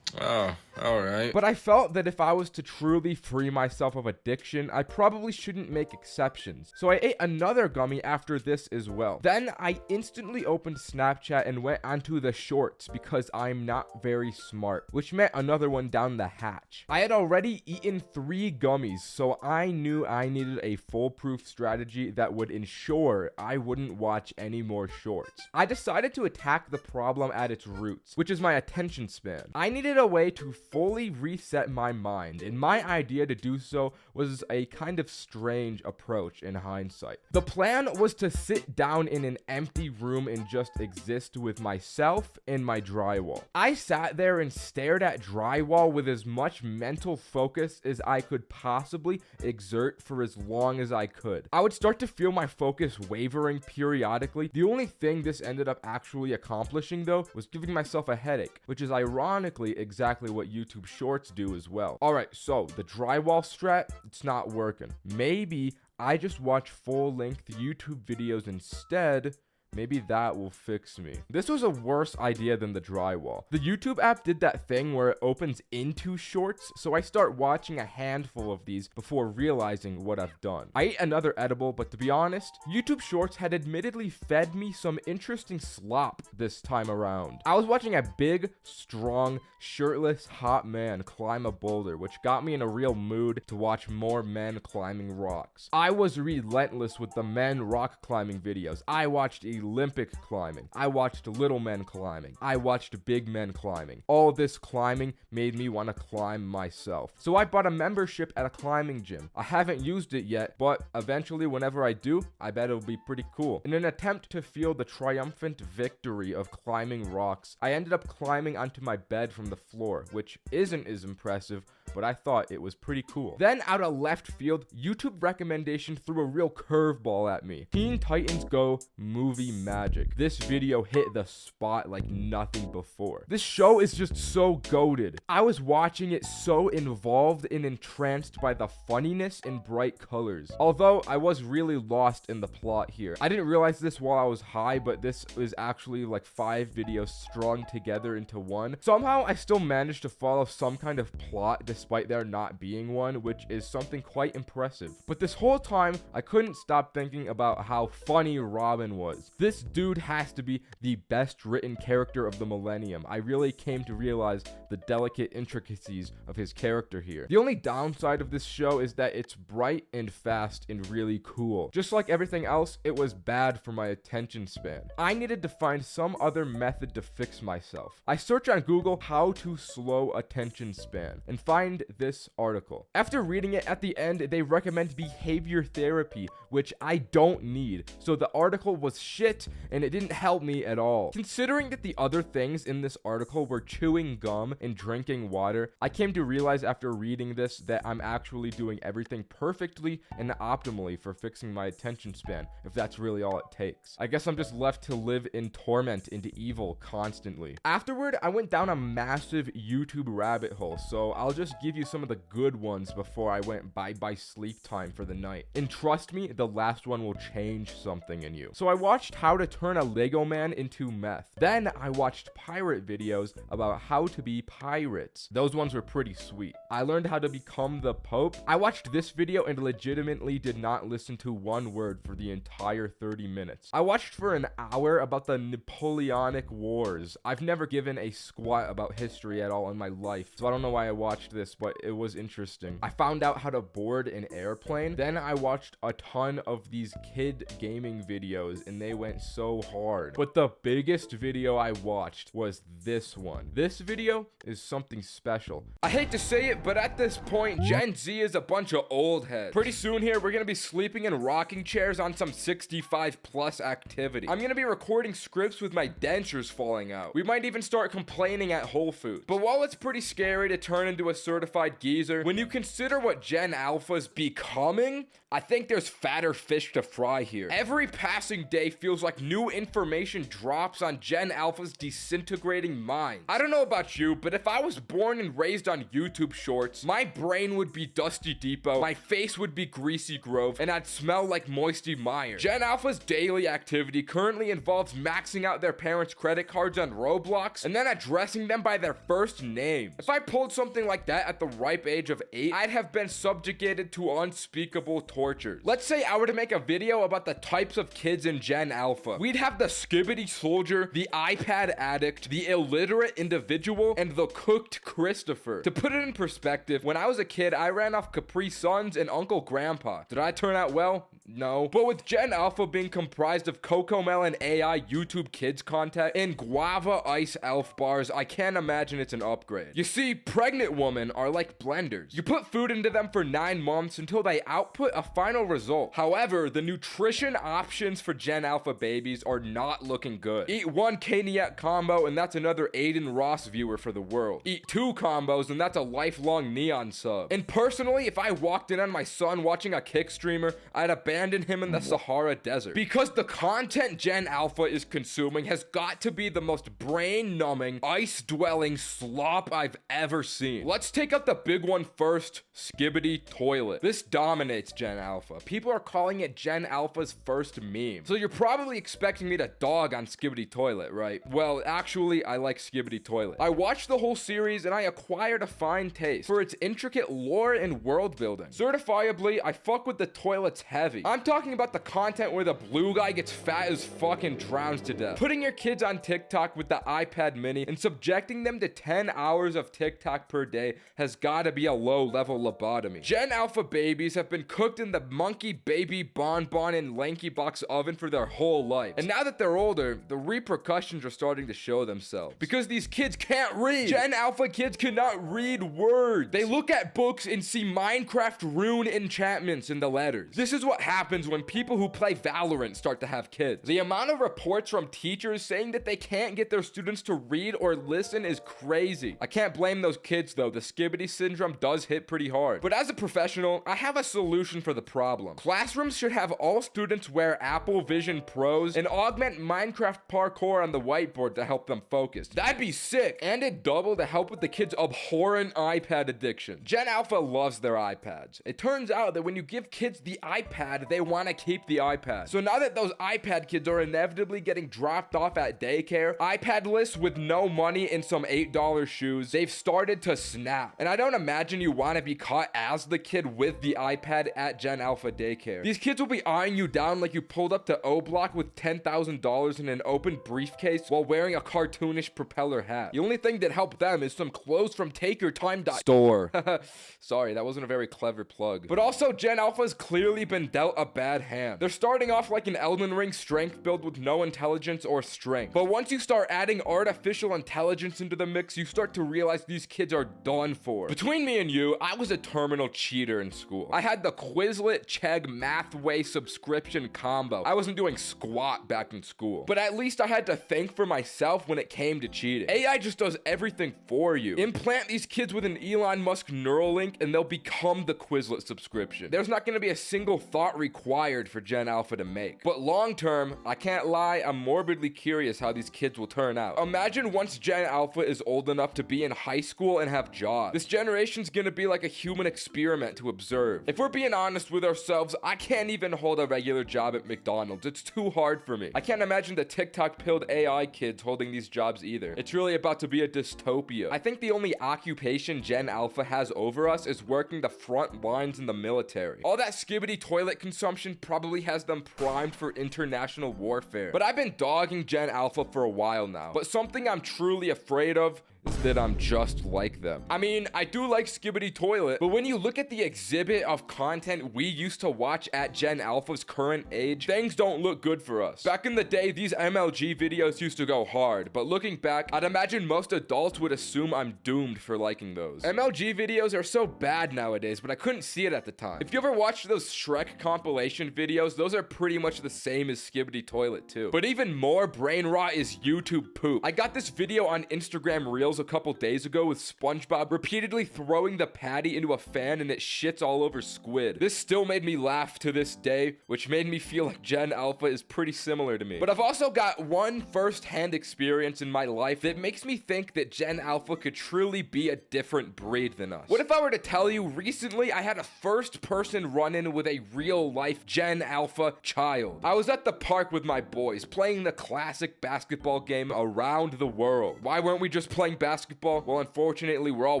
Speaker 5: Oh, alright.
Speaker 1: But I felt that if I was to truly free myself of addiction, I probably shouldn't make exceptions. So I ate another gummy after this as well. Then I instantly opened Snapchat and went onto the shorts because I'm not very smart, which meant another one down the hatch. I had already eaten 3 gummies, so I knew I needed a foolproof strategy that would ensure I wouldn't watch any more shorts. I decided to attack the problem at its roots, which is my attention span. I needed a way to fully reset my mind, and my idea to do so was a kind of strange approach in hindsight. The plan was to sit down in an empty room and just exist with myself and my drywall. I sat there and stared at drywall with as much mental focus as I could possibly exert for as long as I could. I would start to feel my focus wavering periodically. The only thing this ended up actually accomplishing though was giving myself a headache, which is ironically exactly what YouTube Shorts do as well. Alright, so the drywall strat, it's not working. Maybe I just watch full-length YouTube videos instead. Maybe that will fix me. This was a worse idea than the drywall. The YouTube app did that thing where it opens into shorts, so I start watching a handful of these before realizing what I've done. I ate another edible, but to be honest, YouTube Shorts had admittedly fed me some interesting slop this time around. I was watching a big, strong, shirtless, hot man climb a boulder, which got me in a real mood to watch more men climbing rocks. I was relentless with the men rock climbing videos. I watched Olympic climbing. I watched little men climbing. I watched big men climbing. All this climbing made me want to climb myself. So I bought a membership at a climbing gym. I haven't used it yet, but eventually whenever I do, I bet it'll be pretty cool. In an attempt to feel the triumphant victory of climbing rocks, I ended up climbing onto my bed from the floor, which isn't as impressive, but I thought it was pretty cool. Then out of left field, YouTube recommendation threw a real curveball at me. Teen Titans Go movie magic. This video hit the spot like nothing before. This show is just so goated. I was watching it so involved and entranced by the funniness and bright colors. Although I was really lost in the plot here. I didn't realize this while I was high, but this is actually like 5 videos strung together into one. Somehow I still managed to follow some kind of plot despite there not being one, which is something quite impressive. But this whole time, I couldn't stop thinking about how funny Robin was. This dude has to be the best written character of the millennium. I really came to realize the delicate intricacies of his character here. The only downside of this show is that it's bright and fast and really cool. Just like everything else, it was bad for my attention span. I needed to find some other method to fix myself. I search on Google how to slow attention span and find this article. After reading it, at the end, they recommend behavior therapy, which I don't need. So the article was shit and it didn't help me at all. Considering that the other things in this article were chewing gum and drinking water, I came to realize after reading this that I'm actually doing everything perfectly and optimally for fixing my attention span, if that's really all it takes. I guess I'm just left to live in torment and evil constantly. Afterward, I went down a massive YouTube rabbit hole, so I'll just give you some of the good ones before I went bye-bye sleep time for the night. And trust me, the last one will change something in you. So I watched how to turn a Lego man into meth. Then I watched pirate videos about how to be pirates. Those ones were pretty sweet. I learned how to become the Pope. I watched this video and legitimately did not listen to one word for the entire 30 minutes. I watched for an hour about the Napoleonic Wars. I've never given a squat about history at all in my life, so I don't know why I watched this, but it was interesting. I found out how to board an airplane. Then I watched a ton of these kid gaming videos and they went so hard. But the biggest video I watched was this one. This video is something special. I hate to say it, but at this point, Gen Z is a bunch of old heads. Pretty soon here, we're gonna be sleeping in rocking chairs on some 65 plus activity. I'm gonna be recording scripts with my dentures falling out. We might even start complaining at Whole Foods. But while it's pretty scary to turn into a certified geezer, when you consider what Gen Alpha's becoming, I think there's fatter fish to fry here. Every passing day feels like new information drops on Gen Alpha's disintegrating mind. I don't know about you, but if I was born and raised on YouTube Shorts, my brain would be Dusty Depot, my face would be Greasy Grove, and I'd smell like Moisty Meyer. Gen Alpha's daily activity currently involves maxing out their parents' credit cards on Roblox and then addressing them by their first name. If I pulled something like that at the ripe age of 8, I'd have been subjugated to unspeakable tortures. Let's say I were to make a video about the types of kids in Gen Alpha. We'd have the skibbity soldier, the iPad addict, the illiterate individual, and the cooked Christopher. To put it in perspective, when I was a kid, I ran off Capri Suns and Uncle Grandpa. Did I turn out well? No. But with Gen Alpha being comprised of Cocomelon AI YouTube Kids content and Guava Ice Elf bars, I can't imagine it's an upgrade. You see, pregnant women are like blenders. You put food into them for 9 months until they output a final result. However, the nutrition options for Gen Alpha
Speaker 2: Alpha babies are not looking good. Eat one Caniac combo and that's another Aiden Ross viewer for the world. Eat 2 combos and that's a lifelong Neon sub. And personally, if I walked in on my son watching a kick streamer, I'd abandon him in the Sahara Desert. Because the content Gen Alpha is consuming has got to be the most brain-numbing, ice-dwelling slop I've ever seen. Let's take up the big one first, Skibbity Toilet. This dominates Gen Alpha. People are calling it Gen Alpha's first meme. So you're probably expecting me to dog on Skibbity Toilet, right? Well, actually, I like Skibbity Toilet. I watched the whole series and I acquired a fine taste for its intricate lore and world building. Certifiably, I fuck with the toilets heavy. I'm talking about the content where the blue guy gets fat as fuck and drowns to death. Putting your kids on TikTok with the iPad mini and subjecting them to 10 hours of TikTok per day has gotta be a low-level lobotomy. Gen Alpha babies have been cooked in the monkey baby bonbon and lanky box oven for their whole life. And now that they're older, the repercussions are starting to show themselves. Because these kids can't read. Gen Alpha kids cannot read words. They look at books and see Minecraft rune enchantments in the letters. This is what happens when people who play Valorant start to have kids. The amount of reports from teachers saying that they can't get their students to read or listen is crazy. I can't blame those kids though. The Skibbity syndrome does hit pretty hard. But as a professional, I have a solution for the problem. Classrooms should have all students wear Apple Vision Pros and augment Minecraft parkour on the whiteboard to help them focus. That'd be sick. And it'd double to help with the kids' abhorrent iPad addiction. Gen Alpha loves their iPads. It turns out that when you give kids the iPad, they want to keep the iPad. So now that those iPad kids are inevitably getting dropped off at daycare, iPad-less with no money and some $8 shoes, they've started to snap. And I don't imagine you want to be caught as the kid with the iPad at Gen Alpha daycare. These kids will be eyeing you down like you pulled up to O-Block with $10,000 in an open briefcase while wearing a cartoonish propeller hat. The only thing that helped them is some clothes from TakeYourTime.store. Sorry, that wasn't a very clever plug. But also, Gen Alpha's clearly been dealt a bad hand. They're starting off like an Elden Ring strength build with no intelligence or strength. But once you start adding artificial intelligence into the mix, you start to realize these kids are done for. Between me and you, I was a terminal cheater in school. I had the Quizlet Chegg Mathway subscription combo. I wasn't doing squat back in school. But at least I had to thank for myself when it came to cheating. AI just does everything for you. Implant these kids with an Elon Musk Neuralink and they'll become the Quizlet subscription. There's not going to be a single thought required for Gen Alpha to make. But long term, I can't lie, I'm morbidly curious how these kids will turn out. Imagine once Gen Alpha is old enough to be in high school and have jobs. This generation's gonna be like a human experiment to observe. If we're being honest with ourselves, I can't even hold a regular job at McDonald's. It's too hard for me. I can't imagine the TikTok-pilled AI kids holding these jobs either. It's really about to be a dystopia. I think the only occupation Gen Alpha has over us is working the front lines in the military. All that Skibbity toilet consumption probably has them primed for international warfare. But I've been dogging Gen Alpha for a while now. But something I'm truly afraid of is that I'm just like them. I mean, I do like Skibbity Toilet, but when you look at the exhibit of content we used to watch at Gen Alpha's current age, things don't look good for us. Back in the day, these MLG videos used to go hard, but looking back, I'd imagine most adults would assume I'm doomed for liking those. MLG videos are so bad nowadays, but I couldn't see it at the time. If you ever watched those Shrek compilation videos, those are pretty much the same as Skibbity Toilet too. But even more brain rot is YouTube poop. I got this video on Instagram Reels a couple days ago with SpongeBob repeatedly throwing the patty into a fan and it shits all over Squid. This still made me laugh to this day, which made me feel like Gen Alpha is pretty similar to me. But I've also got one first-hand experience in my life that makes me think that Gen Alpha could truly be a different breed than us. What if I were to tell you recently I had a first-person run-in with a real-life Gen Alpha child? I was at the park with my boys playing the classic basketball game Around the World. Why weren't we just playing basketball? Well, unfortunately, we're all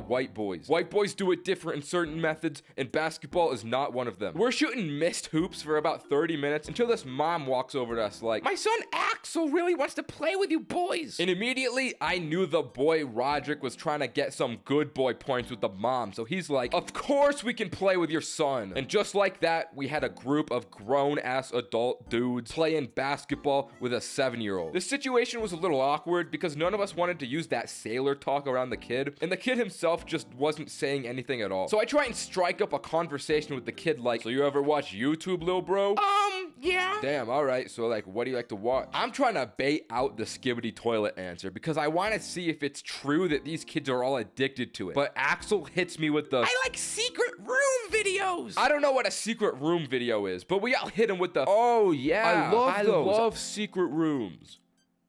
Speaker 2: white boys. White boys do it different in certain methods, and basketball is not one of them. We're shooting missed hoops for about 30 minutes until this mom walks over to us like, "My son Axel really wants to play with you boys." And immediately, I knew the boy Roderick was trying to get some good boy points with the mom, so he's like, "Of course we can play with your son." And just like that, we had a group of grown-ass adult dudes playing basketball with a 7-year-old. This situation was a little awkward because none of us wanted to use that sailor talk around the kid, and the kid himself just wasn't saying anything at all. So I try and strike up a conversation with the kid like, "So you ever watch YouTube, lil bro?" Yeah. Damn, alright, so like, what do you like to watch? I'm trying to bait out the Skibbity Toilet answer because I want to see if it's true that these kids are all addicted to it. But Axel hits me with the, I like secret room videos. I don't know what a secret room video is, but we all hit him with the, oh yeah, I love secret rooms.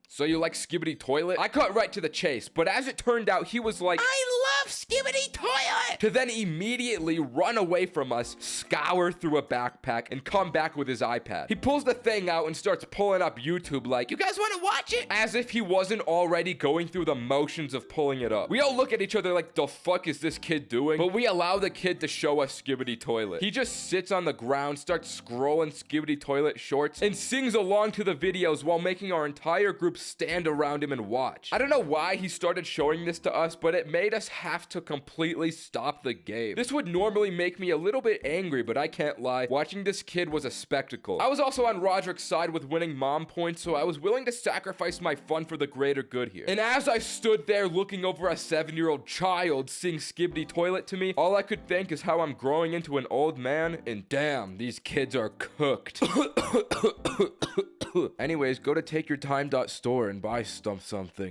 Speaker 2: So you like Skibbity Toilet? I cut right to the chase, but as it turned out, he was like, I love Skibbity Toilet! To then immediately run away from us, scour through a backpack, and come back with his iPad. He pulls the thing out and starts pulling up YouTube like, you guys want to watch it? As if he wasn't already going through the motions of pulling it up. We all look at each other like, the fuck is this kid doing? But we allow the kid to show us Skibbity Toilet. He just sits on the ground, starts scrolling Skibbity Toilet shorts, and sings along to the videos while making our entire group stand around him and watch. I don't know why he started showing this to us, but it made us have to completely stop the game. This would normally make me a little bit angry, but I can't lie. Watching this kid was a spectacle. I was also on Roderick's side with winning mom points, so I was willing to sacrifice my fun for the greater good here. And as I stood there looking over a 7-year-old child sing Skibbity Toilet to me, all I could think is how I'm growing into an old man, and damn, these kids are cooked. Anyways, go to takeyourtime.store and buy something.